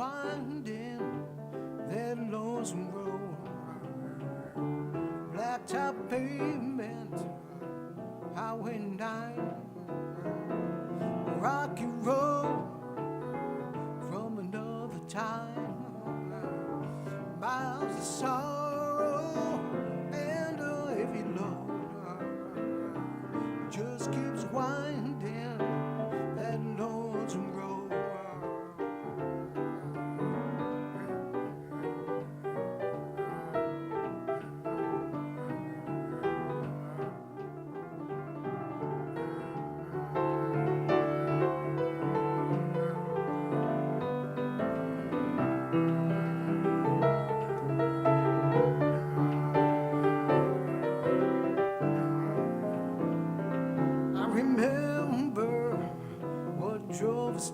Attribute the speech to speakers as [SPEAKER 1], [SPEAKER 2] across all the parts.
[SPEAKER 1] winding that lonesome road. Blacktop pavement, highway 9, rocky road from another time. Miles of sorrow and a heavy load just keeps winding that lonesome road.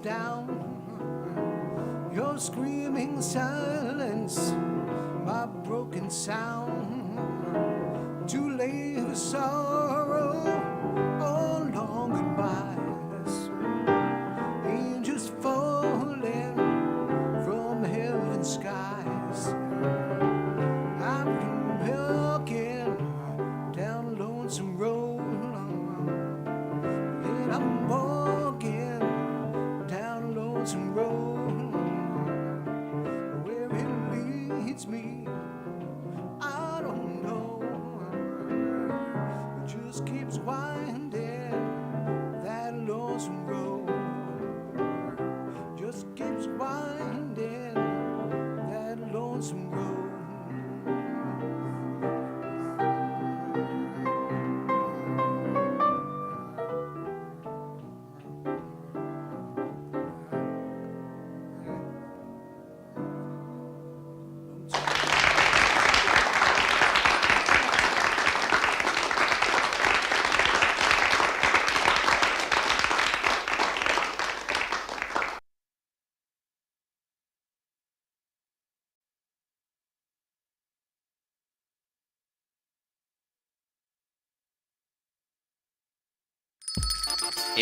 [SPEAKER 1] Down your screaming silence, my broken sound, too late for sorrow, all long goodbyes, angels falling from heaven's skies. I've been walking down a lonesome road, and I'm walking some road, where it leads me, I don't know. It just keeps winding that lonesome road. Just keeps winding that lonesome road.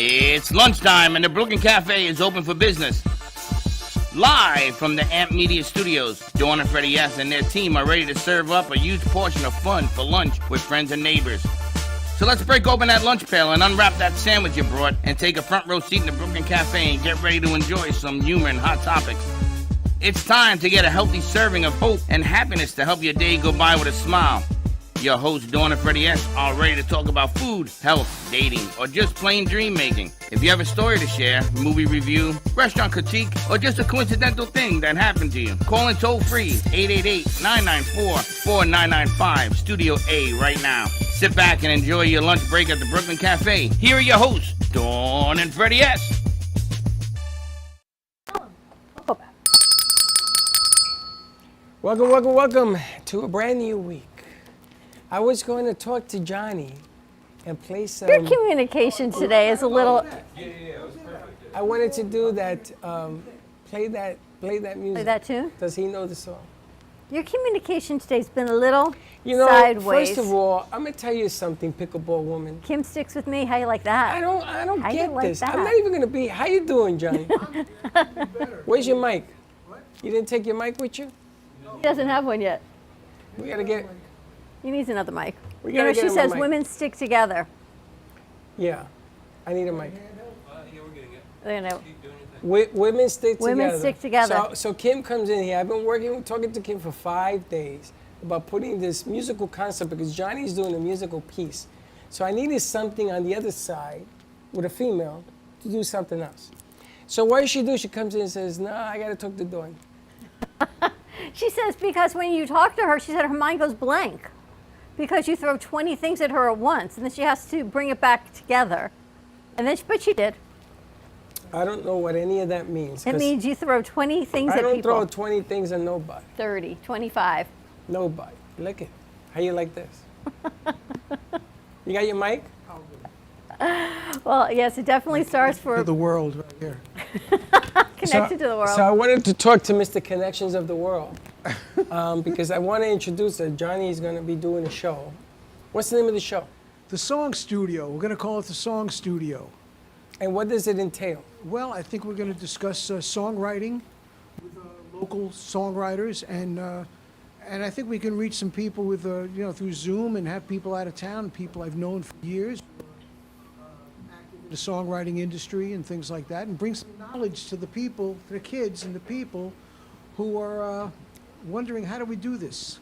[SPEAKER 2] It's lunchtime and the Brooklyn Cafe is open for business. Live from the Amp Media Studios, Dawn and Freddy S. and their team are ready to serve up a huge portion of fun for lunch with friends and neighbors. So let's break open that lunch pail and unwrap that sandwich you brought and take a front row seat in the Brooklyn Cafe and get ready to enjoy some humor and hot topics. It's time to get a healthy serving of hope and happiness to help your day go by with a smile. Your hosts, Dawn and Freddy S., are ready to talk about food, health, dating, or just plain dream making. If you have a story to share, movie review, restaurant critique, or just a coincidental thing that happened to you, call in toll free 888-994-4995, Studio A right now. Sit back and enjoy your lunch break at the Brooklyn Cafe. Here are your hosts, Dawn and Freddy S.
[SPEAKER 3] Welcome to a brand new week. I was going to talk to Johnny and play some...
[SPEAKER 4] Your communication today is a little...
[SPEAKER 3] it was perfect. I wanted to do that, play that music.
[SPEAKER 4] Play that tune?
[SPEAKER 3] Does he know the song?
[SPEAKER 4] Your communication today's been a little
[SPEAKER 3] sideways. First of all, I'm going to tell you something, pickleball woman.
[SPEAKER 4] Kim sticks with me. How you like that?
[SPEAKER 3] I don't
[SPEAKER 4] How
[SPEAKER 3] get
[SPEAKER 4] like
[SPEAKER 3] this.
[SPEAKER 4] that?
[SPEAKER 3] I'm not even going to be... How you doing, Johnny? Where's your mic?
[SPEAKER 1] What?
[SPEAKER 3] You didn't take your mic with you?
[SPEAKER 4] He doesn't have one yet.
[SPEAKER 3] We got to get...
[SPEAKER 4] He needs another mic.
[SPEAKER 3] We gotta get
[SPEAKER 4] she
[SPEAKER 3] him a
[SPEAKER 4] says
[SPEAKER 3] mic.
[SPEAKER 4] women stick together.
[SPEAKER 3] Yeah, I need a mic.
[SPEAKER 5] Yeah, we're getting it.
[SPEAKER 4] You know,
[SPEAKER 3] Women stick together.
[SPEAKER 4] Women stick together.
[SPEAKER 3] So Kim comes in here. I've been talking to Kim for 5 days about putting this musical concept because Johnny's doing a musical piece. So I needed something on the other side with a female to do something else. So what does she do? She comes in and says, "No, I got to talk to Dawn."
[SPEAKER 4] she says because when you talk to her, she said her mind goes blank. Because you throw 20 things at her at once, and then she has to bring it back together. And then, but she did.
[SPEAKER 3] I don't know what any of that means.
[SPEAKER 4] It means you throw 20 things at
[SPEAKER 3] people. I
[SPEAKER 4] people.
[SPEAKER 3] don't throw 20 things at nobody.
[SPEAKER 4] 30, 25.
[SPEAKER 3] Nobody. Look it. How you like this? You got your mic?
[SPEAKER 4] Well, yes, it definitely starts for...
[SPEAKER 1] To the world right here.
[SPEAKER 4] Connected to the world.
[SPEAKER 3] So I wanted to talk to Mr. Connections of the World because I want to introduce her. Johnny is going to be doing a show. What's the name of the show?
[SPEAKER 1] The Song Studio. We're going to call it the Song Studio.
[SPEAKER 3] And what does it entail?
[SPEAKER 1] Well, I think we're going to discuss songwriting with local songwriters, and I think we can reach some people with through Zoom, and have people out of town, people I've known for years, active in the songwriting industry and things like that, and bring some knowledge to the people, to the kids and the people who are wondering, how do we do this?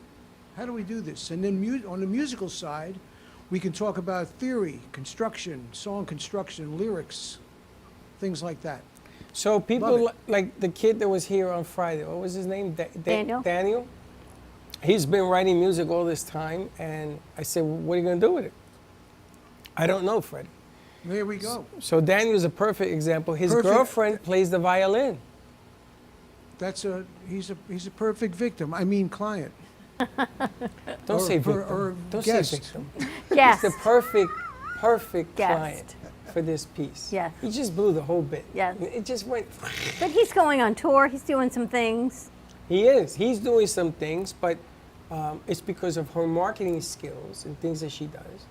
[SPEAKER 1] How do we do this? And then on the musical side, we can talk about theory, construction, song construction, lyrics, things like that.
[SPEAKER 3] So people like the kid that was here on Friday, what was his name?
[SPEAKER 4] Daniel.
[SPEAKER 3] Daniel. He's been writing music all this time, and I said, well, what are you going to do with it? I don't know, Freddy.
[SPEAKER 1] There we go.
[SPEAKER 3] So Daniel's a perfect example. His
[SPEAKER 1] Perfect.
[SPEAKER 3] girlfriend plays the violin.
[SPEAKER 1] He's a perfect victim. I mean client.
[SPEAKER 3] Don't say victim.
[SPEAKER 1] Or
[SPEAKER 3] don't
[SPEAKER 1] guest.
[SPEAKER 3] say victim.
[SPEAKER 4] Yes.
[SPEAKER 3] He's the perfect
[SPEAKER 4] Guest.
[SPEAKER 3] client for this piece.
[SPEAKER 4] Yes.
[SPEAKER 3] He just blew the whole bit.
[SPEAKER 4] Yes.
[SPEAKER 3] It just went.
[SPEAKER 4] But he's going on tour. He's doing some things.
[SPEAKER 3] He is. He's doing some things, but it's because of her marketing skills and things that she does.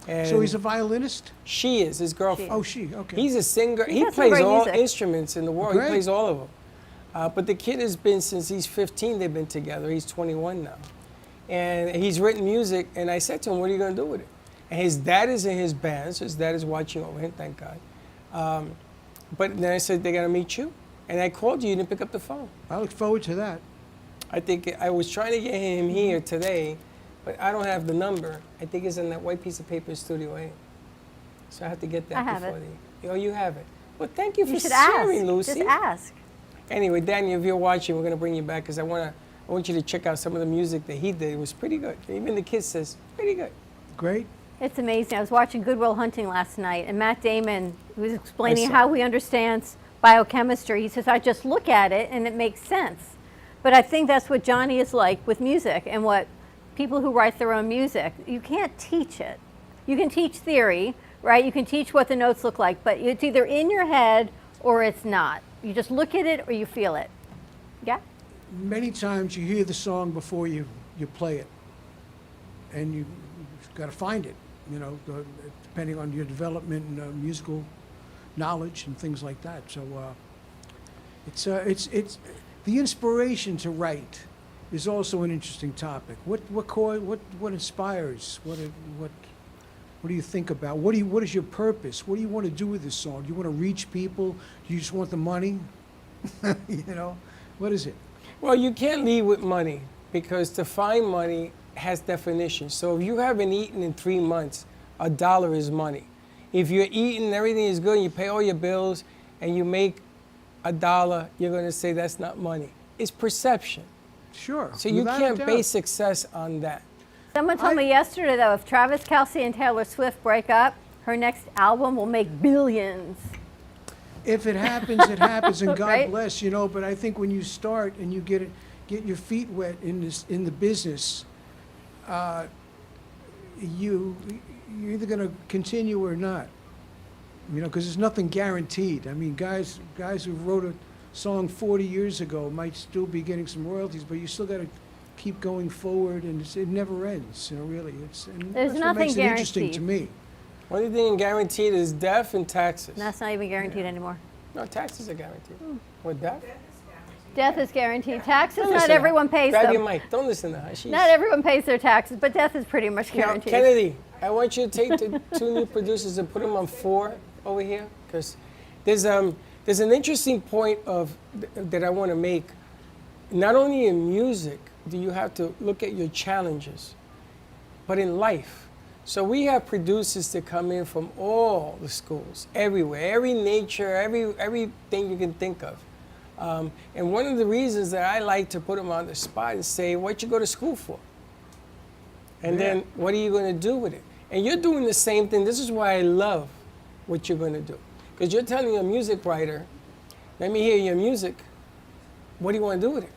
[SPEAKER 3] And
[SPEAKER 1] So he's a violinist?
[SPEAKER 3] she is his girlfriend.
[SPEAKER 1] Oh, she, okay.
[SPEAKER 3] He's a singer.
[SPEAKER 4] He
[SPEAKER 3] He
[SPEAKER 4] does some
[SPEAKER 3] plays
[SPEAKER 4] great
[SPEAKER 3] all
[SPEAKER 4] music.
[SPEAKER 3] instruments in the world.
[SPEAKER 1] Great.
[SPEAKER 3] He plays all of them. But the kid has been since he's 15. They've been together. He's 21 now, and he's written music. And I said to him, "What are you going to do with it?" And his dad is in his band, so his dad is watching over him. Thank God. But then I said, "They got to meet you," and I called you. You didn't pick up the phone.
[SPEAKER 1] I look forward to that.
[SPEAKER 3] I think I was trying to get him here today, but I don't have the number. I think it's in that white piece of paper in Studio A. So I have to get that
[SPEAKER 4] I have
[SPEAKER 3] before
[SPEAKER 4] it.
[SPEAKER 3] Oh, you have it. Well, thank you for
[SPEAKER 4] You should
[SPEAKER 3] sharing,
[SPEAKER 4] ask.
[SPEAKER 3] Lucy.
[SPEAKER 4] Just ask.
[SPEAKER 3] Anyway, Daniel, if you're watching, we're going to bring you back because I want you to check out some of the music that he did. It was pretty good. Even the kid says, pretty good.
[SPEAKER 1] Great.
[SPEAKER 4] It's amazing. I was watching Good Will Hunting last night, and Matt Damon was explaining
[SPEAKER 3] I saw.
[SPEAKER 4] how he understands biochemistry. He says, I just look at it and it makes sense. But I think that's what Johnny is like with music and what people who write their own music. You can't teach it. You can teach theory, right? You can teach what the notes look like, but it's either in your head or it's not. You just look at it or you feel it. Yeah?
[SPEAKER 1] Many times you hear the song before you play it, and you've got to find it, depending on your development and musical knowledge and things like that. So it's the inspiration to write is also an interesting topic. What inspires? What do you think about? What is your purpose? What do you want to do with this song? Do you want to reach people? Do you just want the money? What is it?
[SPEAKER 3] Well, you can't lead with money because to find money has definitions. So if you haven't eaten in 3 months, $1 is money. If you're eating, everything is good, and you pay all your bills, and you make $1, you're going to say that's not money. It's perception.
[SPEAKER 1] Sure.
[SPEAKER 3] So you
[SPEAKER 1] without a
[SPEAKER 3] can't
[SPEAKER 1] doubt.
[SPEAKER 3] base success on that.
[SPEAKER 4] Someone told me yesterday, though, if Travis Kelce and Taylor Swift break up, her next album will make billions.
[SPEAKER 1] If it happens, it happens, and God
[SPEAKER 4] Right?
[SPEAKER 1] bless, But I think when you start and you get your feet wet in the business, you're either going to continue or not. Because there's nothing guaranteed. I mean, guys who wrote a song 40 years ago might still be getting some royalties, but you still got to keep going forward, and it never ends. Really, and
[SPEAKER 4] There's
[SPEAKER 1] that's
[SPEAKER 4] nothing
[SPEAKER 1] what makes it interesting to
[SPEAKER 4] guaranteed.
[SPEAKER 1] me.
[SPEAKER 3] Only thing guaranteed is death and taxes.
[SPEAKER 4] And that's not even guaranteed anymore.
[SPEAKER 3] No, taxes are guaranteed. What, death?
[SPEAKER 4] Death is guaranteed. Taxes,
[SPEAKER 3] Don't
[SPEAKER 4] not
[SPEAKER 3] listen to her.
[SPEAKER 4] everyone pays
[SPEAKER 3] Grab
[SPEAKER 4] them.
[SPEAKER 3] your mic. Don't listen to her. She's,
[SPEAKER 4] Not everyone pays their taxes, but death is pretty much
[SPEAKER 3] Now,
[SPEAKER 4] guaranteed.
[SPEAKER 3] Kennedy, I want you to take the 2 new producers and put them on 4 over here, because there's an interesting point that I want to make. Not only in music do you have to look at your challenges, but in life. So we have producers that come in from all the schools, everywhere, every nature, everything you can think of. And one of the reasons that I like to put them on the spot and say, what you go to school for? And then what are you going to do with it? And you're doing the same thing. This is why I love what you're going to do. Because you're telling a music writer, let me hear your music. What do you want to do with it?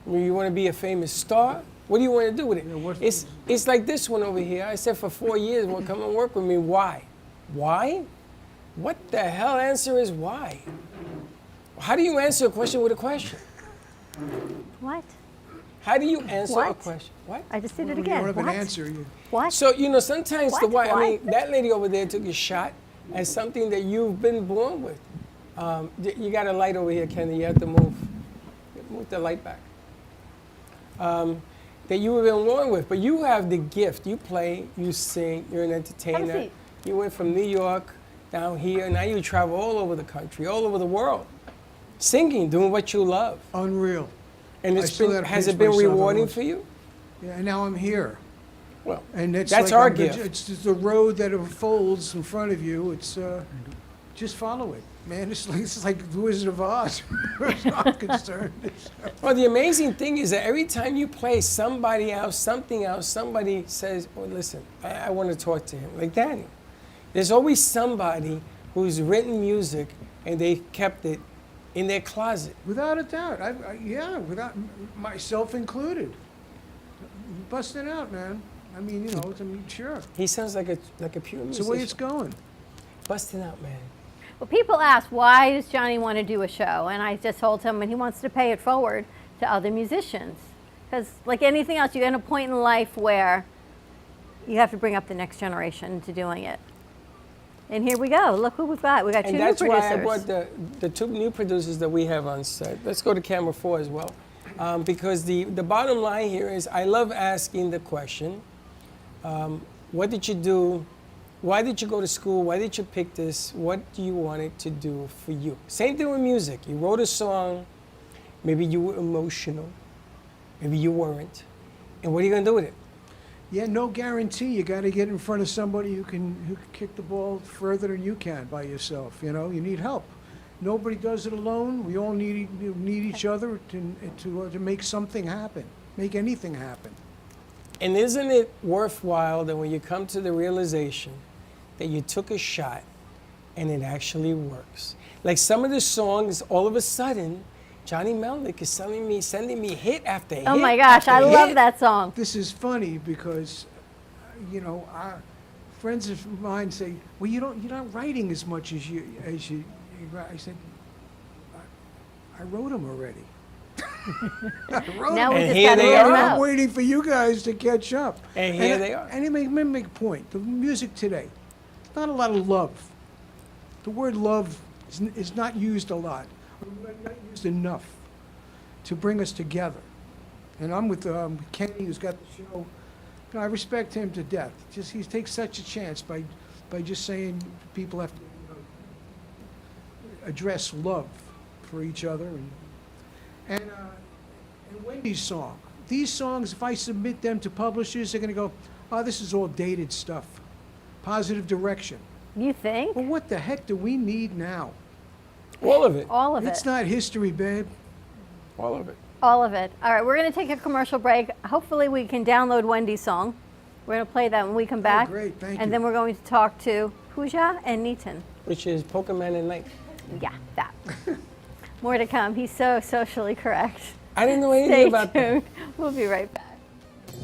[SPEAKER 3] You want to be a famous star? What do you want to do with it? It's like this one over here. I said for 4 years, well, come and work with me. Why? Why? What the hell answer is why? How do you answer a question with a question?
[SPEAKER 4] What?
[SPEAKER 3] How do you answer a
[SPEAKER 4] What?
[SPEAKER 3] question? What?
[SPEAKER 4] I just did it
[SPEAKER 1] You
[SPEAKER 4] again.
[SPEAKER 1] don't have
[SPEAKER 4] What?
[SPEAKER 1] an answer.
[SPEAKER 4] What?
[SPEAKER 3] So, sometimes the
[SPEAKER 4] What?
[SPEAKER 3] why, I mean, that lady over there took a shot at something that you've been born with. You got a light over here, Kenny. You have to move Move the light back. That you were born with, but you have the gift. You play, you sing, you're an entertainer.
[SPEAKER 4] seat.
[SPEAKER 3] You went from New York down here, now you travel all over the country, all over the world, singing, doing what you love.
[SPEAKER 1] Unreal.
[SPEAKER 3] And
[SPEAKER 1] I
[SPEAKER 3] it's
[SPEAKER 1] still
[SPEAKER 3] been,
[SPEAKER 1] gotta
[SPEAKER 3] has
[SPEAKER 1] pinch
[SPEAKER 3] it been
[SPEAKER 1] myself
[SPEAKER 3] rewarding
[SPEAKER 1] almost.
[SPEAKER 3] for you?
[SPEAKER 1] Yeah, and now I'm here.
[SPEAKER 3] Well,
[SPEAKER 1] And it's
[SPEAKER 3] that's
[SPEAKER 1] like
[SPEAKER 3] our
[SPEAKER 1] I'm-
[SPEAKER 3] gift.
[SPEAKER 1] It's just the road that unfolds in front of you. It's just follow it, man. It's like the Wizard of Oz, as far as I'm concerned.
[SPEAKER 3] Well, the amazing thing is that every time you play somebody else, something else, somebody says, "Oh, listen, I want to talk to him." Like Daniel, there's always somebody who's written music and they kept it in their closet.
[SPEAKER 1] Without a doubt, yeah, without myself included. Bust it out, man. I mean, you know, sure.
[SPEAKER 3] He sounds like a pure
[SPEAKER 1] It's
[SPEAKER 3] musician.
[SPEAKER 1] the way it's going.
[SPEAKER 3] Busting out, man.
[SPEAKER 4] Well, people ask, why does Johnny want to do a show? And I just told him, and he wants to pay it forward to other musicians. Because like anything else, you're at a point in life where you have to bring up the next generation into doing it. And here we go. Look who we've got. We got two
[SPEAKER 3] And
[SPEAKER 4] new
[SPEAKER 3] that's
[SPEAKER 4] producers.
[SPEAKER 3] why I brought the two new producers that we have on set. Let's go to camera 4 as well. Because the bottom line here is I love asking the question, what did you do? Why did you go to school? Why did you pick this? What do you want it to do for you? Same thing with music. You wrote a song, maybe you were emotional, maybe you weren't. And what are you going to do with it?
[SPEAKER 1] Yeah, no guarantee. You got to get in front of somebody who can kick the ball further than you can by yourself. You know, you need help. Nobody does it alone. We all need each other to make something happen, make anything happen.
[SPEAKER 3] And isn't it worthwhile that when you come to the realization that you took a shot and it actually works? Like some of the songs, all of a sudden, Johnny Melnick is sending me hit after hit.
[SPEAKER 4] Oh my gosh, I
[SPEAKER 3] after
[SPEAKER 4] love
[SPEAKER 3] hit.
[SPEAKER 4] that song.
[SPEAKER 1] This is funny because, you know, friends of mine say, "Well, you're not writing as much as you write." I said, "I wrote them already." I wrote
[SPEAKER 4] Now
[SPEAKER 1] 'em.
[SPEAKER 4] we
[SPEAKER 3] And
[SPEAKER 4] just
[SPEAKER 3] here
[SPEAKER 4] got to
[SPEAKER 3] they
[SPEAKER 4] get
[SPEAKER 3] are.
[SPEAKER 4] them
[SPEAKER 1] I'm
[SPEAKER 4] out.
[SPEAKER 1] waiting for you guys to catch up.
[SPEAKER 3] And here they are.
[SPEAKER 1] And let me make a point. The music today, not a lot of love. The word love is not used a lot, or not used enough to bring us together. And I'm with Kenny, who's got the show. You know, I respect him to death. Just he takes such a chance by just saying people have to address love for each other. And Wendy's song. These songs, if I submit them to publishers, they're going to go, "Oh, this is all dated stuff. Positive direction."
[SPEAKER 4] You think?
[SPEAKER 1] Well, what the heck do we need now?
[SPEAKER 3] All of it.
[SPEAKER 4] All of
[SPEAKER 1] It's
[SPEAKER 4] it.
[SPEAKER 1] not history, babe.
[SPEAKER 3] All of it.
[SPEAKER 4] All of it. All right, we're going to take a commercial break. Hopefully we can download Wendy's song. We're going to play that when we come back.
[SPEAKER 1] Great, thank
[SPEAKER 4] And
[SPEAKER 1] you.
[SPEAKER 4] then we're going to talk to Pooja and Nitin.
[SPEAKER 3] Which is Pokemon and Night.
[SPEAKER 4] Yeah, that. More to come. He's so socially correct.
[SPEAKER 3] I didn't know anything
[SPEAKER 4] Stay
[SPEAKER 3] about that.
[SPEAKER 4] tuned. We'll be right back.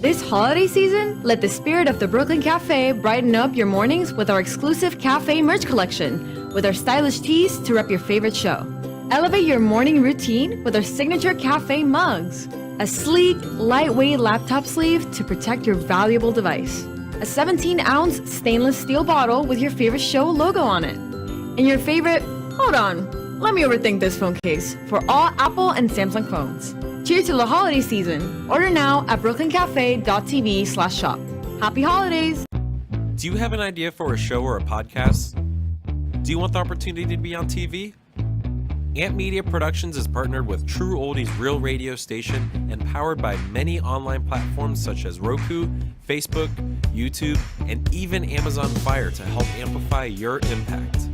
[SPEAKER 5] This holiday season, let the spirit of the Brooklyn Cafe brighten up your mornings with our exclusive cafe merch collection, with our stylish tees to rep your favorite show. Elevate your morning routine with our signature cafe mugs, a sleek, lightweight laptop sleeve to protect your valuable device, a 17-ounce stainless steel bottle with your favorite show logo on it, and your favorite, hold on, let me overthink this phone case, for all Apple and Samsung phones. Cheers to the holiday season. Order now at brooklyncafe.tv/shop. Happy holidays!
[SPEAKER 6] Do you have an idea for a show or a podcast? Do you want the opportunity to be on TV? Amp Media Productions is partnered with True Oldies Real Radio Station and powered by many online platforms such as Roku, Facebook, YouTube, and even Amazon Fire to help amplify your impact.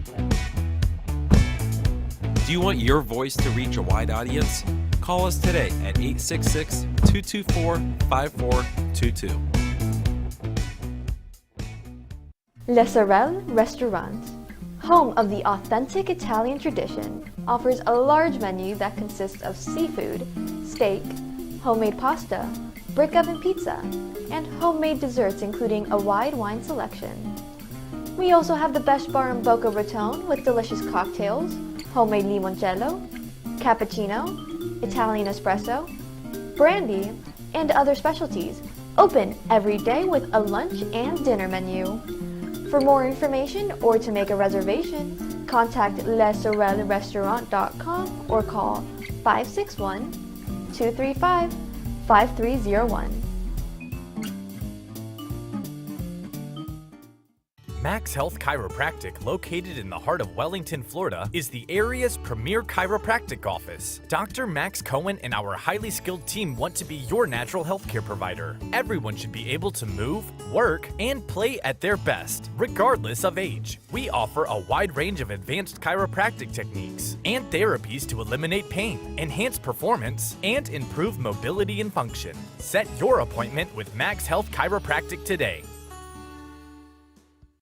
[SPEAKER 6] Do you want your voice to reach a wide audience? Call us today at 866-224-5422.
[SPEAKER 7] Le Sorel Restaurant, home of the authentic Italian tradition, offers a large menu that consists of seafood, steak, homemade pasta, brick oven pizza, and homemade desserts including a wide wine selection. We also have the best bar in Boca Raton with delicious cocktails, homemade limoncello, cappuccino, Italian espresso, brandy, and other specialties. Open every day with a lunch and dinner menu. For more information or to make a reservation, contact lesorelrestaurant.com or call 235 5301.
[SPEAKER 8] Max Health Chiropractic, located in the heart of Wellington, Florida, is the area's premier chiropractic office. Dr. Max Cohen and our highly skilled team want to be your natural healthcare provider. Everyone should be able to move, work, and play at their best, regardless of age. We offer a wide range of advanced chiropractic techniques and therapies to eliminate pain, enhance performance, and improve mobility and function. Set your appointment with Max Health Chiropractic today.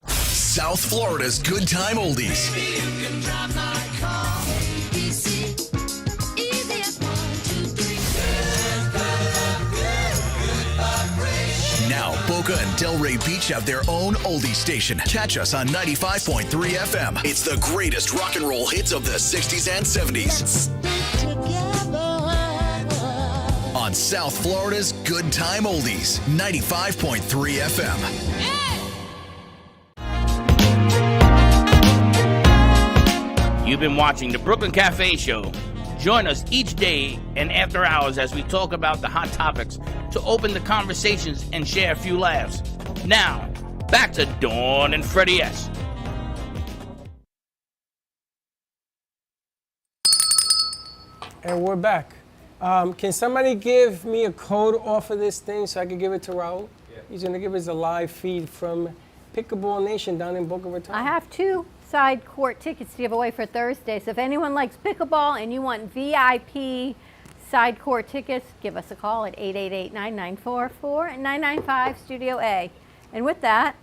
[SPEAKER 9] South Florida's Good Time Oldies. Now, Boca and Delray Beach have their own oldie station. Catch us on 95.3 FM. It's the greatest rock and roll hits of the 60s and 70s. On South Florida's Good Time Oldies, 95.3 FM.
[SPEAKER 2] You've been watching the Brooklyn Cafe Show. Join us each day and after hours as we talk about the hot topics to open the conversations and share a few laughs. Now, back to Dawn and Freddy S.
[SPEAKER 3] And we're back. Can somebody give me a code off of this thing so I can give it to Raul? Yeah. He's going to give us a live feed from Pickleball Nation down in Boca Raton.
[SPEAKER 4] I have 2 side court tickets to give away for Thursday. So if anyone likes pickleball and you want VIP side court tickets, give us a call at 888-9944-995 Studio A. And with that,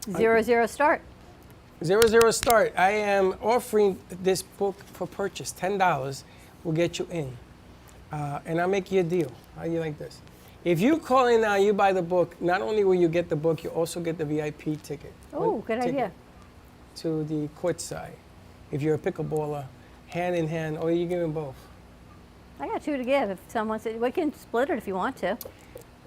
[SPEAKER 4] 0-0 start.
[SPEAKER 3] 0-0 start. I am offering this book for purchase. $10 will get you in. And I'll make you a deal. How do you like this? If you call in now, you buy the book, not only will you get the book, you also get the VIP ticket.
[SPEAKER 4] Oh, good idea.
[SPEAKER 3] To the court side. If you're a pickleballer, hand in hand, or you give them both.
[SPEAKER 4] I got 2 to give. If someone said, we can split it if you want to.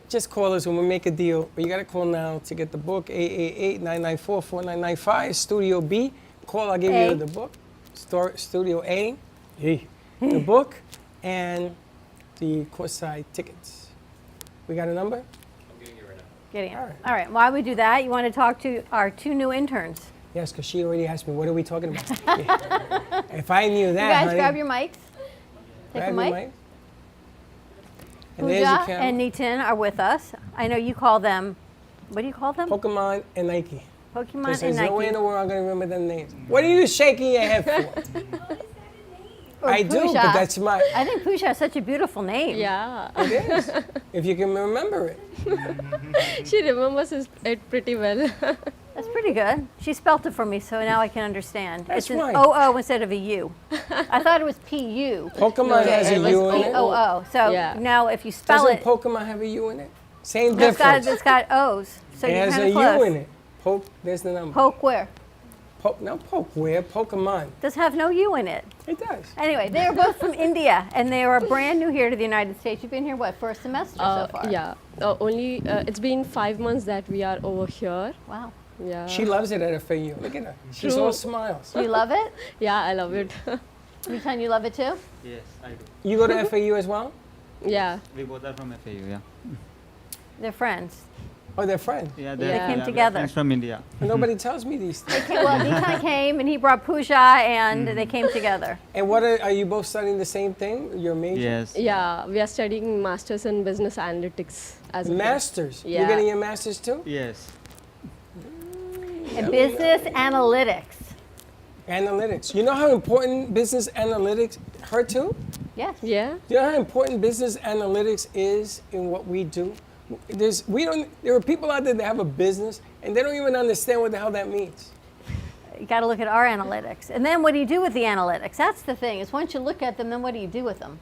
[SPEAKER 3] Just call us when we make a deal. But you got to call now to get the book, 888-994-4995, Studio B. Call, I'll give you the book. Studio A, the book, and the courtside tickets. We got a number?
[SPEAKER 6] I'm getting it right now.
[SPEAKER 4] Getting it. All right. While we do that, you want to talk to our 2 new interns.
[SPEAKER 3] Yes, because she already asked me, what are we talking about? Yeah. If I knew that,
[SPEAKER 4] You guys
[SPEAKER 3] honey,
[SPEAKER 4] grab your mics. Take a
[SPEAKER 3] grab your
[SPEAKER 4] mic.
[SPEAKER 3] And there's your
[SPEAKER 4] Pooja
[SPEAKER 3] camera.
[SPEAKER 4] and Nitin are with us. I know you call them, what do you call them?
[SPEAKER 3] Pokemon and Nike.
[SPEAKER 4] Pokemon
[SPEAKER 3] There's
[SPEAKER 4] and
[SPEAKER 3] no way in
[SPEAKER 4] Nike.
[SPEAKER 3] the world I'm going to remember their names. What are you shaking your head for?
[SPEAKER 4] Or
[SPEAKER 3] I do,
[SPEAKER 4] Pooja.
[SPEAKER 3] but that's my...
[SPEAKER 4] I think Pooja has such a beautiful name.
[SPEAKER 10] Yeah,
[SPEAKER 3] It is. If you can remember it.
[SPEAKER 10] she remembers it pretty well.
[SPEAKER 4] That's pretty good. She spelt it for me, so now I can understand.
[SPEAKER 3] That's
[SPEAKER 4] it's
[SPEAKER 3] right.
[SPEAKER 4] an O-O instead of a U. I thought it was P-U.
[SPEAKER 3] Pokemon has a
[SPEAKER 10] it was
[SPEAKER 3] U in it.
[SPEAKER 4] P-O-O. So
[SPEAKER 10] Yeah.
[SPEAKER 4] now if you spell
[SPEAKER 3] Doesn't
[SPEAKER 4] it,
[SPEAKER 3] Pokemon have a U in it? Same
[SPEAKER 4] it's got,
[SPEAKER 3] difference.
[SPEAKER 4] it's got O's. So
[SPEAKER 3] It
[SPEAKER 4] you're
[SPEAKER 3] has
[SPEAKER 4] kind
[SPEAKER 3] a
[SPEAKER 4] of close.
[SPEAKER 3] U in it. Poke, there's the number.
[SPEAKER 4] Poke where?
[SPEAKER 3] Poke where? Pokemon.
[SPEAKER 4] Does have no U in it.
[SPEAKER 3] It does.
[SPEAKER 4] Anyway, they are both from India, and they are brand new here to the United States. You've been here, what, for a semester so far?
[SPEAKER 10] Yeah, only it's been 5 months that we are over here.
[SPEAKER 4] Wow.
[SPEAKER 10] Yeah.
[SPEAKER 3] She loves it at FAU. Look at her. She's
[SPEAKER 10] True.
[SPEAKER 3] all smiles.
[SPEAKER 4] Do you love it?
[SPEAKER 10] Yeah, I love it.
[SPEAKER 4] Nitin, you love it too?
[SPEAKER 11] Yes, I do.
[SPEAKER 3] You go to FAU as well?
[SPEAKER 10] Yeah.
[SPEAKER 11] We both are from FAU, yeah.
[SPEAKER 4] They're friends.
[SPEAKER 3] Oh, they're friends.
[SPEAKER 11] Yeah,
[SPEAKER 10] They
[SPEAKER 4] came
[SPEAKER 11] we are
[SPEAKER 4] together.
[SPEAKER 11] friends from India.
[SPEAKER 3] Nobody tells me these things.
[SPEAKER 4] Well, Nitin came, and he brought Pooja, and they came together.
[SPEAKER 3] And what are you both studying the same thing? Your major?
[SPEAKER 11] Yes.
[SPEAKER 10] Yeah, we are studying masters in business analytics as a
[SPEAKER 3] Masters.
[SPEAKER 10] Yeah.
[SPEAKER 3] You're getting your masters too?
[SPEAKER 11] Yes.
[SPEAKER 4] And business analytics.
[SPEAKER 3] Analytics. You know how important business analytics her too?
[SPEAKER 4] Yes.
[SPEAKER 10] Yeah.
[SPEAKER 3] Do you know how important business analytics is in what we do? There are people out there that have a business and they don't even understand what the hell that means.
[SPEAKER 4] You got to look at our analytics. And then what do you do with the analytics? That's the thing, is once you look at them, then what do you do with them?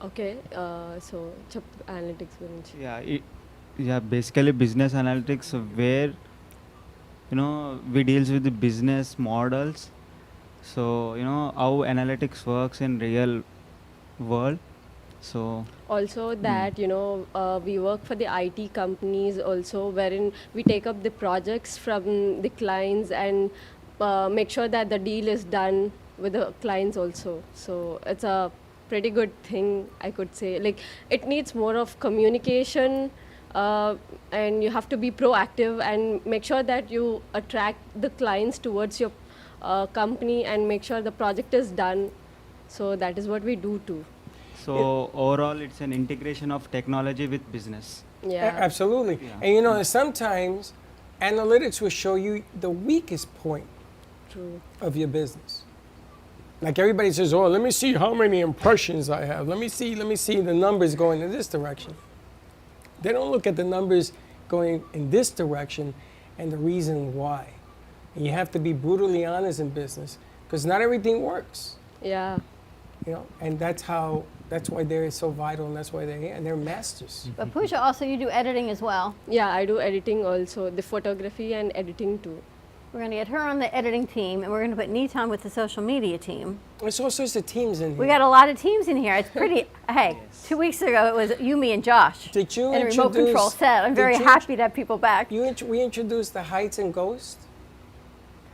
[SPEAKER 10] Okay. So analytics గురించి.
[SPEAKER 11] Yeah, basically business analytics where, we deals with the business models. So, how analytics works in real world. So
[SPEAKER 10] Also that, we work for the IT companies also, wherein we take up the projects from the clients and make sure that the deal is done with the clients also. So it's a pretty good thing, I could say. Like, it needs more of communication, and you have to be proactive and make sure that you attract the clients towards your company and make sure the project is done. So that is what we do too.
[SPEAKER 11] So overall, it's an integration of technology with business.
[SPEAKER 10] Yeah.
[SPEAKER 3] Absolutely.
[SPEAKER 11] Yeah.
[SPEAKER 3] And you know, sometimes analytics will show you the weakest point
[SPEAKER 10] True.
[SPEAKER 3] of your business. Like everybody says, oh, let me see how many impressions I have. Let me see the numbers going in this direction. They don't look at the numbers going in this direction and the reason why. And you have to be brutally honest in business because not everything works.
[SPEAKER 10] Yeah.
[SPEAKER 3] You know, and that's why they're so vital, and that's why they're here, and they're masters.
[SPEAKER 4] But Pooja, also you do editing as well.
[SPEAKER 10] Yeah, I do editing also, the photography and editing too.
[SPEAKER 4] We're going to get her on the editing team, and we're going to put Nitan with the social media team.
[SPEAKER 3] There's all sorts of teams in here.
[SPEAKER 4] We got a lot of teams in here. It's pretty. Hey, 2 weeks ago it was you, me, and Josh.
[SPEAKER 3] Did you
[SPEAKER 4] in a remote
[SPEAKER 3] introduce-
[SPEAKER 4] control set. I'm
[SPEAKER 3] did
[SPEAKER 4] very
[SPEAKER 3] you-
[SPEAKER 4] happy to have people back.
[SPEAKER 3] We introduced the Heights and Ghost.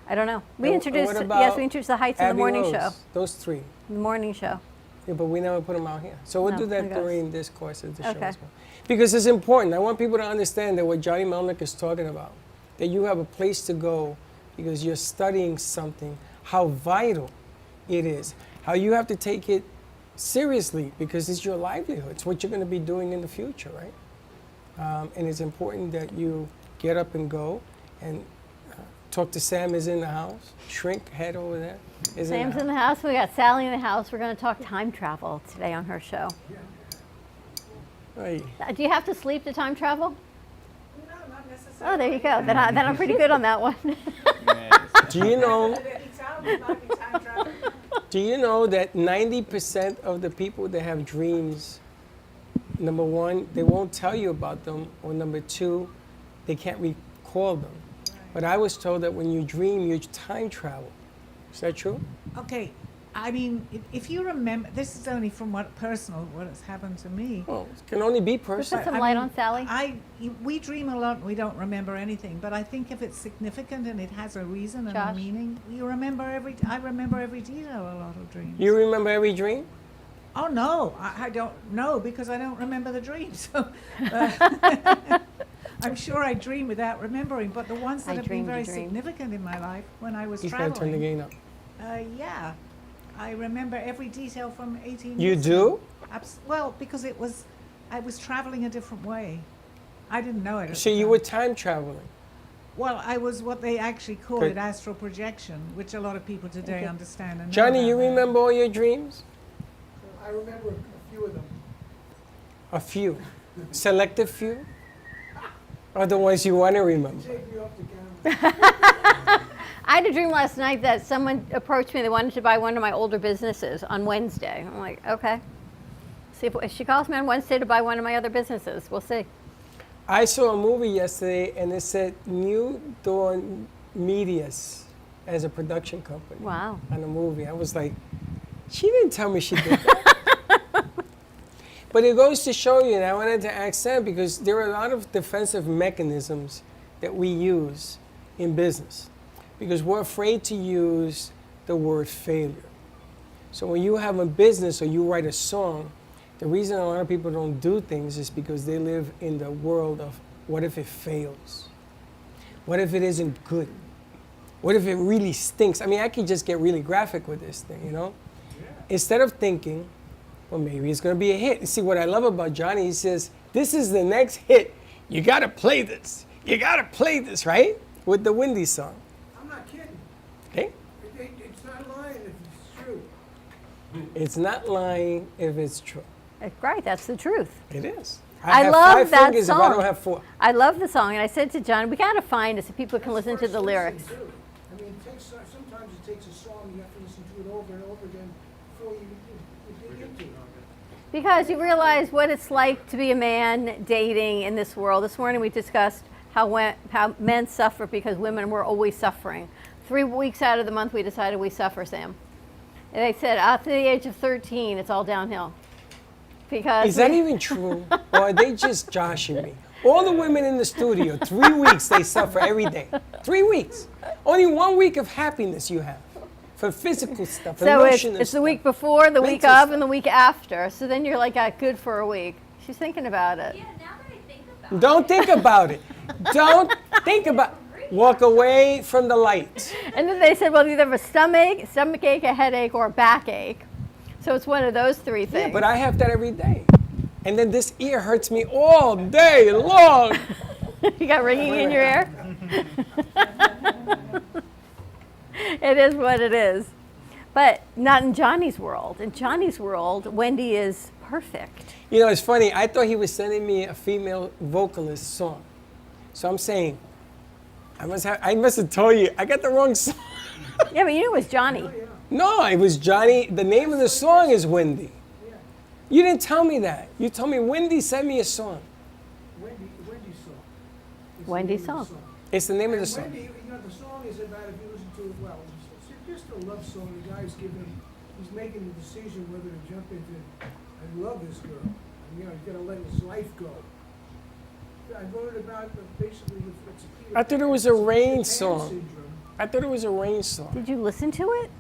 [SPEAKER 4] I don't know. We
[SPEAKER 3] And
[SPEAKER 4] introduced.
[SPEAKER 3] what
[SPEAKER 4] Yes,
[SPEAKER 3] about
[SPEAKER 4] we introduced the Heights in the
[SPEAKER 3] Abbey
[SPEAKER 4] morning
[SPEAKER 3] Rose?
[SPEAKER 4] show.
[SPEAKER 3] Those three.
[SPEAKER 4] The morning show.
[SPEAKER 3] Yeah, but we never put them out here. So we'll
[SPEAKER 4] No,
[SPEAKER 3] do that
[SPEAKER 4] we got-
[SPEAKER 3] during this course of the show
[SPEAKER 4] Okay.
[SPEAKER 3] as well. Because it's important. I want people to understand that what Johnny Melnick is talking about, that you have a place to go because you're studying something, how vital it is, how you have to take it seriously because it's your livelihood. It's what you're going to be doing in the future, right? And it's important that you get up and go and talk to Sam is in the house. Shrink head over there is
[SPEAKER 4] Sam's
[SPEAKER 3] in
[SPEAKER 4] in
[SPEAKER 3] the
[SPEAKER 4] the house. We got Sally in the house. We're going to talk time travel today on her show.
[SPEAKER 3] Right.
[SPEAKER 4] Do you have to sleep to time travel? No, not necessarily. Oh, there you go. Then I'm pretty good on that one.
[SPEAKER 3] Do you know? Do you know that 90% of the people that have dreams, number one, they won't tell you about them, or number two, they can't recall them. But I was told that when you dream, you time travel. Is that true?
[SPEAKER 12] Okay, I mean, if you remember, this is only from what has happened to me.
[SPEAKER 3] Well, it can only be
[SPEAKER 4] Put
[SPEAKER 3] personal.
[SPEAKER 4] some light on Sally.
[SPEAKER 12] We dream a lot, and we don't remember anything. But I think if it's significant and it has a reason and
[SPEAKER 4] Josh?
[SPEAKER 12] a meaning, I remember every detail. A lot of dreams.
[SPEAKER 3] You remember every dream?
[SPEAKER 12] Oh no, I don't know because I don't remember the dreams. So, I'm sure I dream without remembering, but the ones that
[SPEAKER 4] I
[SPEAKER 12] have been
[SPEAKER 4] dreamed a
[SPEAKER 12] very
[SPEAKER 4] dream.
[SPEAKER 12] significant in my life when I was
[SPEAKER 3] He's got to turn the
[SPEAKER 12] traveling.
[SPEAKER 3] gain up.
[SPEAKER 12] Yeah, I remember every detail from 18
[SPEAKER 3] You
[SPEAKER 12] years
[SPEAKER 3] do?
[SPEAKER 12] ago. Well, because I was traveling a different way. I didn't know it. at
[SPEAKER 3] So
[SPEAKER 12] the
[SPEAKER 3] you
[SPEAKER 12] time.
[SPEAKER 3] were time traveling.
[SPEAKER 12] Well, I was what they actually call
[SPEAKER 3] Good.
[SPEAKER 12] it astral projection, which a lot of people today understand. And know
[SPEAKER 3] Johnny,
[SPEAKER 12] about
[SPEAKER 3] you
[SPEAKER 12] that.
[SPEAKER 3] remember all your dreams?
[SPEAKER 1] I remember a few of them.
[SPEAKER 3] A few. Selective few? Or the ones you want to remember?
[SPEAKER 1] Take me off the camera.
[SPEAKER 4] I had a dream last night that someone approached me. They wanted to buy one of my older businesses on Wednesday. I'm like, okay. See if she calls me on Wednesday to buy one of my other businesses. We'll see.
[SPEAKER 3] I saw a movie yesterday and it said New Dawn Medias as a production company.
[SPEAKER 4] Wow.
[SPEAKER 3] On a movie. I was like, she didn't tell me she did that. But it goes to show you, and I wanted to ask Sam because there are a lot of defensive mechanisms that we use in business because we're afraid to use the word failure. So when you have a business or you write a song, the reason a lot of people don't do things is because they live in the world of what if it fails? What if it isn't good? What if it really stinks? I mean, I could just get really graphic with this thing, you know? Yeah. Instead of thinking, well, maybe it's going to be a hit. See, what I love about Johnny, he says, this is the next hit. You got to play this. You got to play this, right? With the Windy song.
[SPEAKER 1] I'm not kidding.
[SPEAKER 3] Okay?
[SPEAKER 1] It's not lying if it's true.
[SPEAKER 3] It's not lying if it's true.
[SPEAKER 4] Right, that's the truth.
[SPEAKER 3] It is.
[SPEAKER 4] I
[SPEAKER 3] have
[SPEAKER 4] love
[SPEAKER 3] 5
[SPEAKER 4] that
[SPEAKER 3] fingers
[SPEAKER 4] song.
[SPEAKER 3] if I don't have 4.
[SPEAKER 4] I love the song, and I said to John, we got to find it so people can listen to the lyrics.
[SPEAKER 1] I mean, sometimes it takes a song, you have to listen to it over and over again before you dig into it.
[SPEAKER 4] Because you realize what it's like to be a man dating in this world. This morning we discussed how men suffer because women were always suffering. 3 weeks out of the month we decided we suffer, Sam. And they said after the age of 13, it's all downhill. Because
[SPEAKER 3] Is that even true? Or are they just joshing me? All the women in the studio, 3 weeks they suffer every day. 3 weeks. Only 1 week of happiness you have. for physical stuff,
[SPEAKER 4] So it's
[SPEAKER 3] emotional
[SPEAKER 4] the
[SPEAKER 3] stuff.
[SPEAKER 4] week before, the week
[SPEAKER 3] Mental
[SPEAKER 4] of, and the week after. So then you're like, good for a week. She's thinking about it.
[SPEAKER 3] Don't think about it. Don't think about it. Walk away from the light.
[SPEAKER 4] And then they said, well, you either have a stomach ache, a headache, or a backache. So it's one of those three things.
[SPEAKER 3] Yeah, but I have that every day. And then this ear hurts me all day long.
[SPEAKER 4] You got ringing in your ear? It is what it is. But not in Johnny's world. In Johnny's world, Wendy is perfect.
[SPEAKER 3] You know, it's funny. I thought he was sending me a female vocalist song. So I'm saying, I must have told you, I got the wrong song.
[SPEAKER 4] Yeah, but you knew it was Johnny.
[SPEAKER 3] No, it was Johnny. The name of the song is Wendy. You didn't tell me that. You told me Wendy sent me a song.
[SPEAKER 1] Wendy's song.
[SPEAKER 4] Wendy's song.
[SPEAKER 3] It's the name of the song.
[SPEAKER 1] Wendy, the song is about, if you listen to it well, it's just a love song. The guy's he's making the decision whether to jump into, I love this girl. And, he's got to let his life go. I wrote it about basically it's Peter
[SPEAKER 3] I thought it was a rain song. I thought it was a rain song.
[SPEAKER 4] Did you listen to it?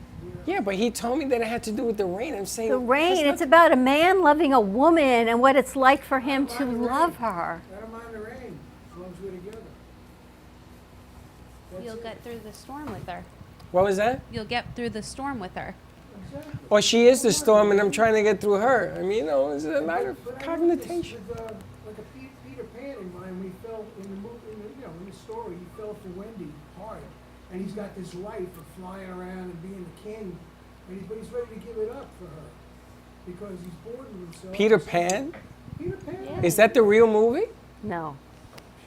[SPEAKER 3] Yeah, but he told me that it had to do with the rain. I'm saying
[SPEAKER 4] The rain, it's about a man loving a woman and what it's like for him to love her.
[SPEAKER 1] I don't mind the rain, as long as we're together.
[SPEAKER 13] You'll get through the storm with her.
[SPEAKER 3] What was that?
[SPEAKER 13] You'll get through the storm with her.
[SPEAKER 3] Well, she is the storm, and I'm trying to get through her. I mean, there's a lot of connotation.
[SPEAKER 1] With, like a Peter Pan in mind, we fell in the movie, in the story, he fell for Wendy hard, and he's got this life of flying around and being the king, but he's ready to give it up for her because he's bored with himself.
[SPEAKER 3] Peter Pan?
[SPEAKER 1] Peter Pan.
[SPEAKER 3] Is that the real movie?
[SPEAKER 4] No.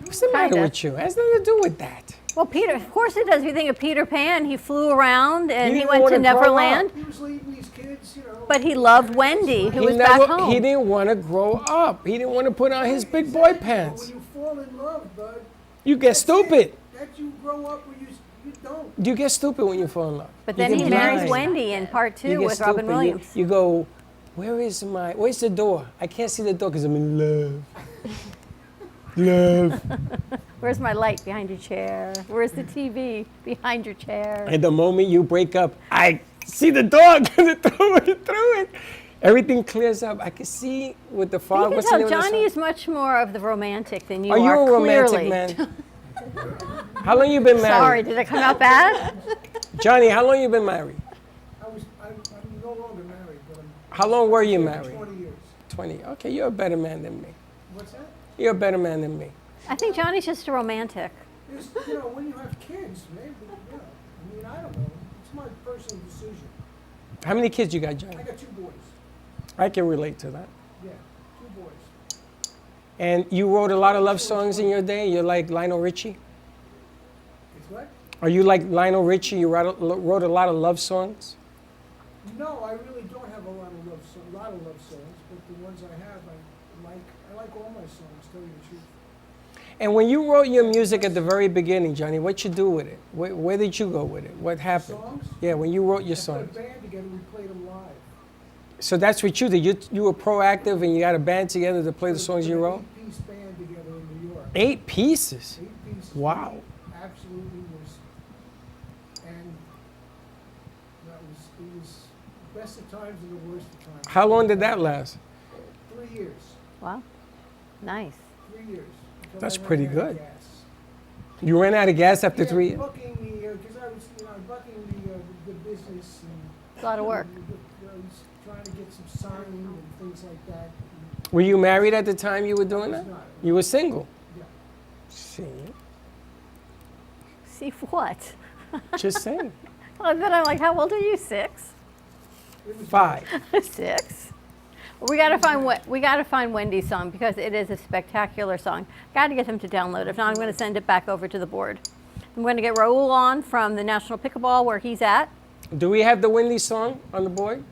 [SPEAKER 3] What's the matter with you? It has nothing to do with that.
[SPEAKER 4] Well, Peter, of course it does. If you think of Peter Pan, he flew around and he
[SPEAKER 3] didn't
[SPEAKER 4] went to
[SPEAKER 3] wanna grow
[SPEAKER 4] Neverland.
[SPEAKER 3] up.
[SPEAKER 1] He was leading these kids,
[SPEAKER 4] But he loved Wendy, who
[SPEAKER 3] He
[SPEAKER 4] was back home.
[SPEAKER 3] He didn't want to grow up. He didn't want to put on his big boy pants.
[SPEAKER 1] When you fall in love, bud,
[SPEAKER 3] You get stupid.
[SPEAKER 1] that you grow up when you don't.
[SPEAKER 3] You get stupid when you fall in love.
[SPEAKER 4] But
[SPEAKER 3] You
[SPEAKER 4] then
[SPEAKER 3] get
[SPEAKER 4] he marries
[SPEAKER 3] blind.
[SPEAKER 4] Wendy in part
[SPEAKER 3] You
[SPEAKER 4] two
[SPEAKER 3] get
[SPEAKER 4] with Robin
[SPEAKER 3] stupid.
[SPEAKER 4] Williams.
[SPEAKER 3] You go, where's the door? I can't see the door because I'm in love. Love.
[SPEAKER 4] Where's my light behind your chair? Where's the TV behind your chair?
[SPEAKER 3] And the moment you break up, I see the door, I'm gonna throw it through it. Everything clears up. I can see with the
[SPEAKER 4] You
[SPEAKER 3] fog.
[SPEAKER 4] can
[SPEAKER 3] What's the
[SPEAKER 4] tell
[SPEAKER 3] name of the
[SPEAKER 4] Johnny
[SPEAKER 3] song?
[SPEAKER 4] is much more of the romantic than you
[SPEAKER 3] Are you a romantic
[SPEAKER 4] clearly.
[SPEAKER 3] man? How long you been married?
[SPEAKER 4] Sorry, did it come out bad?
[SPEAKER 3] Johnny, how long you been married?
[SPEAKER 1] I'm no longer married, but I'm
[SPEAKER 3] How long were you married?
[SPEAKER 1] 20 years.
[SPEAKER 3] 20. Okay, you're a better man than me.
[SPEAKER 1] What's that?
[SPEAKER 3] You're a better man than me.
[SPEAKER 4] I think Johnny's just a romantic.
[SPEAKER 1] It's, when you have kids, maybe, I mean, I don't know. It's my personal decision.
[SPEAKER 3] How many kids you got, Johnny?
[SPEAKER 1] I got 2 boys.
[SPEAKER 3] I can relate to that.
[SPEAKER 1] Yeah, 2 boys.
[SPEAKER 3] And you wrote a lot of love songs in your day? You're like Lionel Richie?
[SPEAKER 1] It's what?
[SPEAKER 3] Are you like Lionel Richie? You wrote a lot of love songs?
[SPEAKER 1] No, I really don't have a lot of love songs, but the ones I have, I like all my songs, tell you the truth.
[SPEAKER 3] And when you wrote your music at the very beginning, Johnny, what you do with it? Where did you go with it? What happened?
[SPEAKER 1] Songs?
[SPEAKER 3] Yeah, when you wrote your
[SPEAKER 1] I
[SPEAKER 3] songs.
[SPEAKER 1] put a band together, we played them live.
[SPEAKER 3] So that's what you did. You were proactive and you got a band together to play the songs you wrote?
[SPEAKER 1] 8-piece band together in New York.
[SPEAKER 3] 8 pieces?
[SPEAKER 1] 8 pieces.
[SPEAKER 3] Wow.
[SPEAKER 1] Absolutely was, and it was the best of times and the worst of times.
[SPEAKER 3] How long did that last?
[SPEAKER 1] 3 years.
[SPEAKER 4] Wow, nice.
[SPEAKER 1] 3 years. Until
[SPEAKER 3] That's
[SPEAKER 1] I ran
[SPEAKER 3] pretty
[SPEAKER 1] out of
[SPEAKER 3] good.
[SPEAKER 1] gas.
[SPEAKER 3] You ran out of gas after 3 years?
[SPEAKER 1] Bucking because I was, bucking the business and.
[SPEAKER 4] It's a lot of work.
[SPEAKER 1] I was trying to get some signing and things like that.
[SPEAKER 3] Were you married at the time you were doing that?
[SPEAKER 1] not.
[SPEAKER 3] You were single?
[SPEAKER 1] Yeah.
[SPEAKER 3] See?
[SPEAKER 4] See what?
[SPEAKER 3] Just saying.
[SPEAKER 4] Well, then I'm like, how old are you? 6?
[SPEAKER 3] 5.
[SPEAKER 4] 6. We gotta find Wendy's song because it is a spectacular song. Got to get them to download it. If not, I'm going to send it back over to the board. I'm going to get Raul on from the National Pickleball where he's at.
[SPEAKER 3] Do we have the Wendy song on the board?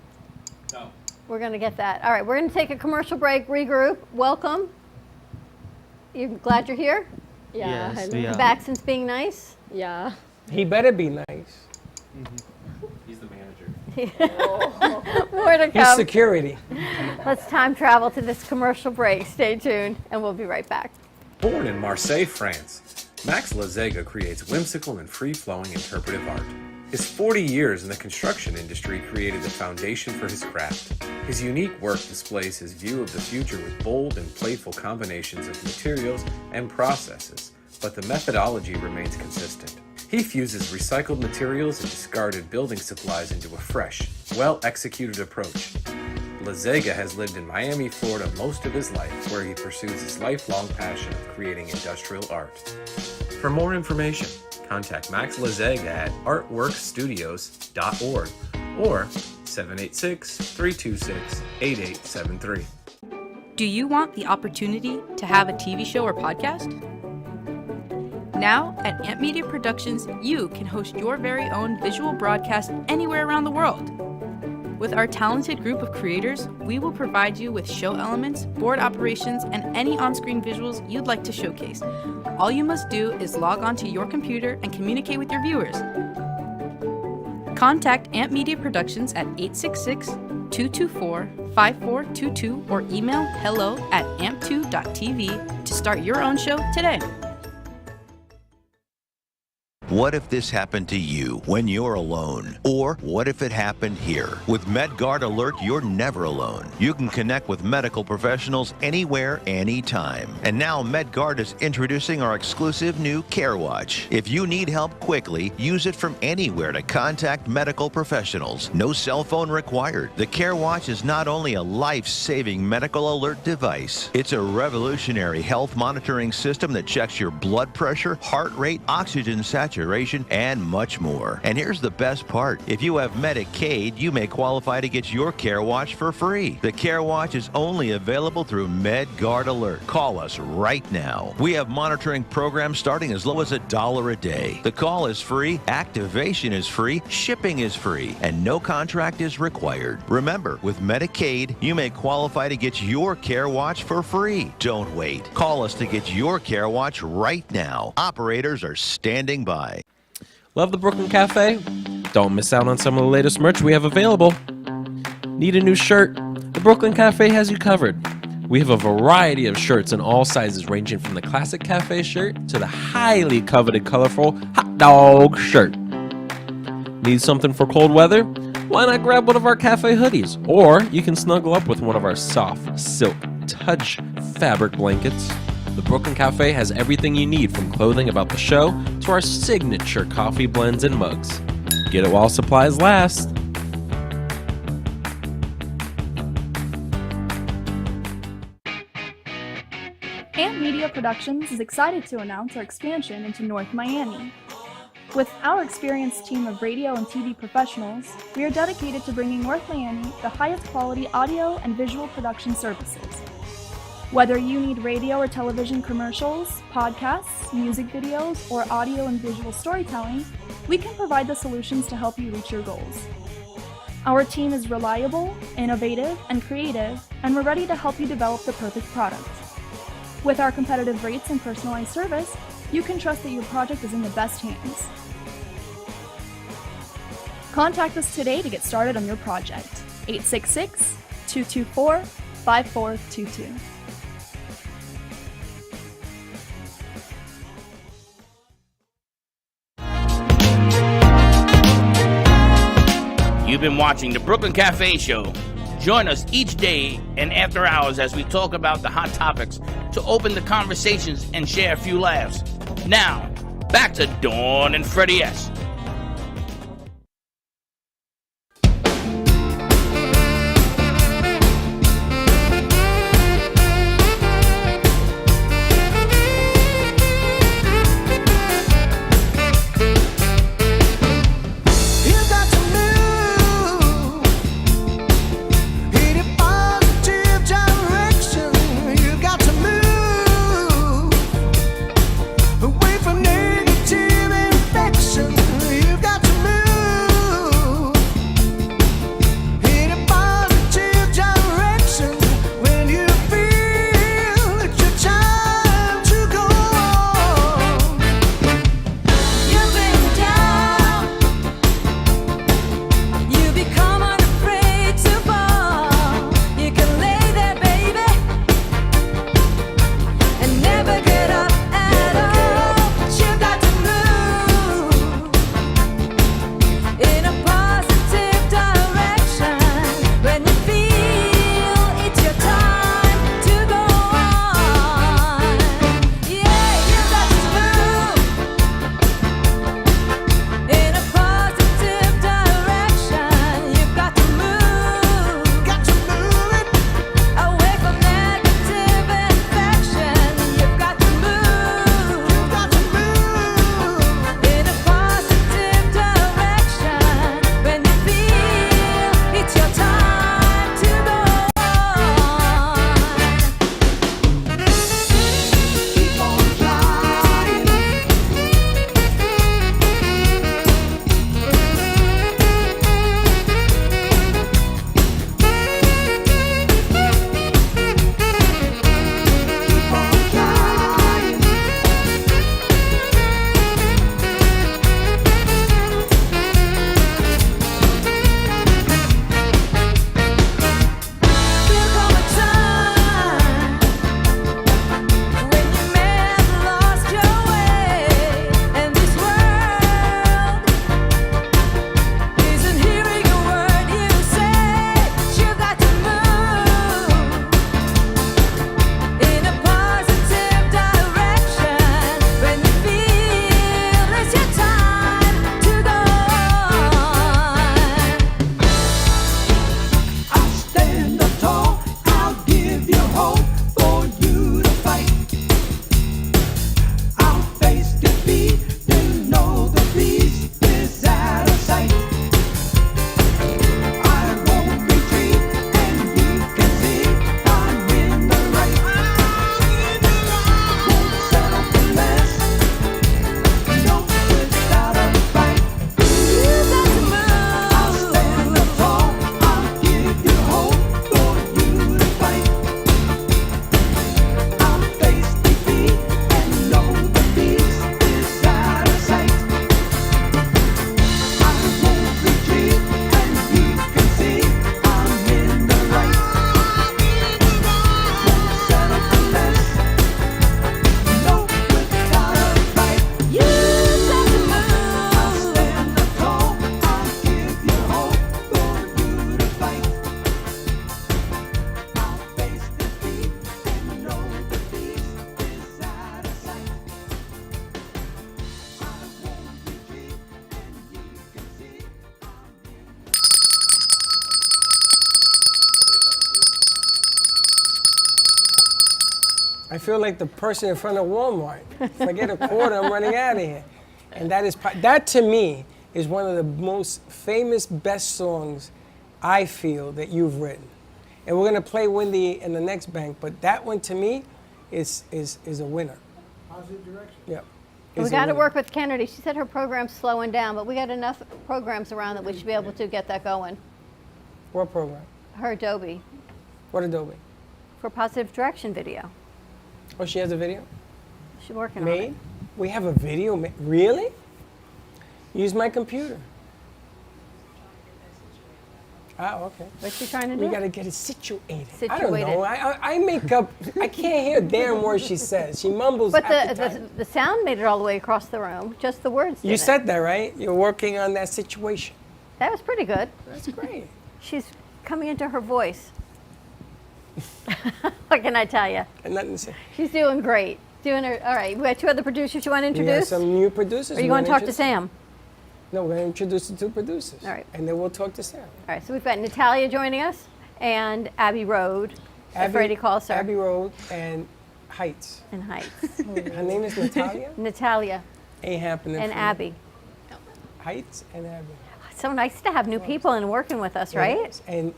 [SPEAKER 2] No.
[SPEAKER 4] We're going to get that. All right, we're going to take a commercial break, regroup. Welcome. You glad you're here?
[SPEAKER 10] Yeah.
[SPEAKER 11] Yes,
[SPEAKER 10] hello.
[SPEAKER 11] we are.
[SPEAKER 4] Back since being nice?
[SPEAKER 10] Yeah.
[SPEAKER 3] He better be nice.
[SPEAKER 6] He's the manager.
[SPEAKER 4] More to
[SPEAKER 3] He's
[SPEAKER 4] come.
[SPEAKER 3] security.
[SPEAKER 4] Let's time travel to this commercial break. Stay tuned, and we'll be right back.
[SPEAKER 14] Born in Marseille, France, Max Lazega creates whimsical and free-flowing interpretive art.
[SPEAKER 6] His 40 years in the construction industry created the foundation for his craft. His unique work displays his view of the future with bold and playful combinations of materials and processes, but the methodology remains consistent. He fuses recycled materials and discarded building supplies into a fresh, well-executed approach. Lazega has lived in Miami, Florida most of his life, where he pursues his lifelong passion of creating industrial art. For more information, contact Max Lazega at artworkstudios.org or 786-326-8873.
[SPEAKER 14] Do you want the opportunity to have a TV show or podcast? Now, at Amp Media Productions, you can host your very own visual broadcast anywhere around the world. With our talented group of creators, we will provide you with show elements, board operations, and any on-screen visuals you'd like to showcase. All you must do is log onto your computer and communicate with your viewers. Contact Amp Media Productions at 866-224-5422 or email hello@amp2.tv to start your own show today.
[SPEAKER 15] What if this happened to you when you're alone? Or what if it happened here? With MedGuard Alert, you're never alone. You can connect with medical professionals anywhere, anytime. And now MedGuard is introducing our exclusive new Care Watch. If you need help quickly, use it from anywhere to contact medical professionals. No cell phone required. The Care Watch is not only a life-saving medical alert device, it's a revolutionary health monitoring system that checks your blood pressure, heart rate, oxygen saturation, and much more. And here's the best part. If you have Medicaid, you may qualify to get your Care Watch for free. The Care Watch is only available through MedGuard Alert. Call us right now. We have monitoring programs starting as low as $1 a day. The call is free, activation is free, shipping is free, and no contract is required. Remember, with Medicaid, you may qualify to get your Care Watch for free. Don't wait. Call us to get your Care Watch right now. Operators are standing by.
[SPEAKER 6] Love the Brooklyn Cafe? Don't miss out on some of the latest merch we have available. Need a new shirt? The Brooklyn Cafe has you covered. We have a variety of shirts in all sizes, ranging from the classic cafe shirt to the highly coveted colorful hot dog shirt. Need something for cold weather? Why not grab one of our cafe hoodies? Or you can snuggle up with one of our soft silk touch fabric blankets. The Brooklyn Cafe has everything you need, from clothing about the show to our signature coffee blends and mugs. Get it while supplies last.
[SPEAKER 16] Amp Media Productions is excited to announce our expansion into North Miami. With our experienced team of radio and TV professionals, we are dedicated to bringing North Miami the highest quality audio and visual production services. Whether you need radio or television commercials, podcasts, music videos, or audio and visual storytelling, we can provide the solutions to help you reach your goals. Our team is reliable, innovative, and creative, and we're ready to help you develop the perfect product. With our competitive rates and personalized service, you can trust that your project is in the best hands. Contact us today to get started on your project. 866-224-5422.
[SPEAKER 2] You've been watching the Brooklyn Cafe Show. Join us each day and after hours as we talk about the hot topics to open the conversations and share a few laughs. Now, back to Dawn and Freddy S.
[SPEAKER 17] Away from negative infection.
[SPEAKER 3] feel like the person in front of Walmart. If I get a quarter, I'm running out of here. And that to me is one of the most famous, best songs I feel that you've written. And we're gonna play Wendy in the next bank, but that one to me is a winner.
[SPEAKER 1] Positive direction.
[SPEAKER 3] Yep.
[SPEAKER 4] We got to work with Kennedy. She said her program's slowing down, but we got enough programs around that we should be able to get that going.
[SPEAKER 3] What program?
[SPEAKER 4] Her Adobe.
[SPEAKER 3] What Adobe?
[SPEAKER 4] For positive direction video.
[SPEAKER 3] Oh, she has a video?
[SPEAKER 4] She's working on
[SPEAKER 3] Made?
[SPEAKER 4] it.
[SPEAKER 3] We have a video really? Use my computer. Oh, okay.
[SPEAKER 4] What's she trying to do?
[SPEAKER 3] We got to get it situated. I don't
[SPEAKER 4] Situated.
[SPEAKER 3] know. I make up. I can't hear a damn word she says. She mumbles.
[SPEAKER 4] But
[SPEAKER 3] half the time.
[SPEAKER 4] the sound made it all the way across the room. Just the words.
[SPEAKER 3] You
[SPEAKER 4] didn't.
[SPEAKER 3] said that, right? You're working on that situation.
[SPEAKER 4] That was pretty good.
[SPEAKER 3] That's great.
[SPEAKER 4] She's coming into her voice. What can I tell you?
[SPEAKER 3] And nothing to say.
[SPEAKER 4] She's doing great. Doing her. All right. We got two other producers you want to
[SPEAKER 3] We have
[SPEAKER 4] introduce?
[SPEAKER 3] some new producers.
[SPEAKER 4] Or you
[SPEAKER 3] we
[SPEAKER 4] want to
[SPEAKER 3] wanna
[SPEAKER 4] talk to
[SPEAKER 3] introduce-
[SPEAKER 4] Sam?
[SPEAKER 3] No, we're going to introduce the two producers.
[SPEAKER 4] All right.
[SPEAKER 3] And then we'll talk to Sam.
[SPEAKER 4] All right. So we've got Natalia joining us and Abby Rode. As Freddy calls her.
[SPEAKER 3] Abbey Road and Heights.
[SPEAKER 4] And Heights.
[SPEAKER 3] Her name is Natalia?
[SPEAKER 4] Natalia.
[SPEAKER 3] Ain't happening.
[SPEAKER 4] And
[SPEAKER 3] for me.
[SPEAKER 4] Abby.
[SPEAKER 3] Heights and Abbey.
[SPEAKER 4] So nice to have new people and working with us, right?
[SPEAKER 3] And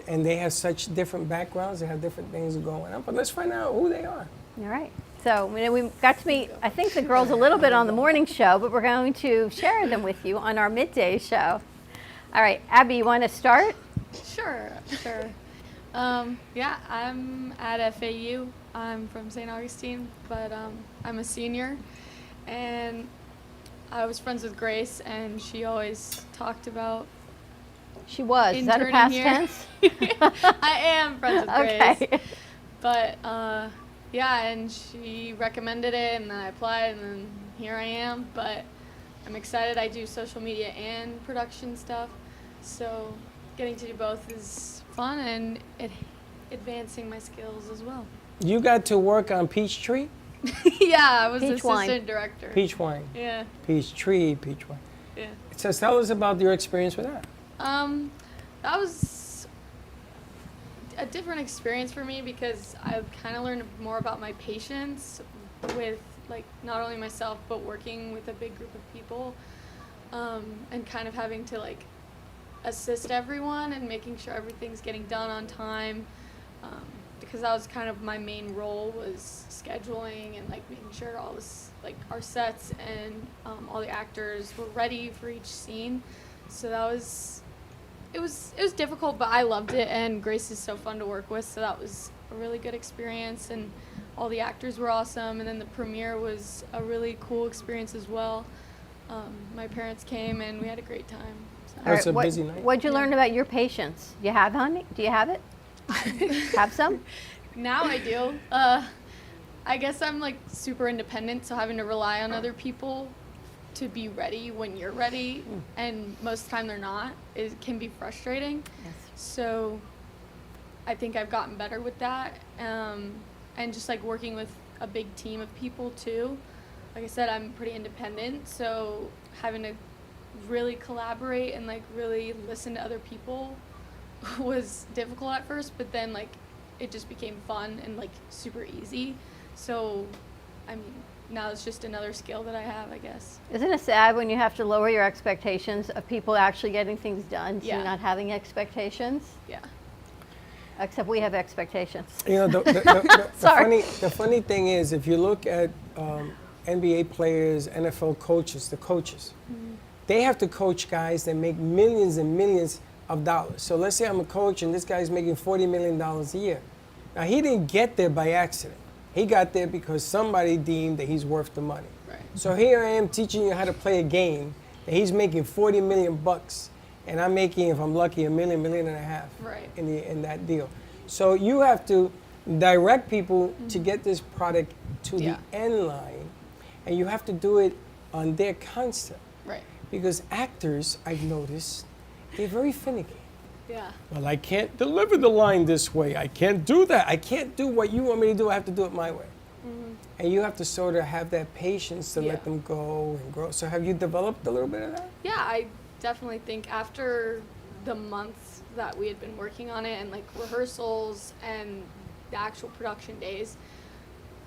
[SPEAKER 3] they have such different backgrounds. They have different things going on. But let's find out who they are.
[SPEAKER 4] All right. So we got to meet, I think, the girls a little bit on the morning show, but we're going to share them with you on our midday show. All right, Abby, you want to start?
[SPEAKER 17] Sure. Yeah, I'm at FAU. I'm from St. Augustine, but I'm a senior. And I was friends with Grace, and she always talked about
[SPEAKER 4] She was. Is that a
[SPEAKER 17] interning
[SPEAKER 4] past
[SPEAKER 17] here.
[SPEAKER 4] tense?
[SPEAKER 17] I am friends with
[SPEAKER 4] Okay.
[SPEAKER 17] Grace. But yeah, and she recommended it, and then I applied, and then here I am. But I'm excited. I do social media and production stuff, so getting to do both is fun, and advancing my skills as well.
[SPEAKER 3] You got to work on Peachtree?
[SPEAKER 17] Yeah, I was
[SPEAKER 4] Peach wine.
[SPEAKER 17] assistant director.
[SPEAKER 3] Peach wine.
[SPEAKER 17] Yeah.
[SPEAKER 3] Peachtree, peach wine.
[SPEAKER 17] Yeah.
[SPEAKER 3] So tell us about your experience with that.
[SPEAKER 17] That was a different experience for me because I kind of learned more about my patience with, like, not only myself but working with a big group of people, and kind of having to, like, assist everyone and making sure everything's getting done on time, because that was kind of my main role, was scheduling and, like, making sure all this, like, our sets and all the actors were ready for each scene. So that was it was difficult, but I loved it, and Grace is so fun to work with, so that was a really good experience, and all the actors were awesome, and then the premiere was a really cool experience as well. My parents came, and we had a great time. So.
[SPEAKER 3] That's a busy night.
[SPEAKER 4] What'd you learn about your patience? Do you have, honey? Do you have it? Have some?
[SPEAKER 17] Now I do. I guess I'm, like, super independent, so having to rely on other people to be ready when you're ready, and most of the time they're not, it can be frustrating.
[SPEAKER 4] Yes.
[SPEAKER 17] So I think I've gotten better with that, and just, like, working with a big team of people too. Like I said, I'm pretty independent, so having to really collaborate and, like, really listen to other people was difficult at first, but then, like, it just became fun and, like, super easy. So I mean, now it's just another skill that I have, I guess.
[SPEAKER 4] Isn't it sad when you have to lower your expectations of people actually getting things done,
[SPEAKER 17] Yeah.
[SPEAKER 4] to not having expectations?
[SPEAKER 17] Yeah.
[SPEAKER 4] Except we have expectations.
[SPEAKER 3] You know,
[SPEAKER 4] Sorry.
[SPEAKER 3] the funny thing is, if you look at NBA players, NFL coaches, the coaches, they have to coach guys that make millions and millions of dollars. So let's say I'm a coach and this guy's making $40 million a year. Now, he didn't get there by accident. He got there because somebody deemed that he's worth the money.
[SPEAKER 17] Right.
[SPEAKER 3] So here I am teaching you how to play a game that he's making $40 million bucks, and I'm making, if I'm lucky, $1 million, $1.5 million
[SPEAKER 17] Right.
[SPEAKER 3] in that deal. So you have to direct people to get this product to the end line, and you have to do it on their concept.
[SPEAKER 17] Right.
[SPEAKER 3] Because actors, I've noticed, they're very finicky.
[SPEAKER 17] Yeah.
[SPEAKER 3] Well, I can't deliver the line this way. I can't do that. I can't do what you want me to do. I have to do it my way. And you have to sort of have that patience to let them go and grow. So have you developed a little bit of that?
[SPEAKER 17] Yeah, I definitely think after the months that we had been working on it and, like, rehearsals and the actual production days,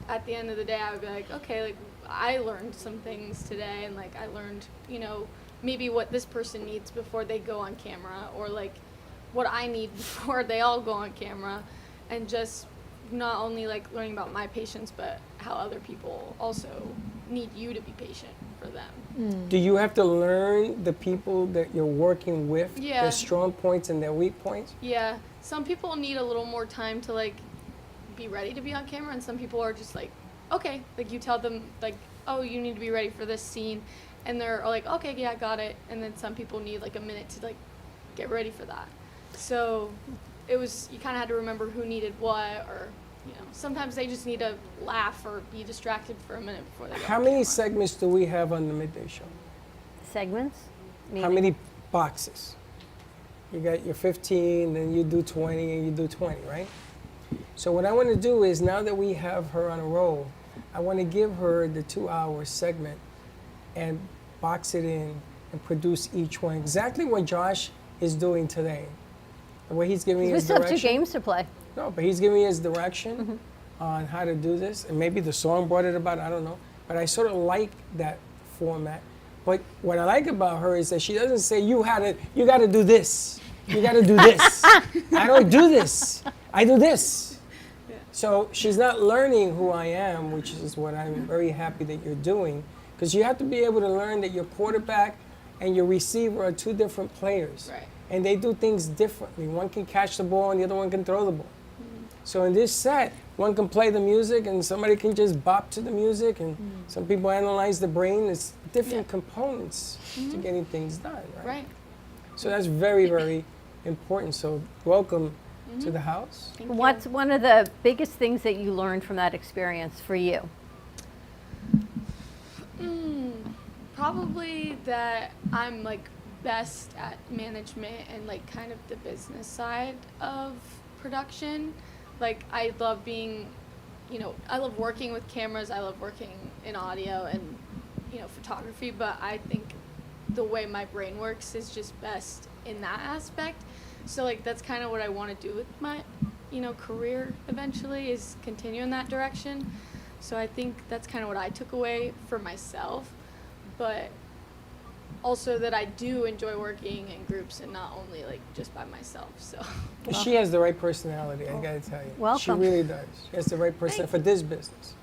[SPEAKER 17] at the end of the day, I would be like, okay, like I learned some things today, and like I learned, you know, maybe what this person needs before they go on camera, or like what I need before they all go on camera, and just not only like learning about my patients, but how other people also need you to be patient for them.
[SPEAKER 3] Do you have to learn the people that you're working with,
[SPEAKER 17] Yeah.
[SPEAKER 3] their strong points and their weak points?
[SPEAKER 17] Yeah, some people need a little more time to like be ready to be on camera, and some people are just like, okay, like you tell them like, oh, you need to be ready for this scene, and they're like, okay, yeah, got it. And then some people need like a minute to like get ready for that. So it was, you kind of had to remember who needed what, or you know, sometimes they just need to laugh or be distracted for a minute before they go
[SPEAKER 3] How
[SPEAKER 17] on
[SPEAKER 3] many
[SPEAKER 17] camera.
[SPEAKER 3] segments do we have on the midday show?
[SPEAKER 4] Segments?
[SPEAKER 3] How many boxes? You got your 15, then you do 20, and you do 20, right? So what I want to do is, now that we have her on a roll, I want to give her the 2-hour segment and box it in and produce each one. Exactly what Josh is doing today. The way he's giving
[SPEAKER 4] We
[SPEAKER 3] his
[SPEAKER 4] still have
[SPEAKER 3] direction.
[SPEAKER 4] 2 games to play.
[SPEAKER 3] No, but he's giving me his direction on how to do this, and maybe the song brought it about, I don't know. But I sort of like that format. But what I like about her is that she doesn't say, you got to do this. You got to do this. I don't do this. I do this. So she's not learning who I am, which is what I'm very happy that you're doing. Because you have to be able to learn that your quarterback and your receiver are 2 different players.
[SPEAKER 17] Right.
[SPEAKER 3] And they do things differently. One can catch the ball and the other one can throw the ball. So in this set, one can play the music and somebody can just bop to the music, and some people analyze the brain. It's different components to getting things done, right?
[SPEAKER 17] Right.
[SPEAKER 3] So that's very, very important. So welcome to the house.
[SPEAKER 4] What's one of the biggest things that you learned from that experience for you?
[SPEAKER 17] Probably that I'm like best at management and like kind of the business side of production. Like I love being, you know, I love working with cameras, I love working in audio and, you know, photography, but I think the way my brain works is just best in that aspect. So like that's kind of what I want to do with my, you know, career eventually, is continue in that direction. So I think that's kind of what I took away for myself, but also that I do enjoy working in groups and not only like just by myself. So
[SPEAKER 3] She has the right personality, I gotta tell you.
[SPEAKER 4] Welcome.
[SPEAKER 3] She really does. She has the right person for this business.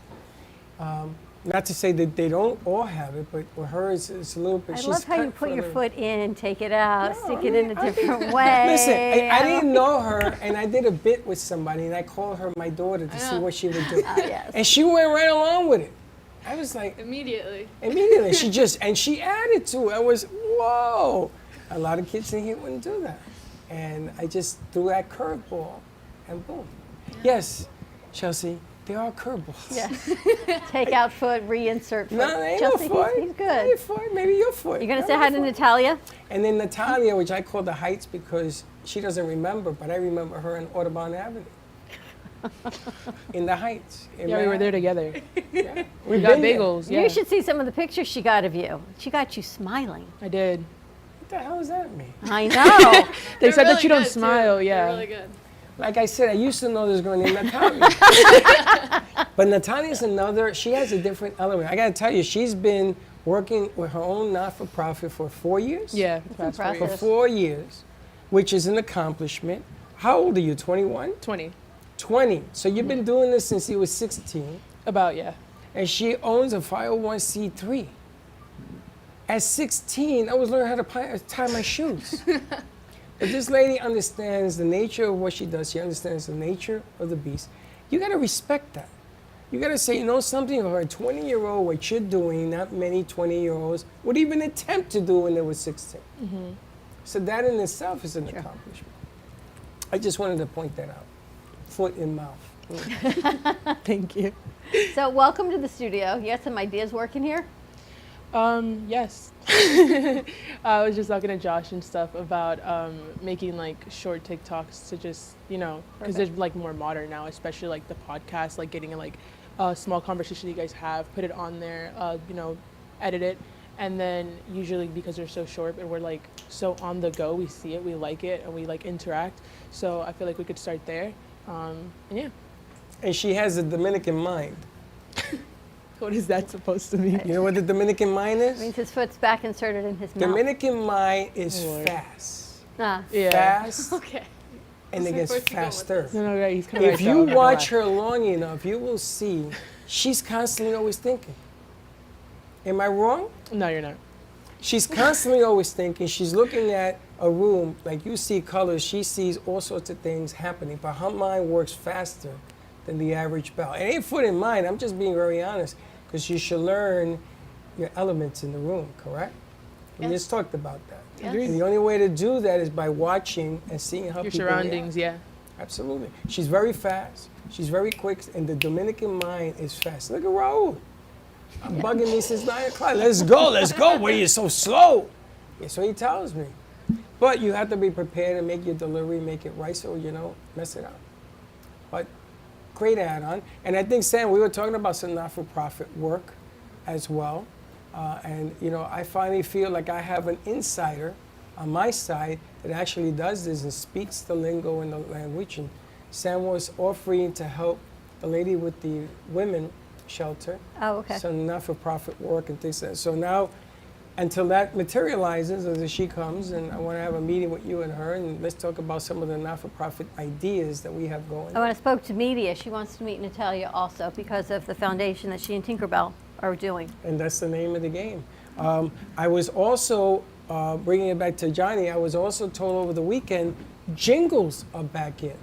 [SPEAKER 3] Not to say that they don't all have it, but with her, it's a little bit.
[SPEAKER 4] I
[SPEAKER 3] she's
[SPEAKER 4] love how you
[SPEAKER 3] cut
[SPEAKER 4] put your
[SPEAKER 3] for the-
[SPEAKER 4] foot in, take it out,
[SPEAKER 3] No,
[SPEAKER 4] stick
[SPEAKER 3] I
[SPEAKER 4] it in
[SPEAKER 3] mean,
[SPEAKER 4] a
[SPEAKER 3] I
[SPEAKER 4] different
[SPEAKER 3] think-
[SPEAKER 4] way.
[SPEAKER 3] Listen, I
[SPEAKER 4] don't-
[SPEAKER 3] didn't know her, and I did a bit with somebody, and I called her my daughter to see what she would do.
[SPEAKER 4] Yes.
[SPEAKER 3] And she went right along with it. I was like,
[SPEAKER 17] immediately.
[SPEAKER 3] She added to it. I was, whoa. A lot of kids in here wouldn't do that. And I just threw that curveball, and boom. Yes, Chelsea, they are curveballs.
[SPEAKER 4] Yes. Take out foot, reinsert foot.
[SPEAKER 3] No, they ain't
[SPEAKER 4] Chelsea,
[SPEAKER 3] no foot.
[SPEAKER 4] he's good.
[SPEAKER 3] Ain't your foot. Maybe your foot.
[SPEAKER 4] You gonna
[SPEAKER 3] Not
[SPEAKER 4] say
[SPEAKER 3] my
[SPEAKER 4] hi to
[SPEAKER 3] foot.
[SPEAKER 4] Natalia?
[SPEAKER 3] And then Natalia, which I call the Heights because she doesn't remember, but I remember her in Audubon Avenue. In the Heights. in
[SPEAKER 18] Yeah, we were
[SPEAKER 3] Manhattan.
[SPEAKER 18] there together.
[SPEAKER 3] Yeah.
[SPEAKER 18] We
[SPEAKER 3] We've
[SPEAKER 18] got
[SPEAKER 3] been there.
[SPEAKER 18] bagels. Yeah.
[SPEAKER 4] You should see some of the pictures she got of you. She got you smiling.
[SPEAKER 18] I did.
[SPEAKER 3] What the hell does that mean?
[SPEAKER 4] I know.
[SPEAKER 18] They said that you don't smile. Yeah.
[SPEAKER 17] They're really good.
[SPEAKER 3] Like I said, I used to know this girl named Natalia. But Natalia's another, she has a different element. I gotta tell you, she's been working with her own not-for-profit for 4 years?
[SPEAKER 18] Yeah,
[SPEAKER 4] That's
[SPEAKER 3] For
[SPEAKER 4] impressive.
[SPEAKER 3] 4 years, which is an accomplishment. How old are you, 21?
[SPEAKER 18] 20.
[SPEAKER 3] 20. So you've been doing this since you were 16.
[SPEAKER 18] About, yeah.
[SPEAKER 3] And she owns a 501c3. At 16, I was learning how to tie my shoes. But this lady understands the nature of what she does. She understands the nature of the beast. You gotta respect that. You gotta say, you know something, for a 20-year-old, what you're doing, not many 20-year-olds would even attempt to do when they were 16.
[SPEAKER 18] Mm-hmm.
[SPEAKER 3] So that in itself is an accomplishment. I just wanted to point that out. Foot in mouth.
[SPEAKER 18] Thank you.
[SPEAKER 4] So welcome to the studio. You got some ideas working here?
[SPEAKER 18] Yes. I was just talking to Josh and stuff about making like short TikToks to just, you know, because they're like more modern now, especially like the podcast, like getting like a small conversation you guys have, put it on there, you know, edit it. And then usually because they're so short and we're like so on the go, we see it, we like it, and we like interact. So I feel like we could start there. And yeah.
[SPEAKER 3] And she has a Dominican mind.
[SPEAKER 18] What is that supposed to mean?
[SPEAKER 3] You know what the Dominican mind
[SPEAKER 4] It
[SPEAKER 3] is?
[SPEAKER 4] means his foot's back inserted in his mouth.
[SPEAKER 3] Dominican mind is
[SPEAKER 18] Lord.
[SPEAKER 3] fast.
[SPEAKER 4] Ah.
[SPEAKER 18] Yeah.
[SPEAKER 3] Fast.
[SPEAKER 17] Okay.
[SPEAKER 3] And it gets faster.
[SPEAKER 18] No, right, he's kind of
[SPEAKER 3] If you watch her long enough, you will see she's constantly always thinking. Am I wrong?
[SPEAKER 18] No, you're not.
[SPEAKER 3] She's constantly always thinking. She's looking at a room, like you see colors, she sees all sorts of things happening, but her mind works faster than the average bell. It ain't foot in mind, I'm just being very honest, because you should learn your elements in the room, correct? We
[SPEAKER 18] Yes.
[SPEAKER 3] just talked about that.
[SPEAKER 18] Yes.
[SPEAKER 3] And the only way to do that is by watching and seeing how
[SPEAKER 18] Your
[SPEAKER 3] people
[SPEAKER 18] surroundings,
[SPEAKER 3] react.
[SPEAKER 18] yeah.
[SPEAKER 3] Absolutely. She's very fast. She's very quick, and the Dominican mind is fast. Look at Raul. I'm bugging me since 9 o'clock. Let's go, let's go. Why are you so slow? Yeah, so he tells me. But you have to be prepared and make your delivery, make it right so you don't mess it up. But great add-on. And I think, Sam, we were talking about some not-for-profit work as well. And, you know, I finally feel like I have an insider on my side that actually does this and speaks the lingo and the language. And Sam was offering to help the lady with the women shelter.
[SPEAKER 4] Oh, okay.
[SPEAKER 3] Some not-for-profit work and things like that. So now, until that materializes, as she comes, and I want to have a meeting with you and her, and let's talk about some of the not-for-profit ideas that we have going.
[SPEAKER 4] Oh, when I spoke to media, she wants to meet Natalia also because of the foundation that she and Tinkerbell are doing.
[SPEAKER 3] And that's the name of the game. I was also, bringing it back to Johnny, I was also told over the weekend, jingles are back in.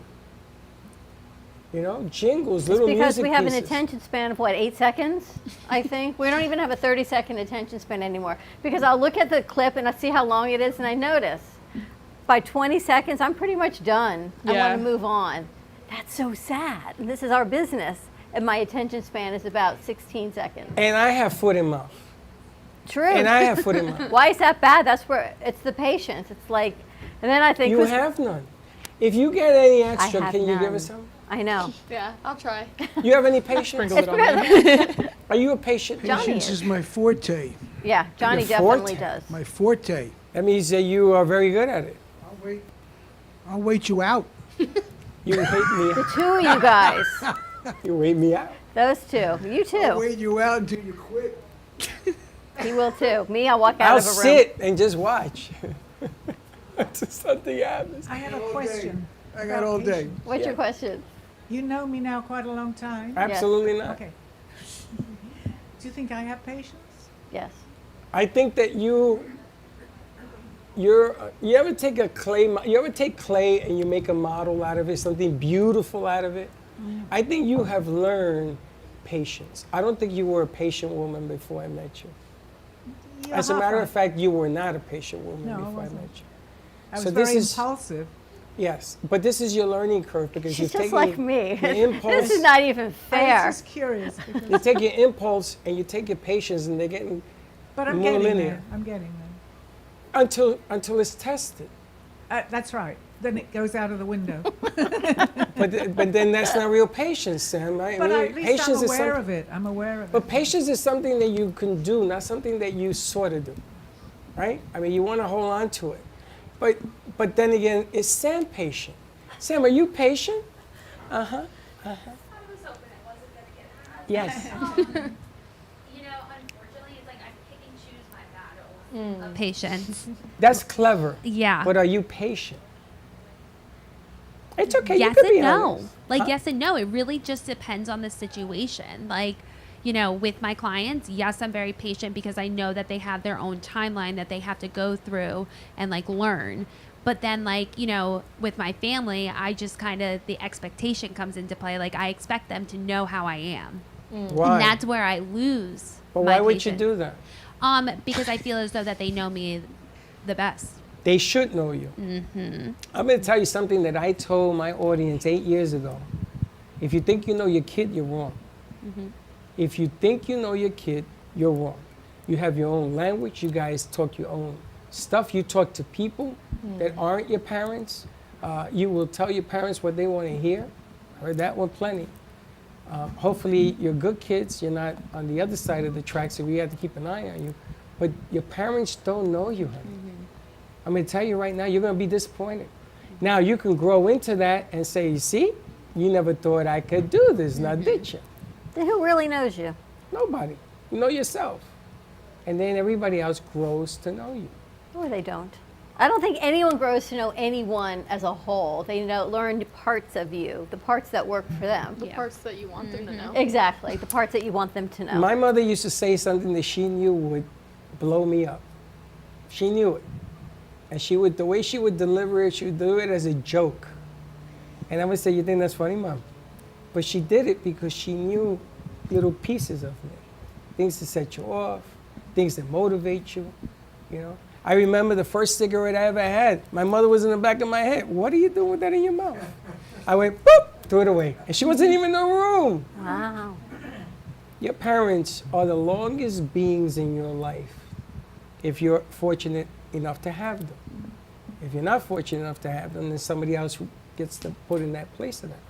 [SPEAKER 3] You know, jingles,
[SPEAKER 4] It's
[SPEAKER 3] little
[SPEAKER 4] because
[SPEAKER 3] music
[SPEAKER 4] we have
[SPEAKER 3] pieces.
[SPEAKER 4] an attention span of, what, 8 seconds, I think? We don't even have a 30-second attention span anymore. Because I'll look at the clip and I see how long it is and I notice. By 20 seconds, I'm pretty much done. I
[SPEAKER 18] Yeah.
[SPEAKER 4] want to move on. That's so sad. And this is our business. And my attention span is about 16 seconds.
[SPEAKER 3] And I have foot in mouth.
[SPEAKER 4] True.
[SPEAKER 3] And I have foot in mouth.
[SPEAKER 4] Why is that bad? That's where it's the patience. It's like, and then I think
[SPEAKER 3] You have none. If you get any extra,
[SPEAKER 4] have
[SPEAKER 3] can you give
[SPEAKER 4] none.
[SPEAKER 3] us some?
[SPEAKER 4] I know.
[SPEAKER 17] Yeah, I'll try.
[SPEAKER 3] You have any patience?
[SPEAKER 18] Sprinkle it on there.
[SPEAKER 3] Are you a patient?
[SPEAKER 1] Patience is my forte.
[SPEAKER 4] Yeah, Johnny
[SPEAKER 3] Your
[SPEAKER 4] definitely
[SPEAKER 3] forte.
[SPEAKER 4] does.
[SPEAKER 1] My forte.
[SPEAKER 3] That means that you are very good at it.
[SPEAKER 1] I'll wait you out.
[SPEAKER 3] You wait me
[SPEAKER 4] The
[SPEAKER 3] out.
[SPEAKER 4] two of you guys.
[SPEAKER 3] You wait me out.
[SPEAKER 4] Those two. You
[SPEAKER 1] I'll
[SPEAKER 4] too.
[SPEAKER 1] wait you out until you quit.
[SPEAKER 4] He will too. Me, I'll walk out
[SPEAKER 3] I'll
[SPEAKER 4] of a room.
[SPEAKER 3] sit and just watch. Until something happens.
[SPEAKER 12] I have a question.
[SPEAKER 1] I got
[SPEAKER 12] about
[SPEAKER 1] all day.
[SPEAKER 12] patience.
[SPEAKER 4] What's your question?
[SPEAKER 12] You know me now quite a long time.
[SPEAKER 3] Absolutely not.
[SPEAKER 12] Okay. Do you think I have patience?
[SPEAKER 4] Yes.
[SPEAKER 3] I think that you ever take a clay, you ever take clay and you make a model out of it, something beautiful out of it? I think you have learned patience. I don't think you were a patient woman before I met you. As a matter of fact, you were not a patient woman
[SPEAKER 12] No, I
[SPEAKER 3] before I
[SPEAKER 12] wasn't.
[SPEAKER 3] met you.
[SPEAKER 12] I was
[SPEAKER 3] So
[SPEAKER 12] very
[SPEAKER 3] this is-
[SPEAKER 12] impulsive.
[SPEAKER 3] Yes, but this is your learning curve because
[SPEAKER 4] She's
[SPEAKER 3] you're
[SPEAKER 4] just
[SPEAKER 3] taking
[SPEAKER 4] like me.
[SPEAKER 3] your impulse.
[SPEAKER 4] This is not even
[SPEAKER 12] I
[SPEAKER 4] fair.
[SPEAKER 12] was just curious. because-
[SPEAKER 3] You take your impulse and you take your patience, and they're getting
[SPEAKER 12] But I'm
[SPEAKER 3] more
[SPEAKER 12] getting
[SPEAKER 3] linear
[SPEAKER 12] there. I'm getting there.
[SPEAKER 3] until it's tested.
[SPEAKER 12] That's right. Then it goes out of the window.
[SPEAKER 3] But then that's not real patience, Sam. Right?
[SPEAKER 12] But
[SPEAKER 3] Really,
[SPEAKER 12] at least
[SPEAKER 3] patience
[SPEAKER 12] I'm
[SPEAKER 3] is
[SPEAKER 12] aware
[SPEAKER 3] something-
[SPEAKER 12] of it. I'm aware of
[SPEAKER 3] But
[SPEAKER 12] it.
[SPEAKER 3] patience is something that you can do, not something that you sort of do, right? I mean, you want to hold on to it, but then again, is Sam patient? Sam, are you patient? Uh huh. Uh huh. Yes.
[SPEAKER 19] You know, unfortunately, it's like I pick and choose my battles of patience.
[SPEAKER 3] That's clever.
[SPEAKER 19] Yeah.
[SPEAKER 3] But are you patient? It's okay.
[SPEAKER 19] Yes
[SPEAKER 3] you can
[SPEAKER 19] and
[SPEAKER 3] be
[SPEAKER 19] no.
[SPEAKER 3] honest.
[SPEAKER 19] Like
[SPEAKER 3] Huh?
[SPEAKER 19] yes and no. It really just depends on the situation. Like, you know, with my clients, yes, I'm very patient because I know that they have their own timeline that they have to go through and like learn. But then like, you know, with my family, I just kind of, the expectation comes into play. Like I expect them to know how I am.
[SPEAKER 3] Why?
[SPEAKER 19] And that's where I lose.
[SPEAKER 3] But
[SPEAKER 19] my
[SPEAKER 3] why would
[SPEAKER 19] patience.
[SPEAKER 3] you do that?
[SPEAKER 19] Because I feel as though that they know me the best.
[SPEAKER 3] They should know you.
[SPEAKER 19] Mm-hmm.
[SPEAKER 3] I'm going to tell you something that I told my audience 8 years ago. If you think you know your kid, you're wrong.
[SPEAKER 19] Mm-hmm.
[SPEAKER 3] If you think you know your kid, you're wrong. You have your own language. You guys talk your own stuff. You talk to people that aren't your parents. You will tell your parents what they want to hear. Heard that one plenty. Hopefully you're good kids. You're not on the other side of the tracks, so we have to keep an eye on you. But your parents don't know you, honey. I'm going to tell you right now, you're going to be disappointed. Now, you can grow into that and say, you see, you never thought I could do this, now did you?
[SPEAKER 4] Then who really knows you?
[SPEAKER 3] Nobody. You know yourself. And then everybody else grows to know you.
[SPEAKER 4] Or they don't. I don't think anyone grows to know anyone as a whole. They learn parts of you, the parts that work for them.
[SPEAKER 17] The parts that you want them to know.
[SPEAKER 4] Exactly, the parts that you want them to know.
[SPEAKER 3] My mother used to say something that she knew would blow me up. She knew it. And the way she would deliver it, she would do it as a joke. And I would say, you think that's funny, Mom? But she did it because she knew little pieces of me. Things to set you off, things that motivate you, you know? I remember the first cigarette I ever had. My mother was in the back of my head. What are you doing with that in your mouth? I went, boop, threw it away. And she wasn't even in the room.
[SPEAKER 4] Wow.
[SPEAKER 3] Your parents are the longest beings in your life if you're fortunate enough to have them. If you're not fortunate enough to have them, then somebody else gets to put in that place of them.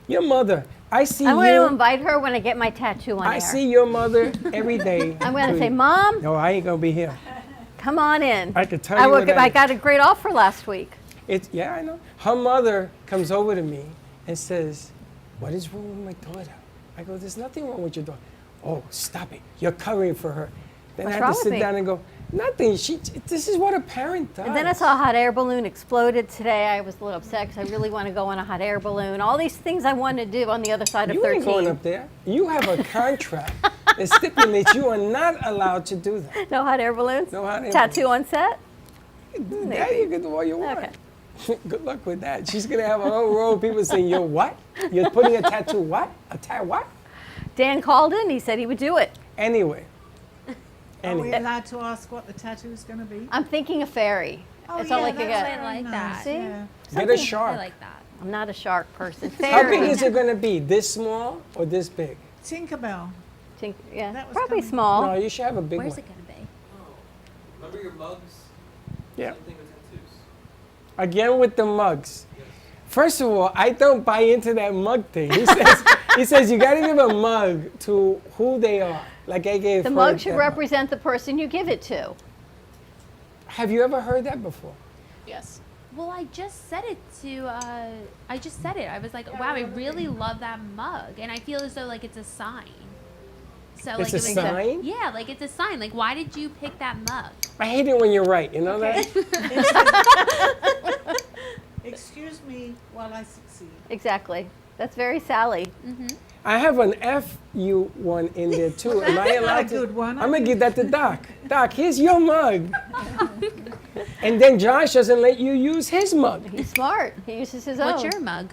[SPEAKER 3] Your mother, I see
[SPEAKER 4] I'm
[SPEAKER 3] you.
[SPEAKER 4] going to invite her when I get my tattoo on
[SPEAKER 3] I
[SPEAKER 4] air.
[SPEAKER 3] see your mother every day.
[SPEAKER 4] I'm going to say, Mom.
[SPEAKER 3] No, I ain't going to be here.
[SPEAKER 4] Come on in.
[SPEAKER 3] I could tell you what
[SPEAKER 4] I got a great offer last week.
[SPEAKER 3] Yeah, I know. Her mother comes over to me and says, what is wrong with my daughter? I go, there's nothing wrong with your daughter. Oh, stop it. You're covering for her. Then
[SPEAKER 4] What's
[SPEAKER 3] I
[SPEAKER 4] wrong
[SPEAKER 3] have to
[SPEAKER 4] with
[SPEAKER 3] sit
[SPEAKER 4] me?
[SPEAKER 3] down and go, nothing. This is what a parent does.
[SPEAKER 4] And then I saw a hot air balloon exploded today. I was a little upset because I really want to go on a hot air balloon. All these things I want to do on the other side of
[SPEAKER 3] You
[SPEAKER 4] 13.
[SPEAKER 3] ain't going up there. You have a contract that stipulates you are not allowed to do that.
[SPEAKER 4] No hot air balloons?
[SPEAKER 3] No hot air
[SPEAKER 4] Tattoo on set?
[SPEAKER 3] Yeah, you can do all you want. Good luck with that. She's going to have a whole row of people saying, you're what? You're putting a tattoo what? What?
[SPEAKER 4] Dan called in. He said he would do it.
[SPEAKER 3] Anyway.
[SPEAKER 12] Are we allowed to ask what the tattoo is going to be?
[SPEAKER 4] I'm thinking a fairy.
[SPEAKER 12] Oh,
[SPEAKER 4] That's all I
[SPEAKER 12] yeah,
[SPEAKER 4] could
[SPEAKER 12] that's
[SPEAKER 4] get.
[SPEAKER 12] very nice,
[SPEAKER 4] See?
[SPEAKER 12] yeah.
[SPEAKER 3] Get a shark.
[SPEAKER 13] I like that.
[SPEAKER 4] I'm not a shark person.
[SPEAKER 3] How big
[SPEAKER 4] Fairy.
[SPEAKER 3] is it going to be? This small or this big?
[SPEAKER 12] Tinkerbell.
[SPEAKER 4] Yeah,
[SPEAKER 12] That was
[SPEAKER 4] probably
[SPEAKER 12] coming.
[SPEAKER 4] small.
[SPEAKER 3] No, you should have a big
[SPEAKER 13] Where's
[SPEAKER 3] one.
[SPEAKER 13] it going to be?
[SPEAKER 6] Remember your mugs?
[SPEAKER 3] Yeah.
[SPEAKER 6] Same thing with tattoos.
[SPEAKER 3] Again with the mugs. First of all, I don't buy into that mug thing. He says you got to give a mug to who they are. Like I gave
[SPEAKER 4] The
[SPEAKER 3] Fred
[SPEAKER 4] mug should
[SPEAKER 3] that
[SPEAKER 4] represent the person you give it to.
[SPEAKER 3] Have you ever heard that before?
[SPEAKER 17] Yes.
[SPEAKER 19] Well, I just said it to, I just said it. I was like, wow, I really love that mug. And I feel as though like it's a sign. So
[SPEAKER 3] It's
[SPEAKER 19] like
[SPEAKER 3] a
[SPEAKER 19] it was
[SPEAKER 3] sign?
[SPEAKER 19] Yeah, like it's a sign. Like why did you pick that mug?
[SPEAKER 3] I hate it when you're right. You know that?
[SPEAKER 12] Excuse me while I succeed.
[SPEAKER 4] Exactly. That's very Sally.
[SPEAKER 3] I have an FU one in there too. Am I
[SPEAKER 12] That's not
[SPEAKER 3] allowed
[SPEAKER 12] a
[SPEAKER 3] to?
[SPEAKER 12] good one.
[SPEAKER 3] I'm gonna give that to Doc. Doc, here's your mug. And then Josh doesn't let you use his mug.
[SPEAKER 4] He's smart. He uses his
[SPEAKER 19] What's
[SPEAKER 4] own.
[SPEAKER 19] your mug?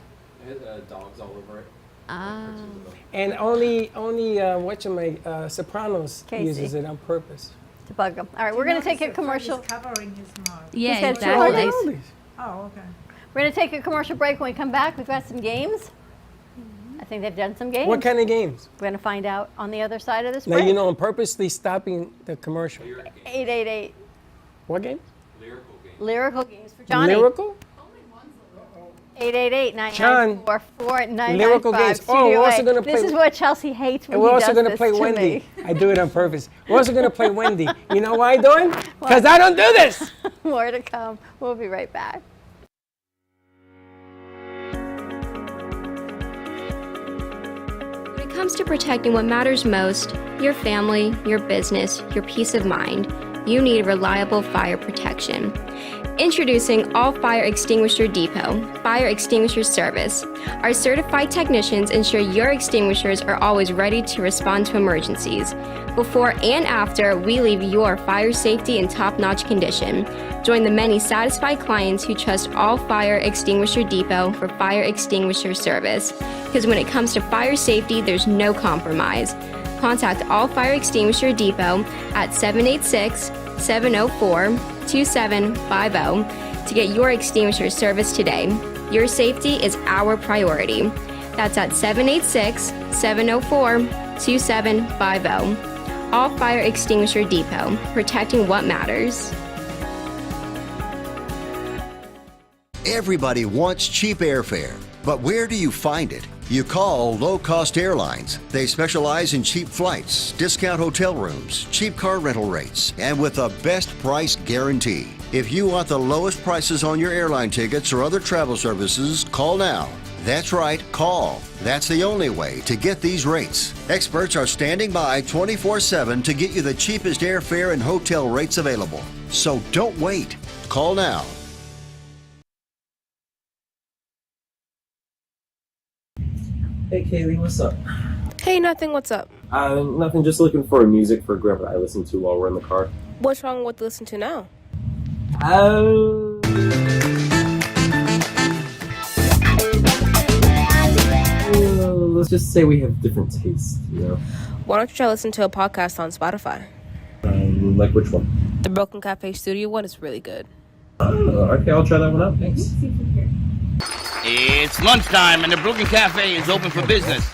[SPEAKER 6] It had dogs all over it.
[SPEAKER 19] Ah.
[SPEAKER 3] And only Sopranos
[SPEAKER 4] Casey.
[SPEAKER 3] uses it on purpose.
[SPEAKER 4] To bug him. All right,
[SPEAKER 12] Do
[SPEAKER 4] we're
[SPEAKER 12] you
[SPEAKER 4] going to take a
[SPEAKER 12] notice that Freddy's
[SPEAKER 4] commercial.
[SPEAKER 12] covering his mug.
[SPEAKER 19] Yeah,
[SPEAKER 4] He's got
[SPEAKER 19] exactly.
[SPEAKER 4] two
[SPEAKER 3] Oldies.
[SPEAKER 12] Oh, okay.
[SPEAKER 4] We're going to take a commercial break. When we come back, we've got some games. I think they've done some games.
[SPEAKER 3] What kind of games?
[SPEAKER 4] We're going to find out on the other side of this
[SPEAKER 3] Now,
[SPEAKER 4] break.
[SPEAKER 3] you know, I'm purposely stopping the commercial.
[SPEAKER 4] 888
[SPEAKER 3] What game?
[SPEAKER 6] Lyrical games.
[SPEAKER 4] Lyrical games for Johnny.
[SPEAKER 3] Lyrical?
[SPEAKER 4] 888-994-4995.
[SPEAKER 3] Lyrical games. Oh,
[SPEAKER 4] Studio
[SPEAKER 3] we're also
[SPEAKER 4] A.
[SPEAKER 3] gonna
[SPEAKER 4] This
[SPEAKER 3] play-
[SPEAKER 4] is what Chelsea hates when
[SPEAKER 3] And we're
[SPEAKER 4] he
[SPEAKER 3] also
[SPEAKER 4] does
[SPEAKER 3] going to
[SPEAKER 4] this
[SPEAKER 3] play
[SPEAKER 4] to
[SPEAKER 3] Wendy.
[SPEAKER 4] me.
[SPEAKER 3] I do it on purpose. We're also going to play Wendy. You know why I'm doing? Because I don't do this.
[SPEAKER 4] More to come. We'll be right back.
[SPEAKER 20] When it comes to protecting what matters most, your family, your business, your peace of mind, you need reliable fire protection. Introducing All Fire Extinguisher Depot, Fire Extinguisher Service. Our certified technicians ensure your extinguishers are always ready to respond to emergencies. Before and after, we leave your fire safety in top-notch condition. Join the many satisfied clients who trust All Fire Extinguisher Depot for fire extinguisher service. Because when it comes to fire safety, there's no compromise. Contact All Fire Extinguisher Depot at 786-704-2750 to get your extinguisher service today. Your safety is our priority. That's at 786-704-2750. All Fire Extinguisher Depot, protecting what matters.
[SPEAKER 21] Everybody wants cheap airfare, but where do you find it? You call Low Cost Airlines. They specialize in cheap flights, discount hotel rooms, cheap car rental rates, and with a best price guarantee. If you want the lowest prices on your airline tickets or other travel services, call now. That's right, call. That's the only way to get these rates. Experts are standing by 24/7 to get you the cheapest airfare and hotel rates available. So don't wait. Call now.
[SPEAKER 5] Hey Kaylee, what's up?
[SPEAKER 22] Hey, nothing. What's up?
[SPEAKER 5] Nothing, just looking for music for Grandpa I listen to while we're in the car.
[SPEAKER 22] What's wrong with listen to now?
[SPEAKER 5] Let's just say we have different tastes, you know?
[SPEAKER 22] Why don't you try listen to a podcast on Spotify?
[SPEAKER 5] Like which one?
[SPEAKER 22] The Broken Cafe Studio one is really good.
[SPEAKER 5] Okay, I'll try that one out. Thanks.
[SPEAKER 2] It's lunchtime and the Brooklyn Cafe is open for business.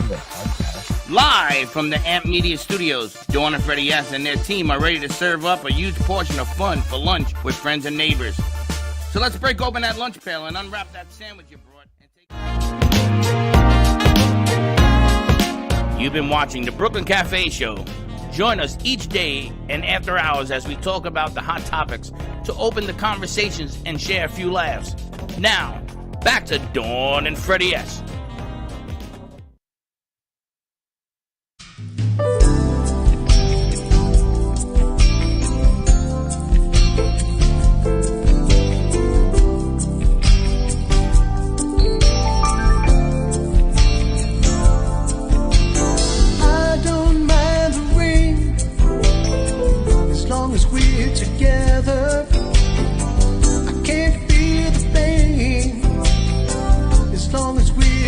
[SPEAKER 2] Live from the Amp Media Studios, Dawn and Freddy S. and their team are ready to serve up a huge portion of fun for lunch with friends and neighbors. So let's break open that lunch pail and unwrap that sandwich you brought. You've been watching the Brooklyn Cafe Show. Join us each day and after hours as we talk about the hot topics to open the conversations and share a few laughs. Now, back to Dawn and Freddy S.
[SPEAKER 1] Together, I can't feel the pain as long as we're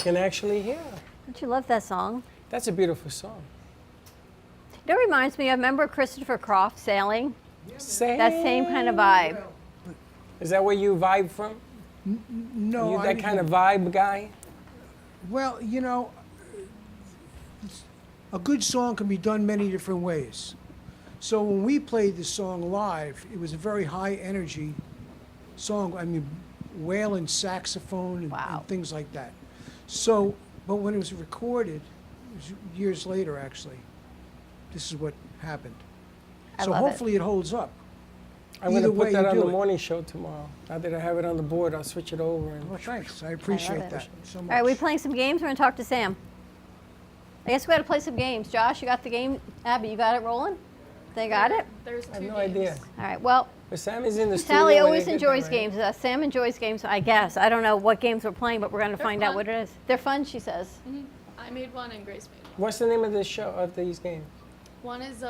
[SPEAKER 3] can actually hear.
[SPEAKER 4] Don't you love that song?
[SPEAKER 3] That's a beautiful song.
[SPEAKER 4] It reminds me, I remember Christopher Croft sailing.
[SPEAKER 3] Sail.
[SPEAKER 4] That same kind of vibe.
[SPEAKER 3] Is that where you vibe from?
[SPEAKER 1] No.
[SPEAKER 3] Are you that kind of vibe guy?
[SPEAKER 1] Well, you know, a good song can be done many different ways. So when we played the song live, it was a very high energy song. I mean, wailing saxophone and things like that. So, but when it was recorded, it was years later actually, this is what happened.
[SPEAKER 4] I
[SPEAKER 1] So
[SPEAKER 4] love it.
[SPEAKER 1] hopefully it holds up.
[SPEAKER 3] I'm going to
[SPEAKER 1] Either way
[SPEAKER 3] put that
[SPEAKER 1] you
[SPEAKER 3] on
[SPEAKER 1] do
[SPEAKER 3] the
[SPEAKER 1] it.
[SPEAKER 3] morning show tomorrow. Now that I have it on the board, I'll switch it over. And
[SPEAKER 1] Well, thanks. I
[SPEAKER 4] I
[SPEAKER 1] appreciate
[SPEAKER 4] love it.
[SPEAKER 1] that so
[SPEAKER 4] All
[SPEAKER 1] much.
[SPEAKER 4] right, we playing some games? We're going to talk to Sam. I guess we got to play some games. Josh, you got the game? Abby, you got it rolling? They got it?
[SPEAKER 17] There's
[SPEAKER 3] I have
[SPEAKER 17] two
[SPEAKER 3] no
[SPEAKER 17] games.
[SPEAKER 3] idea.
[SPEAKER 4] All right, well,
[SPEAKER 3] But Sam is in the studio.
[SPEAKER 4] Sally
[SPEAKER 3] when
[SPEAKER 4] always
[SPEAKER 3] they get that,
[SPEAKER 4] enjoys
[SPEAKER 3] right?
[SPEAKER 4] games. Sam enjoys games, I guess. I don't know what games we're playing, but we're going to
[SPEAKER 17] They're
[SPEAKER 4] find out
[SPEAKER 17] fun.
[SPEAKER 4] what it is. They're fun, she says.
[SPEAKER 17] Mhm. I made one and Grace made one.
[SPEAKER 3] What's the name of this show, of these games?
[SPEAKER 17] One is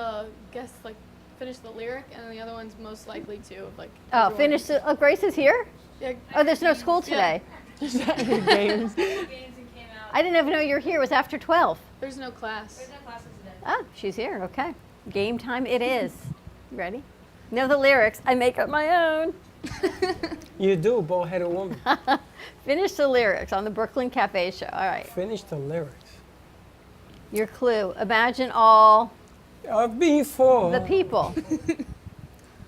[SPEAKER 17] guess like finish the lyric, and then the other one's most likely to of like.
[SPEAKER 4] Oh,
[SPEAKER 17] everyone-
[SPEAKER 4] finish the, oh, Grace is here?
[SPEAKER 17] Yeah.
[SPEAKER 4] Oh, there's no school today.
[SPEAKER 18] Games.
[SPEAKER 4] I didn't even know you were here. It was after 12.
[SPEAKER 17] There's no class. There's no classes today.
[SPEAKER 4] Oh, she's here. Okay. Game time it is. Ready? Know the lyrics. I make up my own.
[SPEAKER 3] You do, bull-headed woman.
[SPEAKER 4] Finish the lyrics on the Brooklyn Cafe show. All right.
[SPEAKER 3] Finish the lyrics.
[SPEAKER 4] Your clue. Imagine all
[SPEAKER 3] Before.
[SPEAKER 4] the people.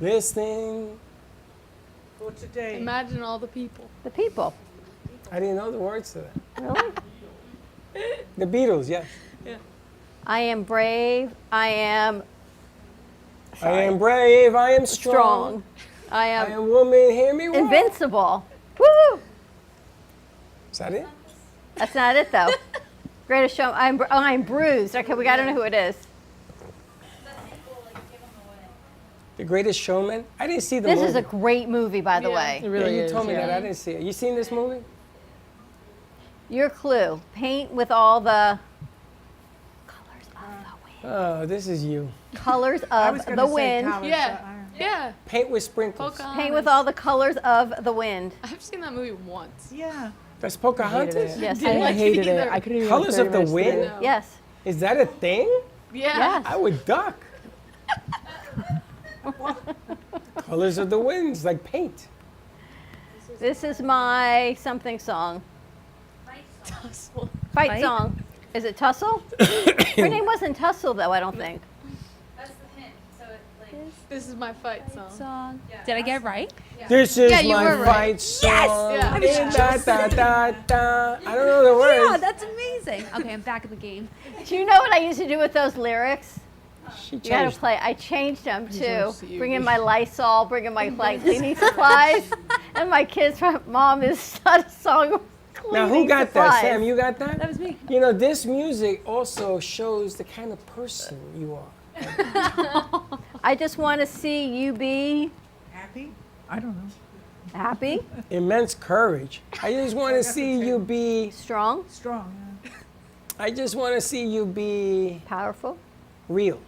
[SPEAKER 3] Listening.
[SPEAKER 12] For today.
[SPEAKER 17] Imagine all the people.
[SPEAKER 4] The people.
[SPEAKER 3] I didn't know the words to that.
[SPEAKER 4] Really?
[SPEAKER 3] The Beatles, yes.
[SPEAKER 17] Yeah.
[SPEAKER 4] I am brave. I am
[SPEAKER 3] I am brave, I am
[SPEAKER 4] strong.
[SPEAKER 3] strong.
[SPEAKER 4] I
[SPEAKER 3] I
[SPEAKER 4] am
[SPEAKER 3] am woman, hear me roar.
[SPEAKER 4] invincible. Woo!
[SPEAKER 3] Is that it?
[SPEAKER 4] That's not it though. Greatest show. I'm bruised. Okay, we got to know who it is.
[SPEAKER 3] The Greatest Showman? I didn't see the
[SPEAKER 4] This
[SPEAKER 3] movie.
[SPEAKER 4] is a great movie, by the way.
[SPEAKER 18] It really
[SPEAKER 3] you
[SPEAKER 18] is.
[SPEAKER 3] told me
[SPEAKER 18] yeah.
[SPEAKER 3] that. I didn't see it. You seen this movie?
[SPEAKER 4] Your clue. Paint with all the colors of the wind.
[SPEAKER 3] Oh, this is you.
[SPEAKER 4] Colors
[SPEAKER 12] I
[SPEAKER 4] of
[SPEAKER 12] was
[SPEAKER 4] the
[SPEAKER 12] gonna say
[SPEAKER 4] wind.
[SPEAKER 12] colors,
[SPEAKER 17] Yeah.
[SPEAKER 12] but I-
[SPEAKER 17] Yeah.
[SPEAKER 3] Paint with sprinkles.
[SPEAKER 17] Pocahontas.
[SPEAKER 4] Paint with all the colors of the wind.
[SPEAKER 17] I've seen that movie once.
[SPEAKER 12] Yeah.
[SPEAKER 3] That's
[SPEAKER 18] I hated
[SPEAKER 3] Pocahontas?
[SPEAKER 18] it.
[SPEAKER 4] Yes,
[SPEAKER 17] Didn't
[SPEAKER 4] I
[SPEAKER 17] like
[SPEAKER 18] I hated
[SPEAKER 17] either.
[SPEAKER 18] it. I couldn't even.
[SPEAKER 3] Colors
[SPEAKER 18] get
[SPEAKER 3] of the
[SPEAKER 18] 30 minutes
[SPEAKER 3] Wind?
[SPEAKER 18] through it.
[SPEAKER 4] Yes.
[SPEAKER 3] Is that a thing?
[SPEAKER 17] Yeah.
[SPEAKER 4] Yes.
[SPEAKER 3] I would duck. Colors of the Winds, like paint.
[SPEAKER 4] This is my something song.
[SPEAKER 17] Tussle.
[SPEAKER 4] Fight song. Is it Tussle? Her name wasn't Tussle though, I don't think.
[SPEAKER 17] This is my fight song.
[SPEAKER 19] Did I get it right?
[SPEAKER 3] This is
[SPEAKER 19] Yeah, you
[SPEAKER 3] my
[SPEAKER 19] were
[SPEAKER 3] fight
[SPEAKER 19] right.
[SPEAKER 3] song.
[SPEAKER 17] Yeah. I was
[SPEAKER 3] Da,
[SPEAKER 19] just
[SPEAKER 3] da, da, da. I don't know the words.
[SPEAKER 19] Yeah, that's amazing. Okay, I'm back in the game.
[SPEAKER 4] Do you know what I used to do with those lyrics?
[SPEAKER 3] She
[SPEAKER 4] You gotta
[SPEAKER 3] changed.
[SPEAKER 4] play. I changed them to
[SPEAKER 18] so
[SPEAKER 4] bring in my Lysol, bring in my like cleaning supplies, and my kids' mom is not a song. Of
[SPEAKER 3] Now, who
[SPEAKER 4] cleaning
[SPEAKER 3] got that?
[SPEAKER 4] supplies.
[SPEAKER 3] Sam, you got that?
[SPEAKER 19] That was me.
[SPEAKER 3] You know, this music also shows the kind of person you are.
[SPEAKER 4] I just want to see you be
[SPEAKER 12] Happy? I don't know.
[SPEAKER 4] happy,
[SPEAKER 3] Immense courage. I just want to see you be.
[SPEAKER 4] strong,
[SPEAKER 12] Strong.
[SPEAKER 3] I just want to see you be
[SPEAKER 4] powerful,
[SPEAKER 3] real.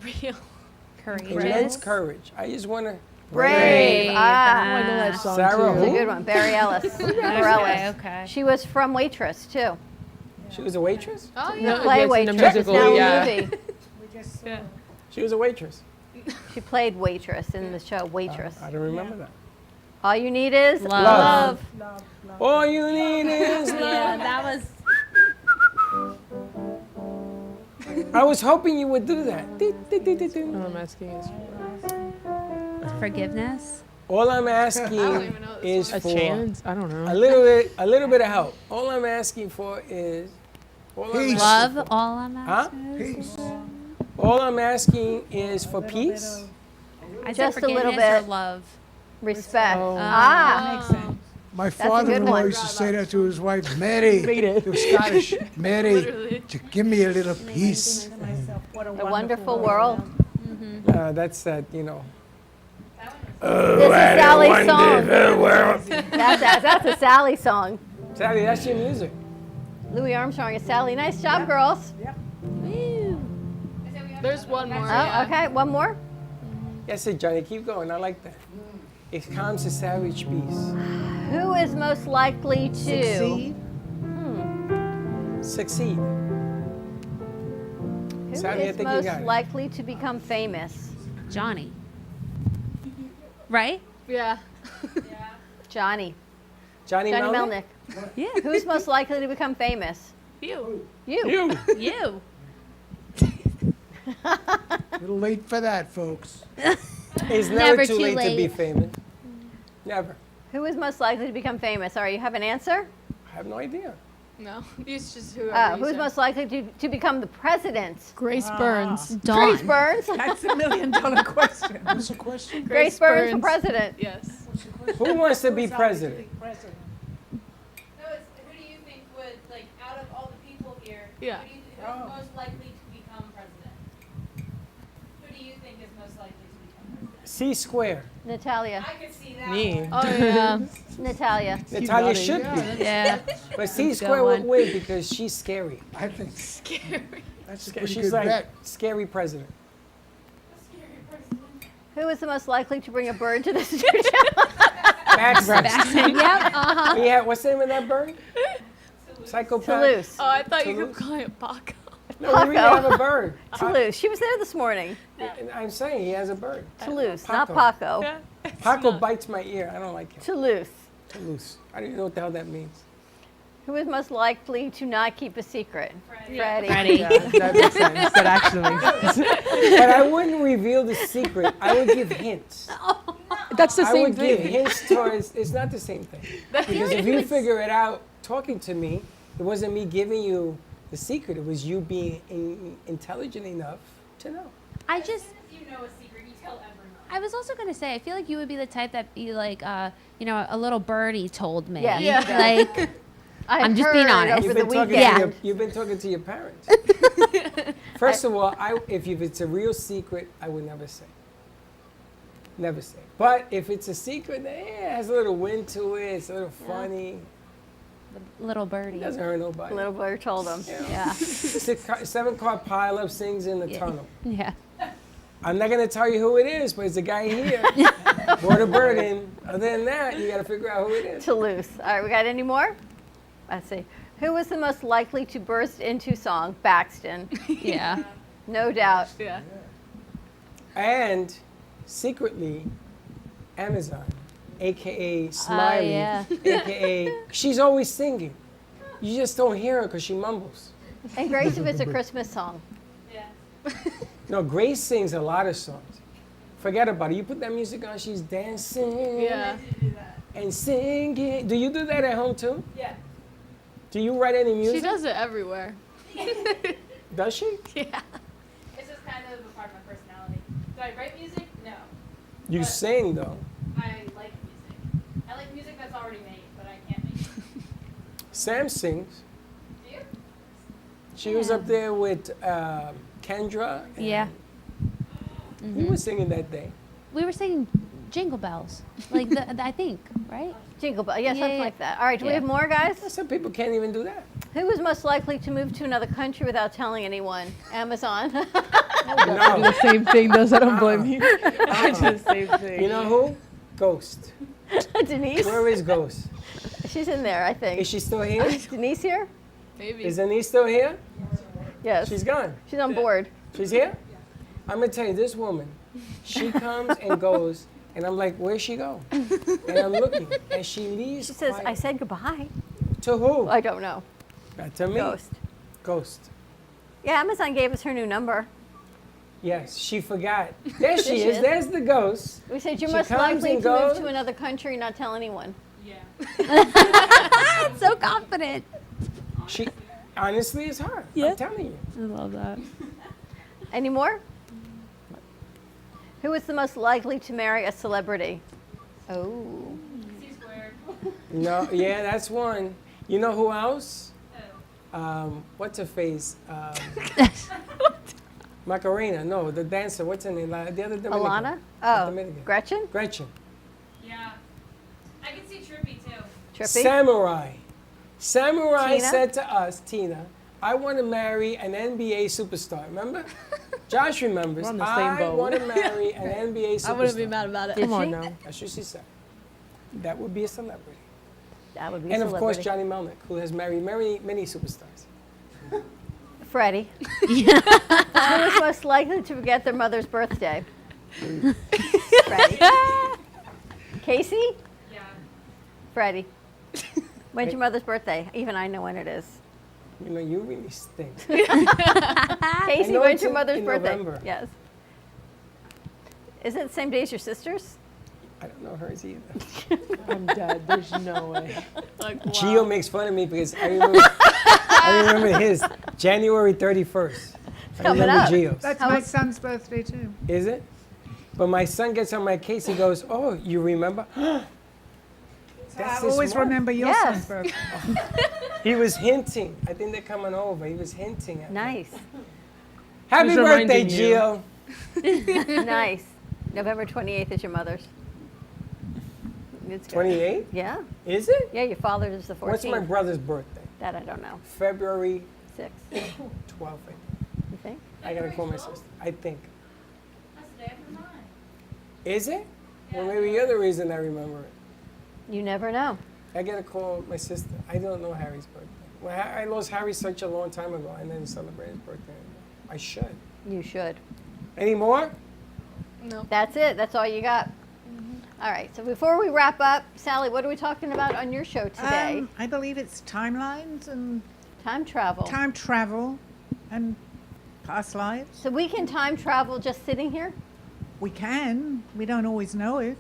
[SPEAKER 17] Real.
[SPEAKER 3] Immense
[SPEAKER 19] Courageous.
[SPEAKER 3] courage. I just want to.
[SPEAKER 4] brave.
[SPEAKER 18] Oh,
[SPEAKER 4] Ah,
[SPEAKER 18] I know that song
[SPEAKER 3] Sarah
[SPEAKER 18] too.
[SPEAKER 4] that's a
[SPEAKER 3] who?
[SPEAKER 4] good one. Barry Ellis.
[SPEAKER 19] Okay, okay.
[SPEAKER 4] She was from Waitress too.
[SPEAKER 3] She was a waitress?
[SPEAKER 17] Oh
[SPEAKER 18] No,
[SPEAKER 17] yeah.
[SPEAKER 4] Play
[SPEAKER 18] yes, in the
[SPEAKER 4] Waitress.
[SPEAKER 18] musical,
[SPEAKER 4] it's now
[SPEAKER 18] yeah.
[SPEAKER 4] a movie.
[SPEAKER 12] We just
[SPEAKER 17] Yeah.
[SPEAKER 3] She was a waitress.
[SPEAKER 4] She played Waitress in the show Waitress.
[SPEAKER 3] I don't remember that.
[SPEAKER 4] All you need is
[SPEAKER 19] Love.
[SPEAKER 12] love.
[SPEAKER 3] All you need is love.
[SPEAKER 19] Yeah, that was.
[SPEAKER 3] I was hoping you would do that.
[SPEAKER 18] All I'm asking is
[SPEAKER 19] Forgiveness.
[SPEAKER 3] All I'm
[SPEAKER 17] I don't
[SPEAKER 3] asking
[SPEAKER 17] even know this
[SPEAKER 3] is
[SPEAKER 18] a
[SPEAKER 3] for
[SPEAKER 18] chance. I don't know.
[SPEAKER 3] a little bit of help. All I'm asking for is
[SPEAKER 1] Peace.
[SPEAKER 19] Love. All I'm
[SPEAKER 3] Huh?
[SPEAKER 19] asking.
[SPEAKER 1] Peace.
[SPEAKER 3] All I'm asking is for peace.
[SPEAKER 19] I said
[SPEAKER 4] Just a little
[SPEAKER 19] forgiveness or
[SPEAKER 4] bit.
[SPEAKER 19] love.
[SPEAKER 4] respect.
[SPEAKER 18] Oh.
[SPEAKER 4] Ah,
[SPEAKER 12] Makes sense.
[SPEAKER 1] My
[SPEAKER 4] a good
[SPEAKER 1] father-in-law
[SPEAKER 4] one.
[SPEAKER 1] used to say that to his wife, Mary,
[SPEAKER 18] Read it.
[SPEAKER 1] he was Scottish, Mary,
[SPEAKER 17] Literally.
[SPEAKER 1] to give me a little peace.
[SPEAKER 12] To myself, what a
[SPEAKER 4] the wonderful world.
[SPEAKER 3] That's that, you know.
[SPEAKER 4] This is Sally's song. That's a Sally song.
[SPEAKER 3] Sally, that's your music.
[SPEAKER 4] Louis Armstrong is Sally. Nice job, girls.
[SPEAKER 17] There's one more.
[SPEAKER 4] Oh,
[SPEAKER 17] yeah.
[SPEAKER 4] okay. One more.
[SPEAKER 3] Yes, Johnny, keep going. I like that. It calms the savage beast.
[SPEAKER 4] Who is most likely to
[SPEAKER 12] Succeed.
[SPEAKER 3] succeed.
[SPEAKER 4] Who
[SPEAKER 3] Sammy, I
[SPEAKER 4] is
[SPEAKER 3] think you
[SPEAKER 4] most
[SPEAKER 3] got it.
[SPEAKER 4] likely to become famous?
[SPEAKER 19] Johnny. Right?
[SPEAKER 17] Yeah.
[SPEAKER 4] Johnny.
[SPEAKER 3] Johnny
[SPEAKER 4] Melnick.
[SPEAKER 19] Yeah.
[SPEAKER 4] Who's most likely to become famous?
[SPEAKER 19] You.
[SPEAKER 4] You.
[SPEAKER 19] You.
[SPEAKER 1] A little late for that, folks.
[SPEAKER 3] It's never too late to be famous. Never.
[SPEAKER 4] Who is most likely to become famous? All right, you have an answer?
[SPEAKER 3] I have no idea.
[SPEAKER 17] No, it's just whoever. you
[SPEAKER 4] Who's
[SPEAKER 17] said.
[SPEAKER 4] most likely to become the president?
[SPEAKER 17] Grace Burns.
[SPEAKER 4] Grace Burns?
[SPEAKER 12] That's $1 million question.
[SPEAKER 1] What's the question?
[SPEAKER 4] Grace Burns for president.
[SPEAKER 17] Yes.
[SPEAKER 3] Who wants to be president?
[SPEAKER 7] No, it's who do you think would, like, out of all the people here,
[SPEAKER 17] Yeah.
[SPEAKER 7] who's most likely to become president? Who do you think is most likely to become president?
[SPEAKER 3] C square.
[SPEAKER 4] Natalia.
[SPEAKER 7] I could see that.
[SPEAKER 3] Me.
[SPEAKER 17] Oh yeah.
[SPEAKER 4] Natalia.
[SPEAKER 3] Natalia should be.
[SPEAKER 19] Yeah.
[SPEAKER 3] But C square would win because she's scary.
[SPEAKER 1] I think
[SPEAKER 17] Scary.
[SPEAKER 1] that's a pretty
[SPEAKER 3] She's
[SPEAKER 1] good
[SPEAKER 3] like
[SPEAKER 1] bet.
[SPEAKER 3] scary president.
[SPEAKER 4] Who is the most likely to bring a bird to the studio?
[SPEAKER 3] Baxter.
[SPEAKER 4] Yep. Uh-huh.
[SPEAKER 3] Yeah, what's the name of that bird? Psychopath.
[SPEAKER 4] Toulouse.
[SPEAKER 17] Oh, I thought you
[SPEAKER 3] Toulouse?
[SPEAKER 17] could call it Paco.
[SPEAKER 3] No, we really have a bird.
[SPEAKER 4] Toulouse. She was there this morning.
[SPEAKER 3] I'm saying he has a bird.
[SPEAKER 4] Toulouse, not
[SPEAKER 3] Paco.
[SPEAKER 4] Paco.
[SPEAKER 3] Paco bites my ear. I don't like him.
[SPEAKER 4] Toulouse.
[SPEAKER 3] Toulouse. I don't even know what the hell that means.
[SPEAKER 4] Who is most likely to not keep a secret? Freddie.
[SPEAKER 19] Freddie.
[SPEAKER 18] Yeah, that makes sense. That actually makes sense.
[SPEAKER 3] But I wouldn't reveal the secret. I would give hints.
[SPEAKER 18] That's the
[SPEAKER 3] I
[SPEAKER 18] same
[SPEAKER 3] would give
[SPEAKER 18] thing.
[SPEAKER 3] hints towards. It's not the same thing. Because if you figure it out talking to me, it wasn't me giving you the secret. It was you being intelligent enough to know.
[SPEAKER 19] I just.
[SPEAKER 7] If you know a secret, you tell everyone.
[SPEAKER 19] I was also going to say, I feel like you would be the type that be like, you know, a little birdie told me.
[SPEAKER 4] Yeah.
[SPEAKER 17] Yeah.
[SPEAKER 19] Like, I'm just being honest.
[SPEAKER 4] Over the weekend.
[SPEAKER 19] Yeah.
[SPEAKER 3] You've been talking to your parents. First of all, if it's a real secret, I would never say. Never say. But if it's a secret, it has a little wind to it. It's a little funny.
[SPEAKER 19] Little birdie.
[SPEAKER 3] It doesn't hurt nobody.
[SPEAKER 4] Little bird told him. Yeah.
[SPEAKER 3] 7-car pileup sings in the tunnel.
[SPEAKER 19] Yeah.
[SPEAKER 3] I'm not going to tell you who it is, but it's a guy here. Brought a bird in. Other than that, you got to figure out who it is.
[SPEAKER 4] Toulouse. All right, we got any more? Let's see. Who was the most likely to burst into song? Baxton.
[SPEAKER 19] Yeah.
[SPEAKER 4] No doubt.
[SPEAKER 17] Yeah.
[SPEAKER 3] And secretly, Amazon, aka Smiley,
[SPEAKER 4] yeah.
[SPEAKER 3] aka she's always singing. You just don't hear her because she mumbles.
[SPEAKER 4] And Grace, if it's a Christmas song.
[SPEAKER 7] Yeah.
[SPEAKER 3] No, Grace sings a lot of songs. Forget about it. You put that music on, she's dancing
[SPEAKER 17] Yeah.
[SPEAKER 3] and singing. Do you do that at home too?
[SPEAKER 7] Yeah.
[SPEAKER 3] Do you write any music?
[SPEAKER 17] She does it everywhere.
[SPEAKER 3] Does she?
[SPEAKER 17] Yeah.
[SPEAKER 7] It's just kind of a part of my personality. Do I write music? No.
[SPEAKER 3] You
[SPEAKER 7] But
[SPEAKER 3] sing though.
[SPEAKER 7] I like music. I like music that's already made, but I can't make it.
[SPEAKER 3] Sam sings.
[SPEAKER 7] Do you?
[SPEAKER 3] She was up there with Kendra. And
[SPEAKER 19] Yeah.
[SPEAKER 3] Who was singing that day?
[SPEAKER 19] We were singing Jingle Bells. Like, I think, right?
[SPEAKER 4] Jingle Bell. Yeah, something
[SPEAKER 19] Yeah.
[SPEAKER 4] like that. All right, do we
[SPEAKER 19] Yeah.
[SPEAKER 4] have more, guys?
[SPEAKER 3] Some people can't even do that.
[SPEAKER 4] Who was most likely to move to another country without telling anyone? Amazon.
[SPEAKER 18] I do the same thing, though, so I don't blame you. I do the same thing.
[SPEAKER 3] You know who? Ghost.
[SPEAKER 4] Denise?
[SPEAKER 3] Where is Ghost?
[SPEAKER 4] She's in there, I think.
[SPEAKER 3] Is she still here?
[SPEAKER 4] Is Denise here?
[SPEAKER 17] Maybe.
[SPEAKER 3] Is Denise still here?
[SPEAKER 4] Yes.
[SPEAKER 3] She's gone.
[SPEAKER 4] She's on board.
[SPEAKER 3] She's here? I'm going to tell you, this woman, she comes and goes, and I'm like, where'd she go? And I'm looking, and she leaves.
[SPEAKER 4] She says,
[SPEAKER 3] quiet.
[SPEAKER 4] I said goodbye.
[SPEAKER 3] To who?
[SPEAKER 4] I don't know.
[SPEAKER 3] Not to me.
[SPEAKER 4] Ghost.
[SPEAKER 3] Ghost.
[SPEAKER 4] Yeah, Amazon gave us her new number.
[SPEAKER 3] Yes, she forgot. There she
[SPEAKER 4] There
[SPEAKER 3] is.
[SPEAKER 4] she is.
[SPEAKER 3] There's the ghost.
[SPEAKER 4] We said you're
[SPEAKER 3] She
[SPEAKER 4] most
[SPEAKER 3] comes
[SPEAKER 4] likely
[SPEAKER 3] and
[SPEAKER 4] to move
[SPEAKER 3] goes.
[SPEAKER 4] to another country and not tell anyone.
[SPEAKER 7] Yeah.
[SPEAKER 19] So confident.
[SPEAKER 3] She, honestly, it's her.
[SPEAKER 19] Yeah.
[SPEAKER 3] I'm telling you.
[SPEAKER 18] I love that.
[SPEAKER 4] Any more? Who is the most likely to marry a celebrity? Oh.
[SPEAKER 7] C squared.
[SPEAKER 3] No, yeah, that's one. You know who else? What's her face? Macarena. No, the dancer. What's her name? The other Dominican.
[SPEAKER 4] Alana? Oh,
[SPEAKER 3] Dominican.
[SPEAKER 4] Gretchen?
[SPEAKER 3] Gretchen.
[SPEAKER 7] Yeah. I can see Trippy too.
[SPEAKER 4] Trippy?
[SPEAKER 3] Samurai. Samurai
[SPEAKER 4] Tina?
[SPEAKER 3] said to us, Tina, I want to marry an NBA superstar. Remember? Josh remembers.
[SPEAKER 18] We're on the same
[SPEAKER 3] I
[SPEAKER 18] boat.
[SPEAKER 3] want to marry an NBA superstar.
[SPEAKER 17] I wouldn't be mad about it.
[SPEAKER 4] Did
[SPEAKER 18] Come on
[SPEAKER 4] she?
[SPEAKER 18] now.
[SPEAKER 3] That's what she said. That would be a celebrity.
[SPEAKER 4] That would be
[SPEAKER 3] And
[SPEAKER 4] a
[SPEAKER 3] of course,
[SPEAKER 4] celebrity.
[SPEAKER 3] Johnny Melnick, who has married many superstars.
[SPEAKER 4] Freddie. Who is most likely to forget their mother's birthday? Freddie. Casey?
[SPEAKER 7] Yeah.
[SPEAKER 4] Freddie. When's your mother's birthday? Even I know when it is.
[SPEAKER 3] You know, you really stink.
[SPEAKER 4] Casey,
[SPEAKER 3] know
[SPEAKER 4] when's
[SPEAKER 3] it's
[SPEAKER 4] your mother's
[SPEAKER 3] in
[SPEAKER 4] birthday?
[SPEAKER 3] November.
[SPEAKER 4] Yes. Is it the same day as your sister's?
[SPEAKER 3] I don't know hers either.
[SPEAKER 18] I'm dead. There's no way.
[SPEAKER 3] Gio makes fun of me because I remember his January 31st. I
[SPEAKER 4] coming
[SPEAKER 3] remember
[SPEAKER 4] up.
[SPEAKER 3] Gio's.
[SPEAKER 12] That's my son's birthday too.
[SPEAKER 3] Is it? But my son gets on my case. He goes, "Oh, you remember?"
[SPEAKER 12] I
[SPEAKER 3] That's
[SPEAKER 12] always remember your son's birthday.
[SPEAKER 3] He was hinting. I think they're coming over. He was hinting at me.
[SPEAKER 4] Nice.
[SPEAKER 3] Happy
[SPEAKER 18] Who's
[SPEAKER 3] birthday,
[SPEAKER 18] reminding you?
[SPEAKER 3] Gio.
[SPEAKER 4] Nice. November 28th is your mother's. It's good.
[SPEAKER 3] 28?
[SPEAKER 4] Yeah.
[SPEAKER 3] Is it?
[SPEAKER 4] Yeah, your father's is the 14th.
[SPEAKER 3] What's my brother's birthday?
[SPEAKER 4] That I don't know.
[SPEAKER 3] February
[SPEAKER 4] 6th.
[SPEAKER 3] 12th.
[SPEAKER 4] You think?
[SPEAKER 3] I gotta call my sister. I think.
[SPEAKER 7] That's the day after mine.
[SPEAKER 3] Is it? Well, maybe you're the reason I remember it.
[SPEAKER 4] You never know.
[SPEAKER 3] I gotta call my sister. I don't know Harry's birthday. Well, I lost Harry such a long time ago. I never celebrated his birthday anymore. I should.
[SPEAKER 4] You should.
[SPEAKER 3] Any more?
[SPEAKER 17] No.
[SPEAKER 4] That's it. That's all you got. All right. So before we wrap up, Sally, what are we talking about on your show today?
[SPEAKER 12] I believe it's timelines and
[SPEAKER 4] Time travel.
[SPEAKER 12] time travel and past lives.
[SPEAKER 4] So we can time travel just sitting here?
[SPEAKER 12] We can. We don't always know it,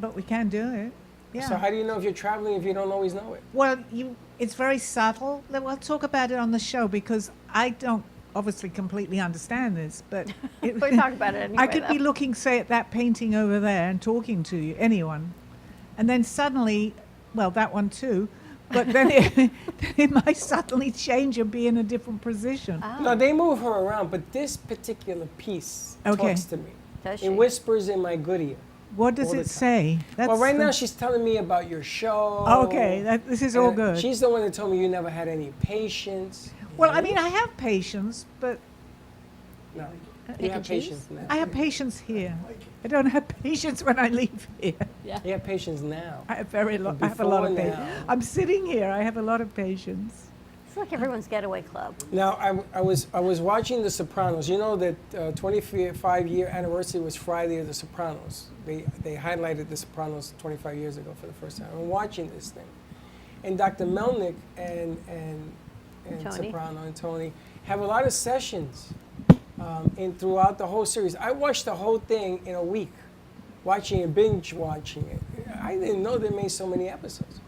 [SPEAKER 12] but we can do it. Yeah.
[SPEAKER 3] So how do you know if you're traveling if you don't always know it?
[SPEAKER 12] Well, it's very subtle. We'll talk about it on the show because I don't obviously completely understand this, but
[SPEAKER 4] We talk about it anyway.
[SPEAKER 12] I could be looking, say, at that painting over there and talking to you, anyone, and then suddenly, well, that one too, but then it might suddenly change and be in a different position.
[SPEAKER 3] No, they move her around, but this particular piece talks to me.
[SPEAKER 4] Does she?
[SPEAKER 3] It whispers in my good ear.
[SPEAKER 12] What does
[SPEAKER 3] all the
[SPEAKER 12] it
[SPEAKER 3] time.
[SPEAKER 12] say?
[SPEAKER 3] Well, right now she's telling me about your show.
[SPEAKER 12] Okay, this is all
[SPEAKER 3] And
[SPEAKER 12] good.
[SPEAKER 3] She's the one that told me you never had any patience.
[SPEAKER 12] Well, I mean, I have patience, but
[SPEAKER 3] No, you have patience now.
[SPEAKER 12] I have patience here. I don't have patience when I leave here.
[SPEAKER 3] You have patience now.
[SPEAKER 12] I have I have a lot
[SPEAKER 3] Before
[SPEAKER 12] of patience.
[SPEAKER 3] now.
[SPEAKER 12] I'm sitting here. I have a lot of patience.
[SPEAKER 4] It's like everyone's getaway club.
[SPEAKER 3] Now, I was watching The Sopranos. You know that 25-year anniversary was Friday of The Sopranos. They highlighted The Sopranos 25 years ago for the first time. I'm watching this thing, and Dr. Melnick and
[SPEAKER 4] Tony.
[SPEAKER 3] Soprano and Tony have a lot of sessions throughout the whole series. I watched the whole thing in a week, binge watching it. I didn't know they made so many episodes.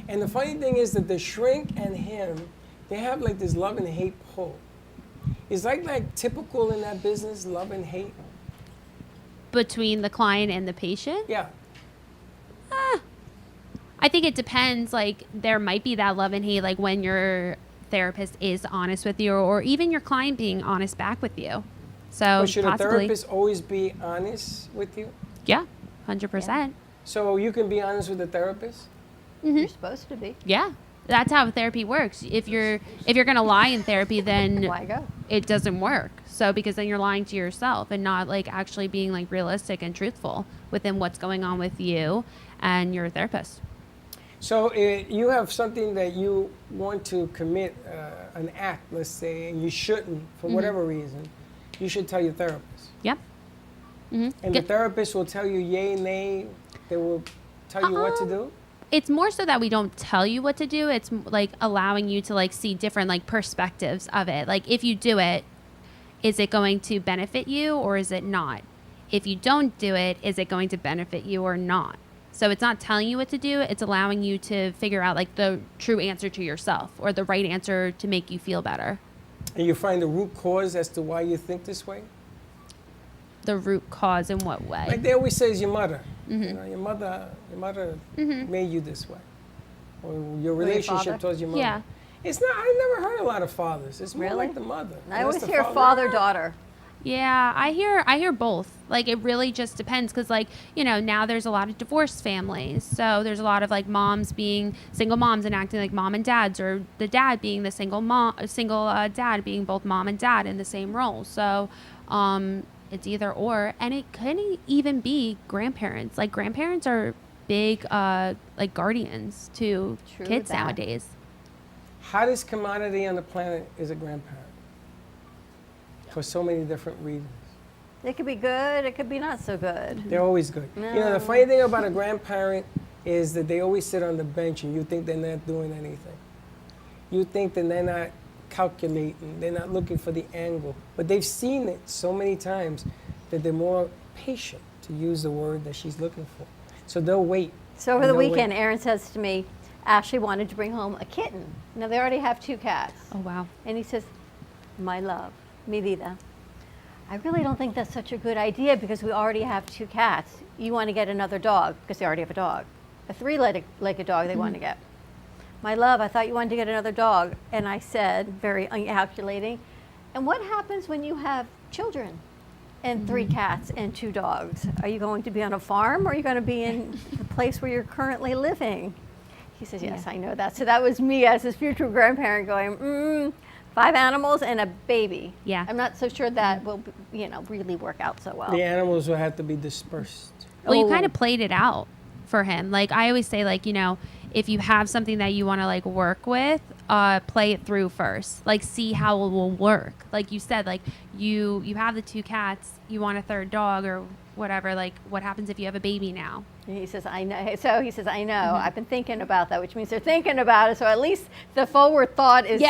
[SPEAKER 3] And the funny thing is that the shrink and him, they have like this love and hate pull. Is like typical in that business, love and hate?
[SPEAKER 19] Between the client and the patient?
[SPEAKER 3] Yeah.
[SPEAKER 19] I think it depends. Like, there might be that love and hate, like when your therapist is honest with you, or even your client being honest back with you. So
[SPEAKER 3] But should a
[SPEAKER 19] possibly,
[SPEAKER 3] therapist always be honest with you?
[SPEAKER 19] yeah, 100%.
[SPEAKER 3] So you can be honest with the therapist?
[SPEAKER 4] You're supposed to be.
[SPEAKER 19] Yeah, that's how therapy works. If you're gonna lie in therapy, then
[SPEAKER 4] Why go?
[SPEAKER 19] it doesn't work. So because then you're lying to yourself and not like actually being like realistic and truthful within what's going on with you and your therapist.
[SPEAKER 3] So you have something that you want to commit an act, let's say, and you shouldn't for whatever reason. You should tell your therapist.
[SPEAKER 19] Yep.
[SPEAKER 3] And the therapist will tell you yay, nay. They will tell you what to do.
[SPEAKER 19] It's more so that we don't tell you what to do. It's like allowing you to like see different like perspectives of it. Like if you do it, is it going to benefit you or is it not? If you don't do it, is it going to benefit you or not? So it's not telling you what to do. It's allowing you to figure out like the true answer to yourself or the right answer to make you feel better.
[SPEAKER 3] And you find the root cause as to why you think this way?
[SPEAKER 19] The root cause in what way?
[SPEAKER 3] Like they always say, it's your mother.
[SPEAKER 19] Mm-hmm.
[SPEAKER 3] You know, your mother
[SPEAKER 19] Mm-hmm.
[SPEAKER 3] made you this way. Or your
[SPEAKER 4] Or your
[SPEAKER 3] relationship
[SPEAKER 4] father.
[SPEAKER 3] towards your mother.
[SPEAKER 19] Yeah.
[SPEAKER 3] It's not, I've never heard a lot of fathers. It's more
[SPEAKER 4] Really?
[SPEAKER 3] like the mother.
[SPEAKER 4] I
[SPEAKER 3] Unless
[SPEAKER 4] always
[SPEAKER 3] the
[SPEAKER 4] hear father-daughter.
[SPEAKER 19] Yeah, I hear both. Like it really just depends because like, you know, now there's a lot of divorced families. So there's a lot of like moms being single moms and acting like mom and dads, or the dad being the single dad being both mom and dad in the same role. So it's either or, and it can even be grandparents. Like grandparents are big like guardians to
[SPEAKER 4] True
[SPEAKER 19] kids
[SPEAKER 4] that.
[SPEAKER 19] nowadays.
[SPEAKER 3] Hottest commodity on the planet is a grandparent. for so many different reasons.
[SPEAKER 4] It could be good, it could be not so good.
[SPEAKER 3] They're always good. You know, the funny thing about a grandparent is that they always sit on the bench and you think they're not doing anything. You think that they're not calculating, they're not looking for the angle. But they've seen it so many times that they're more patient, to use the word that she's looking for. So they'll wait.
[SPEAKER 4] So over the weekend, Aaron says to me, Ashley wanted to bring home a kitten. Now they already have 2 cats.
[SPEAKER 19] Oh, wow.
[SPEAKER 4] And he says, my love, mi vida, I really don't think that's such a good idea because we already have 2 cats. You want to get another dog because they already have a dog. A 3-legged dog they want to get. My love, I thought you wanted to get another dog. And I said, very uncalculating, and what happens when you have children and 3 cats and 2 dogs? Are you going to be on a farm or are you going to be in the place where you're currently living? He says, yes, I know that. So that was me as his future grandparent going, 5 animals and a baby.
[SPEAKER 19] Yeah.
[SPEAKER 4] I'm not so sure that will, really work out so well.
[SPEAKER 3] The animals will have to be dispersed.
[SPEAKER 19] Well, you kind of played it out for him. Like I always say, like, if you have something that you want to like work with, play it through first. Like see how it will work. Like you said, like you have the 2 cats, you want a 3rd dog or whatever. Like what happens if you have a baby now?
[SPEAKER 4] And he says, I know. So he says, I know. I've been thinking about that, which means they're thinking about it. So at least the forward thought is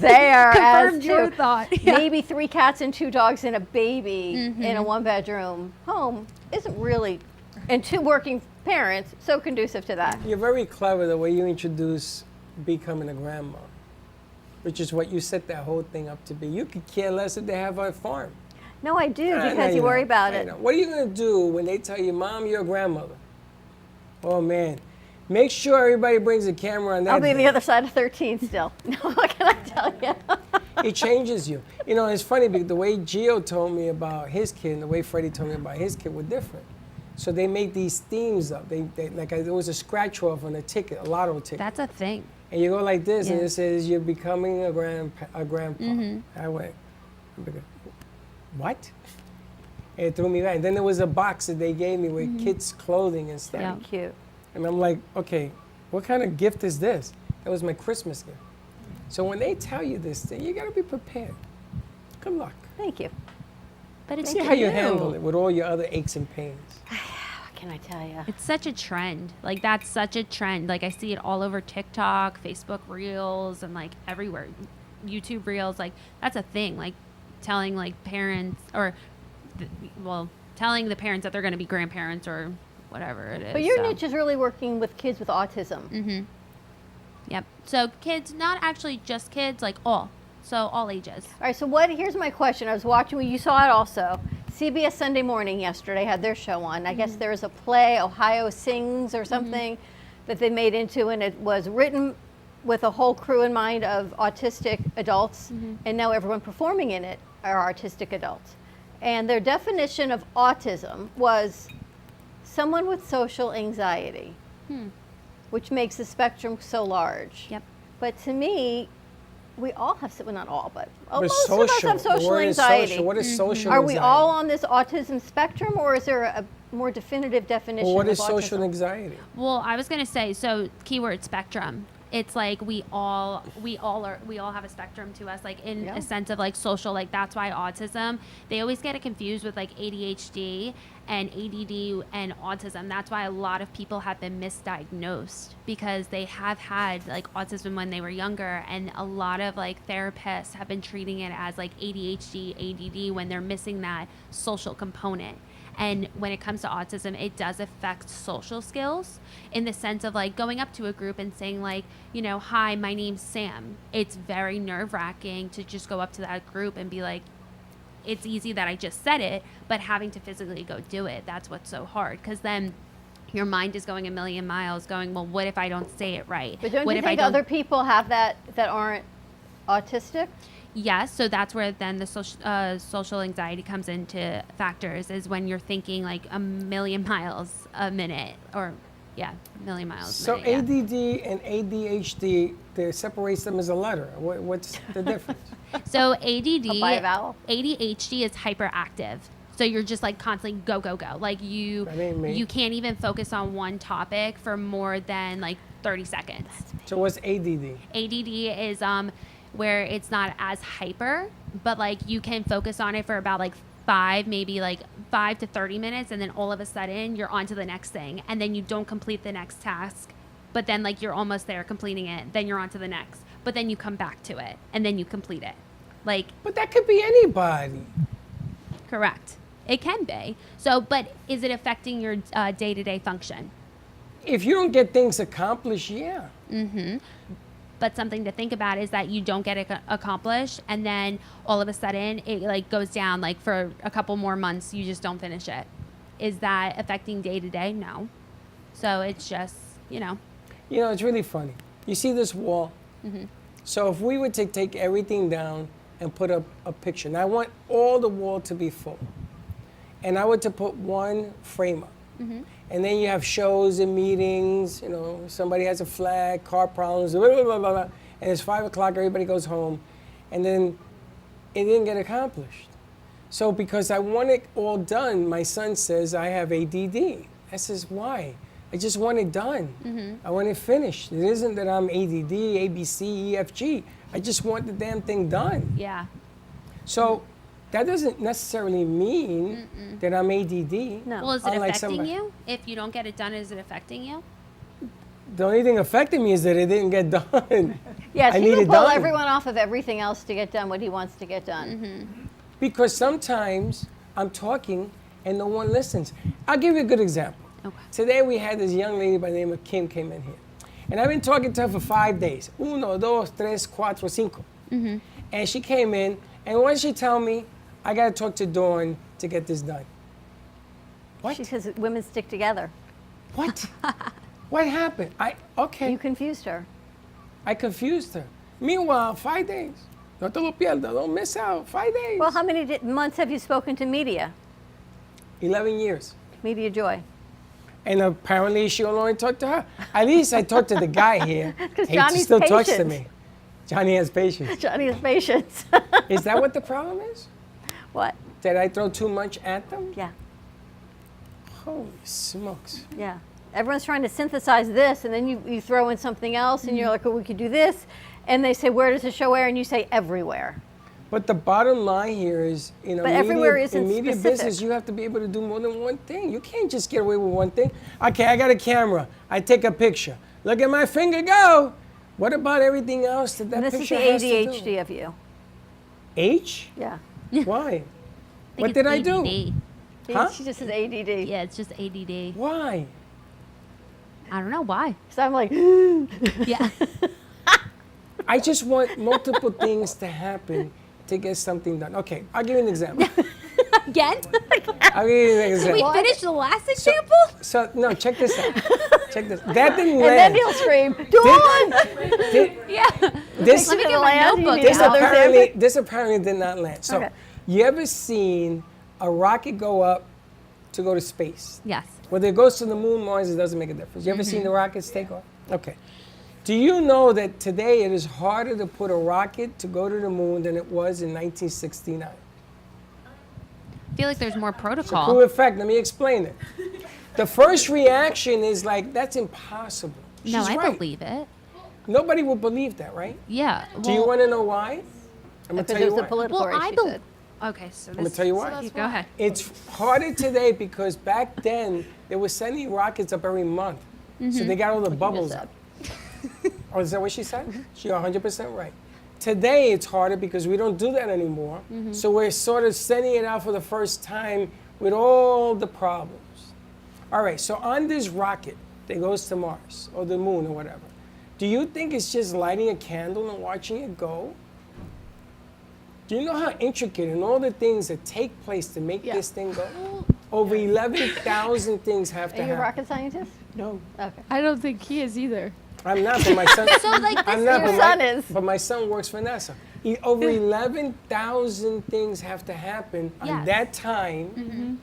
[SPEAKER 4] there.
[SPEAKER 19] Confirmed
[SPEAKER 4] as
[SPEAKER 19] your
[SPEAKER 4] to
[SPEAKER 19] thought.
[SPEAKER 4] Maybe 3 cats and 2 dogs and a baby in a 1-bedroom home isn't really, and 2 working parents, so conducive to that.
[SPEAKER 3] You're very clever the way you introduce becoming a grandma, which is what you set that whole thing up to be. You could care less if they have a farm.
[SPEAKER 4] No, I do, because you worry about it.
[SPEAKER 3] What are you going to do when they tell you, Mom, you're a grandmother? Oh, man. Make sure everybody brings a camera on that.
[SPEAKER 4] I'll be on
[SPEAKER 3] day.
[SPEAKER 4] the other side of 13 still. No, what can I tell you?
[SPEAKER 3] It changes you. It's funny because the way Gio told me about his kid and the way Freddy told me about his kid were different. So they make these themes up. There was a scratch off on a ticket, a lotto ticket.
[SPEAKER 19] That's a thing.
[SPEAKER 3] And you go like this, and it says, you're becoming a grandpa. I went, what? And it threw me back. And then there was a box that they gave me with kids' clothing and stuff.
[SPEAKER 4] Yeah, cute.
[SPEAKER 3] And I'm like, okay, what kind of gift is this? That was my Christmas gift. So when they tell you this thing, you gotta be prepared. Good luck.
[SPEAKER 4] Thank you.
[SPEAKER 19] But it's
[SPEAKER 3] See how you handle it with all your other aches and pains.
[SPEAKER 4] What can I tell you?
[SPEAKER 19] It's such a trend. Like that's such a trend. Like I see it all over TikTok, Facebook Reels, and like everywhere. YouTube Reels. Like that's a thing. Like telling like parents or, telling the parents that they're going to be grandparents or whatever it is.
[SPEAKER 4] But your niche is really working with kids with autism.
[SPEAKER 19] Yep. So kids, not actually just kids, like all. So all ages.
[SPEAKER 4] All right, so here's my question. I was watching, you saw it also. CBS Sunday Morning yesterday had their show on. I guess there was a play, Ohio Sings or something, that they made into, and it was written with a whole crew in mind of autistic adults, and now everyone performing in it are autistic adults. And their definition of autism was someone with social anxiety, which makes the spectrum so large.
[SPEAKER 19] Yep.
[SPEAKER 4] But to me, we all have, well, not all, but
[SPEAKER 3] But
[SPEAKER 4] most of us have
[SPEAKER 3] social. The
[SPEAKER 4] social
[SPEAKER 3] word is
[SPEAKER 4] anxiety.
[SPEAKER 3] social. What is social
[SPEAKER 4] Are we
[SPEAKER 3] anxiety?
[SPEAKER 4] all on this autism spectrum, or is there a more definitive definition
[SPEAKER 3] Well, what
[SPEAKER 4] of
[SPEAKER 3] is social
[SPEAKER 4] autism?
[SPEAKER 3] anxiety?
[SPEAKER 19] Well, I was gonna say, so keyword spectrum. It's like we all have a spectrum to us, like in a sense of like social, like that's why autism, they always get it confused with like ADHD and ADD and autism. That's why a lot of people have been misdiagnosed because they have had like autism when they were younger, and a lot of like therapists have been treating it as like ADHD, ADD when they're missing that social component. And when it comes to autism, it does affect social skills in the sense of like going up to a group and saying like, hi, my name's Sam. It's very nerve-wracking to just go up to that group and be like, it's easy that I just said it, but having to physically go do it, that's what's so hard. Because then your mind is going a million miles going, well, what if I don't say it right?
[SPEAKER 4] But don't
[SPEAKER 19] what
[SPEAKER 4] you
[SPEAKER 19] if
[SPEAKER 4] think other people have that aren't autistic?
[SPEAKER 19] Yes, so that's where then the social anxiety comes into factors, is when you're thinking like a million miles a minute, or a million miles
[SPEAKER 3] So
[SPEAKER 19] a minute.
[SPEAKER 3] ADD and ADHD, they separates them as a letter. What's the difference?
[SPEAKER 19] So ADD,
[SPEAKER 4] By a vowel.
[SPEAKER 19] ADHD is hyperactive. So you're just like constantly go, go, go. Like you can't even focus on one topic for more than like 30 seconds.
[SPEAKER 3] So what's ADD?
[SPEAKER 19] ADD is where it's not as hyper, but like you can focus on it for about like 5 to 30 minutes, and then all of a sudden you're on to the next thing, and then you don't complete the next task, but then like you're almost there completing it, then you're on to the next, but then you come back to it and then you complete it. Like,
[SPEAKER 3] But that could be anybody.
[SPEAKER 19] correct, it can be. So, but is it affecting your day-to-day function?
[SPEAKER 3] If you don't get things accomplished, yeah.
[SPEAKER 19] Mm-hmm. But something to think about is that you don't get it accomplished, and then all of a sudden it like goes down, like for a couple more months you just don't finish it. Is that affecting day to day? No. So it's just,
[SPEAKER 3] You know, it's really funny. You see this wall?
[SPEAKER 19] Mm-hmm.
[SPEAKER 3] So if we were to take everything down and put up a picture, and I want all the wall to be full, and I were to put one frame up,
[SPEAKER 19] Mm-hmm.
[SPEAKER 3] and then you have shows and meetings, somebody has a flag, car problems, blah, blah, blah, blah, blah, and it's 5 o'clock, everybody goes home, and then it didn't get accomplished. So because I want it all done, my son says I have ADD. I says, why? I just want it done.
[SPEAKER 19] Mm-hmm.
[SPEAKER 3] I want it finished. It isn't that I'm ADD, ABC, EFG. I just want the damn thing done.
[SPEAKER 19] Yeah.
[SPEAKER 3] So that doesn't necessarily mean that I'm ADD.
[SPEAKER 19] No. Well, is it
[SPEAKER 3] unlike
[SPEAKER 19] affecting
[SPEAKER 3] somebody.
[SPEAKER 19] you? If you don't get it done, is it affecting you?
[SPEAKER 3] The only thing affecting me is that it didn't get done.
[SPEAKER 4] Yes,
[SPEAKER 3] I
[SPEAKER 4] he
[SPEAKER 3] need
[SPEAKER 4] can
[SPEAKER 3] it
[SPEAKER 4] pull
[SPEAKER 3] done.
[SPEAKER 4] everyone off of everything else to get done what he wants to get done.
[SPEAKER 19] Mm-hmm.
[SPEAKER 3] Because sometimes I'm talking and no one listens. I'll give you a good example.
[SPEAKER 19] Okay.
[SPEAKER 3] Today we had this young lady by the name of Kim came in here. And I've been talking to her for 5 days. 1, 2, 3, 4, 5.
[SPEAKER 19] Mm-hmm.
[SPEAKER 3] And she came in, and what did she tell me? I got to talk to Dawn to get this done. What?
[SPEAKER 4] She says that women stick together.
[SPEAKER 3] What? What happened? Okay.
[SPEAKER 4] You confused her.
[SPEAKER 3] I confused her. Meanwhile, 5 days. No te lo pierdas, don't miss out. 5 days.
[SPEAKER 4] Well, how many months have you spoken to media?
[SPEAKER 3] 11 years.
[SPEAKER 4] Media Joy.
[SPEAKER 3] And apparently she only talked to her. At least I talked to the guy here.
[SPEAKER 4] Because
[SPEAKER 3] He
[SPEAKER 4] Johnny's
[SPEAKER 3] still talks to
[SPEAKER 4] patient.
[SPEAKER 3] me. Johnny has patience.
[SPEAKER 4] Johnny has patience.
[SPEAKER 3] Is that what the problem is?
[SPEAKER 4] What?
[SPEAKER 3] Did I throw too much at them?
[SPEAKER 4] Yeah.
[SPEAKER 3] Holy smokes.
[SPEAKER 4] Yeah. Everyone's trying to synthesize this, and then you throw in something else, and you're like, oh, we could do this. And they say, where does the show air? And you say, everywhere.
[SPEAKER 3] But the bottom line here is,
[SPEAKER 4] But everywhere isn't
[SPEAKER 3] in media
[SPEAKER 4] specific.
[SPEAKER 3] business, you have to be able to do more than one thing. You can't just get away with one thing. Okay, I got a camera. I take a picture. Look at my finger go. What about everything else that
[SPEAKER 4] And this is the
[SPEAKER 3] picture has to do?
[SPEAKER 4] ADHD of you.
[SPEAKER 3] H?
[SPEAKER 4] Yeah.
[SPEAKER 3] Why?
[SPEAKER 19] I
[SPEAKER 3] What
[SPEAKER 19] think
[SPEAKER 3] did
[SPEAKER 19] it's
[SPEAKER 3] I do?
[SPEAKER 19] ADD.
[SPEAKER 3] Huh?
[SPEAKER 4] She just says ADD.
[SPEAKER 19] Yeah, it's just ADD.
[SPEAKER 3] Why?
[SPEAKER 19] I don't know why.
[SPEAKER 4] So I'm like,
[SPEAKER 19] yeah.
[SPEAKER 3] I just want multiple things to happen to get something done. Okay, I'll give you an example.
[SPEAKER 19] Again?
[SPEAKER 3] I'll give you an
[SPEAKER 19] Did
[SPEAKER 3] example.
[SPEAKER 19] we finish the last example?
[SPEAKER 3] So no, check this out. Check this. That didn't
[SPEAKER 4] and then
[SPEAKER 3] land.
[SPEAKER 4] he'll scream, Dawn!
[SPEAKER 19] Yeah.
[SPEAKER 3] This,
[SPEAKER 19] Let me get my
[SPEAKER 4] land,
[SPEAKER 19] notebook.
[SPEAKER 4] you need
[SPEAKER 19] out.
[SPEAKER 3] this apparently did not land. So,
[SPEAKER 4] Okay.
[SPEAKER 3] you ever seen a rocket go up to go to space?
[SPEAKER 19] Yes.
[SPEAKER 3] Whether it goes to the moon, Mars, it doesn't make a difference. You ever seen the rockets take off? Okay. Do you know that today it is harder to put a rocket to go to the moon than it was in 1969?
[SPEAKER 19] I feel like there's more
[SPEAKER 3] It's a cool
[SPEAKER 19] protocol.
[SPEAKER 3] effect. Let me explain it. The first reaction is like, that's impossible.
[SPEAKER 19] No,
[SPEAKER 3] She's
[SPEAKER 19] I
[SPEAKER 3] right.
[SPEAKER 19] believe it.
[SPEAKER 3] Nobody will believe that, right?
[SPEAKER 19] Yeah.
[SPEAKER 3] Do you want to know why? I'm going to
[SPEAKER 4] Because
[SPEAKER 3] tell
[SPEAKER 4] it
[SPEAKER 3] you
[SPEAKER 4] was a
[SPEAKER 3] why.
[SPEAKER 4] political
[SPEAKER 19] Well,
[SPEAKER 4] race,
[SPEAKER 19] I
[SPEAKER 4] she
[SPEAKER 19] believe.
[SPEAKER 4] said.
[SPEAKER 19] Okay, so
[SPEAKER 3] I'm going to tell you why.
[SPEAKER 19] Go ahead.
[SPEAKER 3] It's harder today because back then they were sending rockets up every month. So they got all the bubbles up. Oh, is that what she said? She's 100% right. Today it's harder because we don't do that anymore. So we're sort of sending it out for the first time with all the problems. All right, so on this rocket that goes to Mars or the moon or whatever, do you think it's just lighting a candle and watching it go? Do you know how intricate and all the things that take place to make this thing go? Over 11,000 things have to
[SPEAKER 4] Are you a
[SPEAKER 3] happen.
[SPEAKER 4] rocket scientist?
[SPEAKER 3] No.
[SPEAKER 4] Okay.
[SPEAKER 17] I don't think he is either.
[SPEAKER 3] I'm not, but my son.
[SPEAKER 19] So, like,
[SPEAKER 3] I'm
[SPEAKER 19] this-
[SPEAKER 3] not,
[SPEAKER 4] Your
[SPEAKER 3] but
[SPEAKER 4] son
[SPEAKER 3] my,
[SPEAKER 4] is.
[SPEAKER 3] But my son works for NASA. Over 11,000 things have to happen on
[SPEAKER 19] Yes.
[SPEAKER 3] that time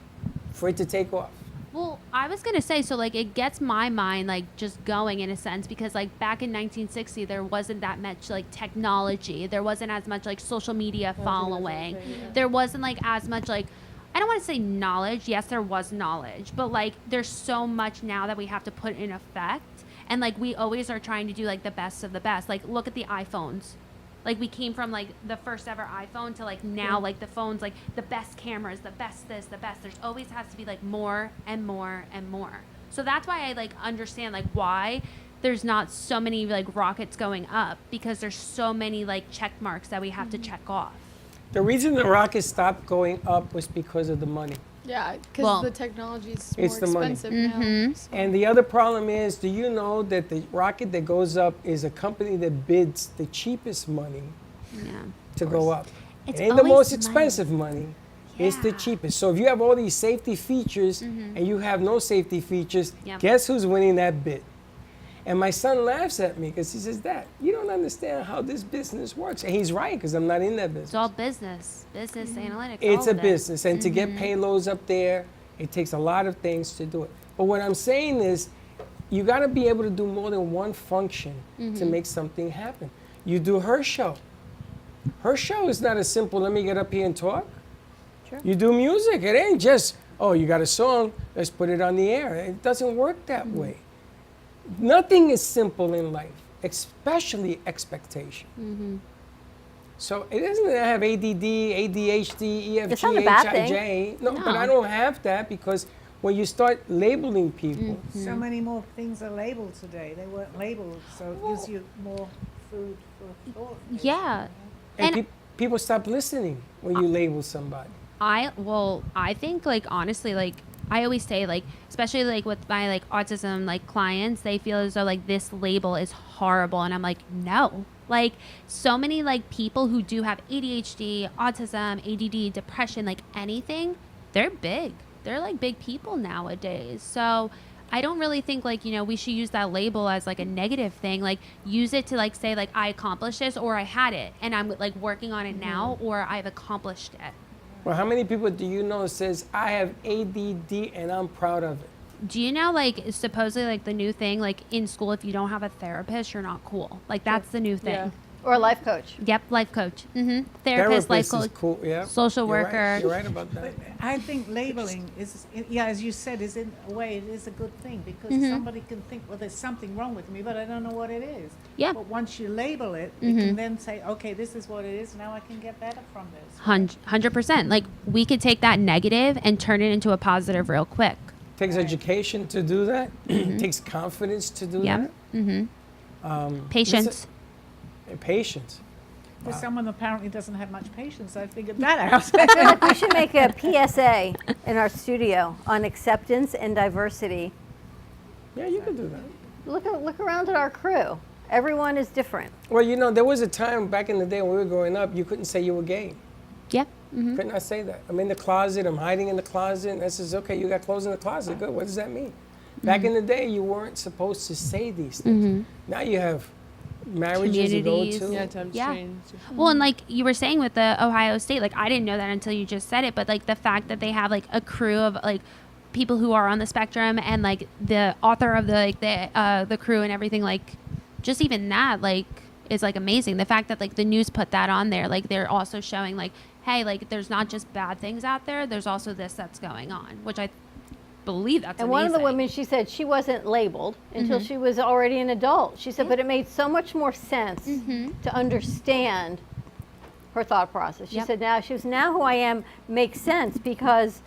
[SPEAKER 3] for it to take off.
[SPEAKER 19] Well, I was gonna say, so like it gets my mind like just going in a sense because like back in 1960 there wasn't that much like technology, there wasn't as much like social media following, there wasn't like as much like I don't want to say knowledge. Yes, there was knowledge, but like there's so much now that we have to put in effect, and like we always are trying to do like the best of the best. Like look at the iPhones. Like we came from like the first ever iPhone to like now like the phones, like the best cameras, the best this, the best. There's always has to be like more and more and more. So that's why I like understand like why there's not so many like rockets going up, because there's so many like check marks that we have to check off.
[SPEAKER 3] The reason the rockets stopped going up was because of the money.
[SPEAKER 17] Yeah, because the technology is more
[SPEAKER 3] It's the money.
[SPEAKER 17] expensive now. So.
[SPEAKER 3] And the other problem is, do you know that the rocket that goes up is a company that bids the cheapest money to go up?
[SPEAKER 19] It's
[SPEAKER 3] It ain't the
[SPEAKER 19] always
[SPEAKER 3] most
[SPEAKER 19] money.
[SPEAKER 3] expensive money. It's the cheapest. So if you have all these safety features and you have no safety features, guess who's winning that bid? And my son laughs at me because he says, Dad, you don't understand how this business works. And he's right, because I'm not in that business.
[SPEAKER 19] It's all business analytics.
[SPEAKER 3] It's
[SPEAKER 19] all
[SPEAKER 3] a
[SPEAKER 19] of it.
[SPEAKER 3] business, and to get payloads up there, it takes a lot of things to do it. But what I'm saying is, you got to be able to do more than one function to make something happen. You do her show. Her show is not as simple, let me get up here and talk.
[SPEAKER 19] Sure.
[SPEAKER 3] You do music. It ain't just, oh, you got a song, let's put it on the air. It doesn't work that way. Nothing is simple in life, especially expectation. So it isn't that I have ADD, ADHD, EFG,
[SPEAKER 4] It's not a bad
[SPEAKER 3] HIJ.
[SPEAKER 4] thing.
[SPEAKER 3] No, but I don't have that, because when you start labeling people,
[SPEAKER 12] So many more things are labeled today. They weren't labeled, so it gives you more food for thought.
[SPEAKER 19] Yeah.
[SPEAKER 3] and people stop listening when you label somebody.
[SPEAKER 19] I think like honestly, like I always say, like especially like with my like autism like clients, they feel as though like this label is horrible, and I'm like, no. Like so many like people who do have ADHD, autism, ADD, depression, like anything, they're big. They're like big people nowadays. So I don't really think like, you know, we should use that label as like a negative thing. Like use it to like say like I accomplished this, or I had it and I'm like working on it now, or I've accomplished it.
[SPEAKER 3] Well, how many people do you know says, I have ADD and I'm proud of it?
[SPEAKER 19] Do you know like supposedly like the new thing, like in school, if you don't have a therapist, you're not cool. Like that's the new thing.
[SPEAKER 4] Yeah. Or a life coach.
[SPEAKER 19] Yep, life coach. Therapist, life coach.
[SPEAKER 3] Is cool. Yeah.
[SPEAKER 19] Social
[SPEAKER 3] You're
[SPEAKER 19] worker.
[SPEAKER 3] Right. You're right about that.
[SPEAKER 12] But I think labeling is, yeah, as you said, is in a way it is a good thing, because somebody can think, well, there's something wrong with me, but I don't know what it is.
[SPEAKER 19] Yeah.
[SPEAKER 12] But once you label it, you can then say, okay, this is what it is. Now I can get better from this.
[SPEAKER 19] 100%. Like we could take that negative and turn it into a positive real quick.
[SPEAKER 3] Takes education to do that. Takes confidence to do
[SPEAKER 19] Yeah.
[SPEAKER 3] that.
[SPEAKER 19] Patience.
[SPEAKER 3] Patience.
[SPEAKER 12] For someone apparently doesn't have much patience, I figured that out.
[SPEAKER 4] We should make a PSA in our studio on acceptance and diversity.
[SPEAKER 3] Yeah, you can do that.
[SPEAKER 4] Look around at our crew. Everyone is different.
[SPEAKER 3] Well, you know, there was a time back in the day when we were growing up, you couldn't say you were gay.
[SPEAKER 19] Yeah.
[SPEAKER 3] Could not say that. I'm in the closet, I'm hiding in the closet, and that says, okay, you got clothes in the closet, good. What does that mean? Back in the day, you weren't supposed to say these things. Now you have marriages you go to.
[SPEAKER 18] Yeah, times change.
[SPEAKER 19] Well, and like you were saying with the Ohio State, like I didn't know that until you just said it, but like the fact that they have like a crew of like people who are on the spectrum, and like the author of the like the crew and everything, like just even that like is like amazing. The fact that like the news put that on there, like they're also showing like, hey, like there's not just bad things out there, there's also this that's going on, which I believe that's
[SPEAKER 4] And
[SPEAKER 19] amazing.
[SPEAKER 4] one of the women, she said she wasn't labeled until she was already an adult. She said, but it made so much more sense to understand her thought process. She said, now who I am makes sense, because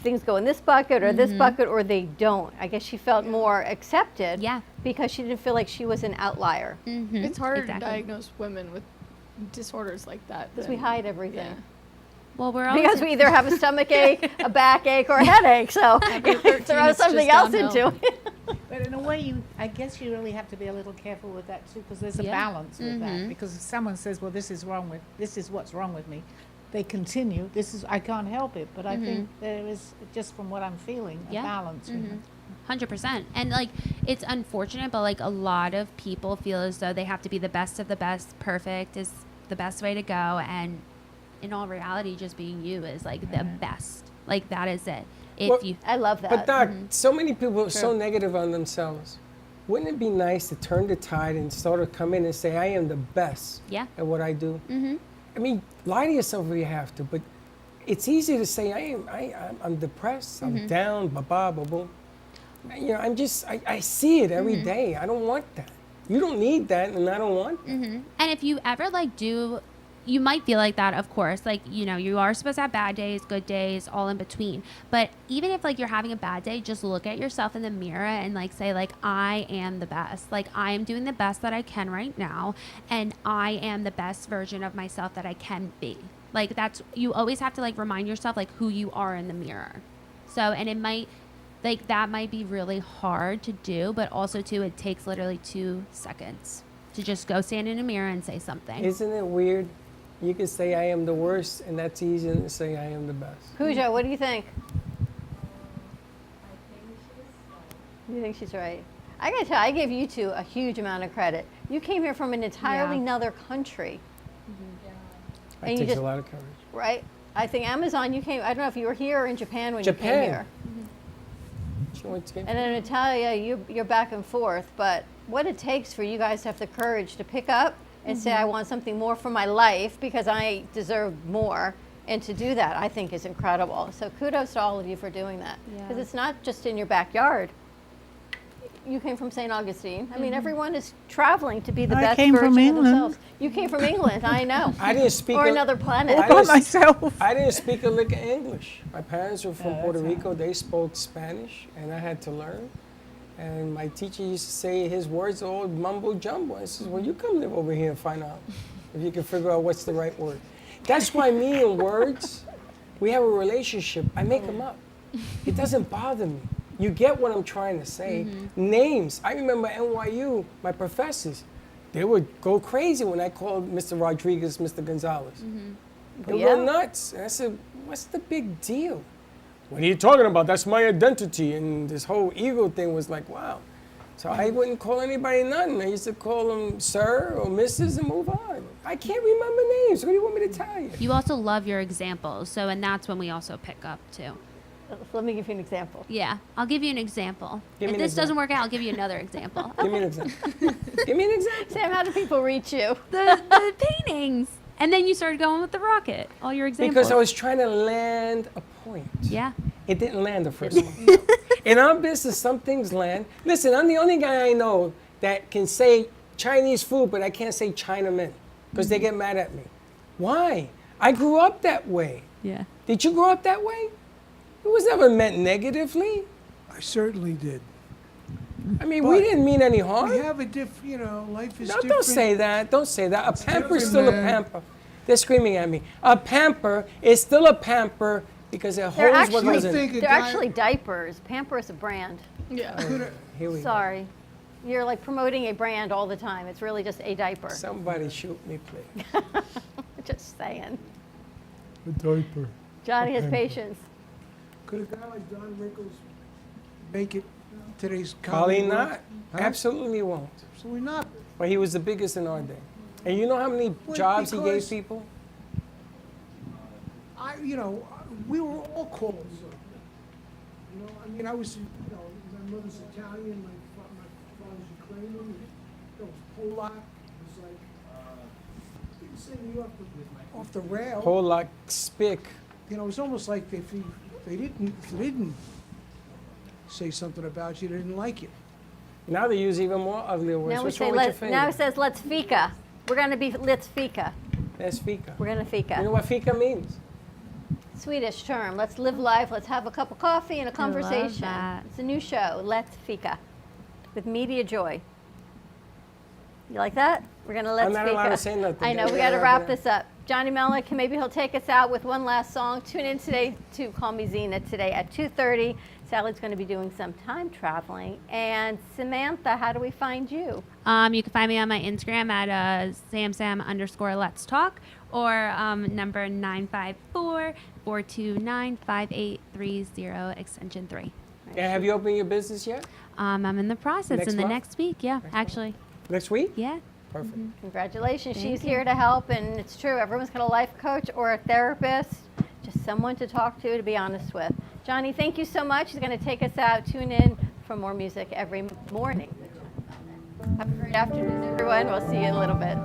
[SPEAKER 4] things go in this bucket or this bucket, or they don't. I guess she felt more accepted because she didn't feel like she was an outlier.
[SPEAKER 17] It's harder to diagnose women with disorders like that.
[SPEAKER 4] Because we hide everything.
[SPEAKER 17] Yeah.
[SPEAKER 19] Well, we're
[SPEAKER 4] because we either have a stomach ache, a backache, or a headache. So throw something else into it.
[SPEAKER 12] But in a way, I guess you really have to be a little careful with that too, because there's a balance with that. Because if someone says, "Well, this is what's wrong with me," they continue. I can't help it. But I think there is, just from what I'm feeling, a balance.
[SPEAKER 19] 100%. And like it's unfortunate, but like a lot of people feel as though they have to be the best of the best. Perfect is the best way to go, and in all reality, just being you is like the best. Like that is it.
[SPEAKER 4] I love that.
[SPEAKER 3] But Doc, so many people are so negative on themselves. Wouldn't it be nice to turn the tide and sort of come in and say, I am the best at what I do? I mean, lie to yourself if you have to, but it's easy to say, I'm depressed, I'm down, ba-ba, ba-boom. You know, I see it every day. I don't want that. You don't need that, and I don't want that.
[SPEAKER 19] And if you ever like do, you might feel like that, of course. Like, you know, you are supposed to have bad days, good days, all in between. But even if like you're having a bad day, just look at yourself in the mirror and like say like, I am the best. Like, I am doing the best that I can right now, and I am the best version of myself that I can be. Like, that's, you always have to like remind yourself like who you are in the mirror. So, and it might, like, that might be really hard to do, but also too, it takes literally 2 seconds to just go stand in a mirror and say something.
[SPEAKER 3] Isn't it weird? You can say I am the worst, and that's easier than say I am the best.
[SPEAKER 4] Cujo, what do you think? You think she's right? I gotta tell you, I give you two a huge amount of credit. You came here from an entirely another country.
[SPEAKER 3] It takes a lot of courage.
[SPEAKER 4] Right? I think Amazon, you came, I don't know if you were here or in Japan when you came here. And in Italia, you're back and forth, but what it takes for you guys to have the courage to pick up and say, I want something more for my life because I deserve more, and to do that, I think is incredible. So kudos to all of you for doing that. Because it's not just in your backyard. You came from St. Augustine. I mean, everyone is traveling to be the best
[SPEAKER 12] came
[SPEAKER 4] version
[SPEAKER 12] from
[SPEAKER 4] of
[SPEAKER 12] England.
[SPEAKER 4] themselves. You came from England, I know.
[SPEAKER 3] I didn't speak
[SPEAKER 4] or another planet.
[SPEAKER 3] I didn't speak a lick of English. My parents were from Puerto Rico. They spoke Spanish, and I had to learn. And my teacher used to say his words are all mumbo jumbo. I says, well, you come live over here and find out if you can figure out what's the right word. That's why me and words, we have a relationship. I make them up. It doesn't bother me. You get what I'm trying to say. Names. I remember NYU, my professors, they would go crazy when I called Mr. Rodriguez Mr. Gonzalez. They would go nuts. And I said, what's the big deal? What are you talking about? That's my identity. And this whole ego thing was like, wow. So I wouldn't call anybody nothing. I used to call them sir or Mrs. and move on. I can't remember names. What do you want me to tell you?
[SPEAKER 19] You also love your examples, so, and that's when we also pick up too.
[SPEAKER 4] Let me give you an example.
[SPEAKER 19] Yeah, I'll give you an example.
[SPEAKER 3] Give me
[SPEAKER 19] If
[SPEAKER 3] an
[SPEAKER 19] this doesn't
[SPEAKER 3] example.
[SPEAKER 19] work out, I'll give you another example.
[SPEAKER 3] Give me an example. Give me an example.
[SPEAKER 4] Sam, how do people reach you?
[SPEAKER 19] The paintings. And then you started going with the rocket, all your examples.
[SPEAKER 3] Because I was trying to land a point.
[SPEAKER 19] Yeah.
[SPEAKER 3] It didn't land the first one. In our business, some things land. Listen, I'm the only guy I know that can say Chinese food, but I can't say Chinaman because they get mad at me. Why? I grew up that way.
[SPEAKER 19] Yeah.
[SPEAKER 3] Did you grow up that way? It was never meant negatively.
[SPEAKER 1] I certainly did.
[SPEAKER 3] I mean, we didn't mean any harm.
[SPEAKER 1] We have a different, life is
[SPEAKER 3] No,
[SPEAKER 1] different.
[SPEAKER 3] don't say that. Don't say that. A pamper is
[SPEAKER 1] different,
[SPEAKER 3] still a
[SPEAKER 1] man.
[SPEAKER 3] pamper. They're screaming at me. A pamper is still a pamper because it
[SPEAKER 4] They're
[SPEAKER 3] holds what
[SPEAKER 4] actually,
[SPEAKER 3] goes in it.
[SPEAKER 4] they're actually diapers. Pamper is a brand.
[SPEAKER 17] Yeah.
[SPEAKER 3] Here we go.
[SPEAKER 4] Sorry. You're like promoting a brand all the time. It's really just a diaper.
[SPEAKER 3] Somebody shoot me, please.
[SPEAKER 4] Just saying.
[SPEAKER 1] A diaper.
[SPEAKER 4] Johnny has
[SPEAKER 1] Pamper.
[SPEAKER 4] patience.
[SPEAKER 1] Could a guy like Don Rickles make it today's
[SPEAKER 3] Probably
[SPEAKER 1] comedy world?
[SPEAKER 3] not.
[SPEAKER 1] Huh?
[SPEAKER 3] Absolutely won't.
[SPEAKER 1] Absolutely not.
[SPEAKER 3] But he was the biggest in our day. And you know how many jobs he gave
[SPEAKER 1] because-
[SPEAKER 3] people?
[SPEAKER 1] We were all called something. I mean, I was, my mother's Italian, my father's Ukrainian, it was Polak. It was like, didn't send me off the rail.
[SPEAKER 3] Whole lot spick.
[SPEAKER 1] It was almost like if they didn't say something about you, they didn't like you.
[SPEAKER 3] Now they use even more uglier words.
[SPEAKER 4] Now we
[SPEAKER 3] What's
[SPEAKER 4] say
[SPEAKER 3] wrong with your finger?
[SPEAKER 4] now it says let's fika. We're gonna be let's fika.
[SPEAKER 3] That's fika.
[SPEAKER 4] We're gonna fika.
[SPEAKER 3] You know what fika means?
[SPEAKER 4] Swedish term. Let's live life. Let's have a cup of coffee and a
[SPEAKER 19] love
[SPEAKER 4] conversation.
[SPEAKER 19] that.
[SPEAKER 4] It's a new show. Let's fika, with Media Joy. You like that? We're gonna let's
[SPEAKER 3] I'm not
[SPEAKER 4] fika.
[SPEAKER 3] allowed to say nothing.
[SPEAKER 4] I know.
[SPEAKER 3] Don't
[SPEAKER 4] We
[SPEAKER 3] worry
[SPEAKER 4] got to
[SPEAKER 3] about
[SPEAKER 4] wrap
[SPEAKER 3] that.
[SPEAKER 4] this up. Johnny Melnick, maybe he'll take us out with one last song. Tune in today to Call Me Zena today at 2:30. Sally's going to be doing some time traveling. And Samantha, how do we find you?
[SPEAKER 19] You can find me on my Instagram at samsam_let's talk or number 954-429-5830 extension 3.
[SPEAKER 3] Yeah, have you opened your business yet?
[SPEAKER 19] I'm in the process
[SPEAKER 3] Next
[SPEAKER 19] in the
[SPEAKER 3] month?
[SPEAKER 19] next week. Yeah, actually.
[SPEAKER 3] Next week?
[SPEAKER 19] Yeah.
[SPEAKER 3] Perfect.
[SPEAKER 4] Congratulations.
[SPEAKER 19] Thank
[SPEAKER 4] She's
[SPEAKER 19] you.
[SPEAKER 4] here to help, and it's true. Everyone's got a life coach or a therapist, just someone to talk to be honest with. Johnny, thank you so much. He's going to take us out. Tune in for more music every morning. Have a great afternoon, everyone. We'll see you in a little bit.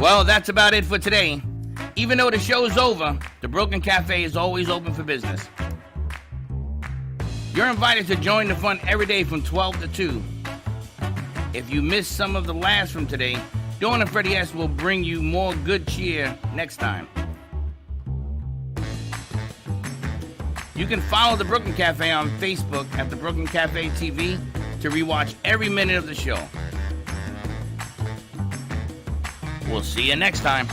[SPEAKER 2] Well, that's about it for today. Even though the show's over, the Broken Cafe is always open for business. You're invited to join the fun every day from 12 to 2. If you missed some of the laughs from today, Dawn and Freddy S will bring you more good cheer next time. You can follow the Brooklyn Cafe on Facebook at the Brooklyn Cafe TV to rewatch every minute of the show. We'll see you next time.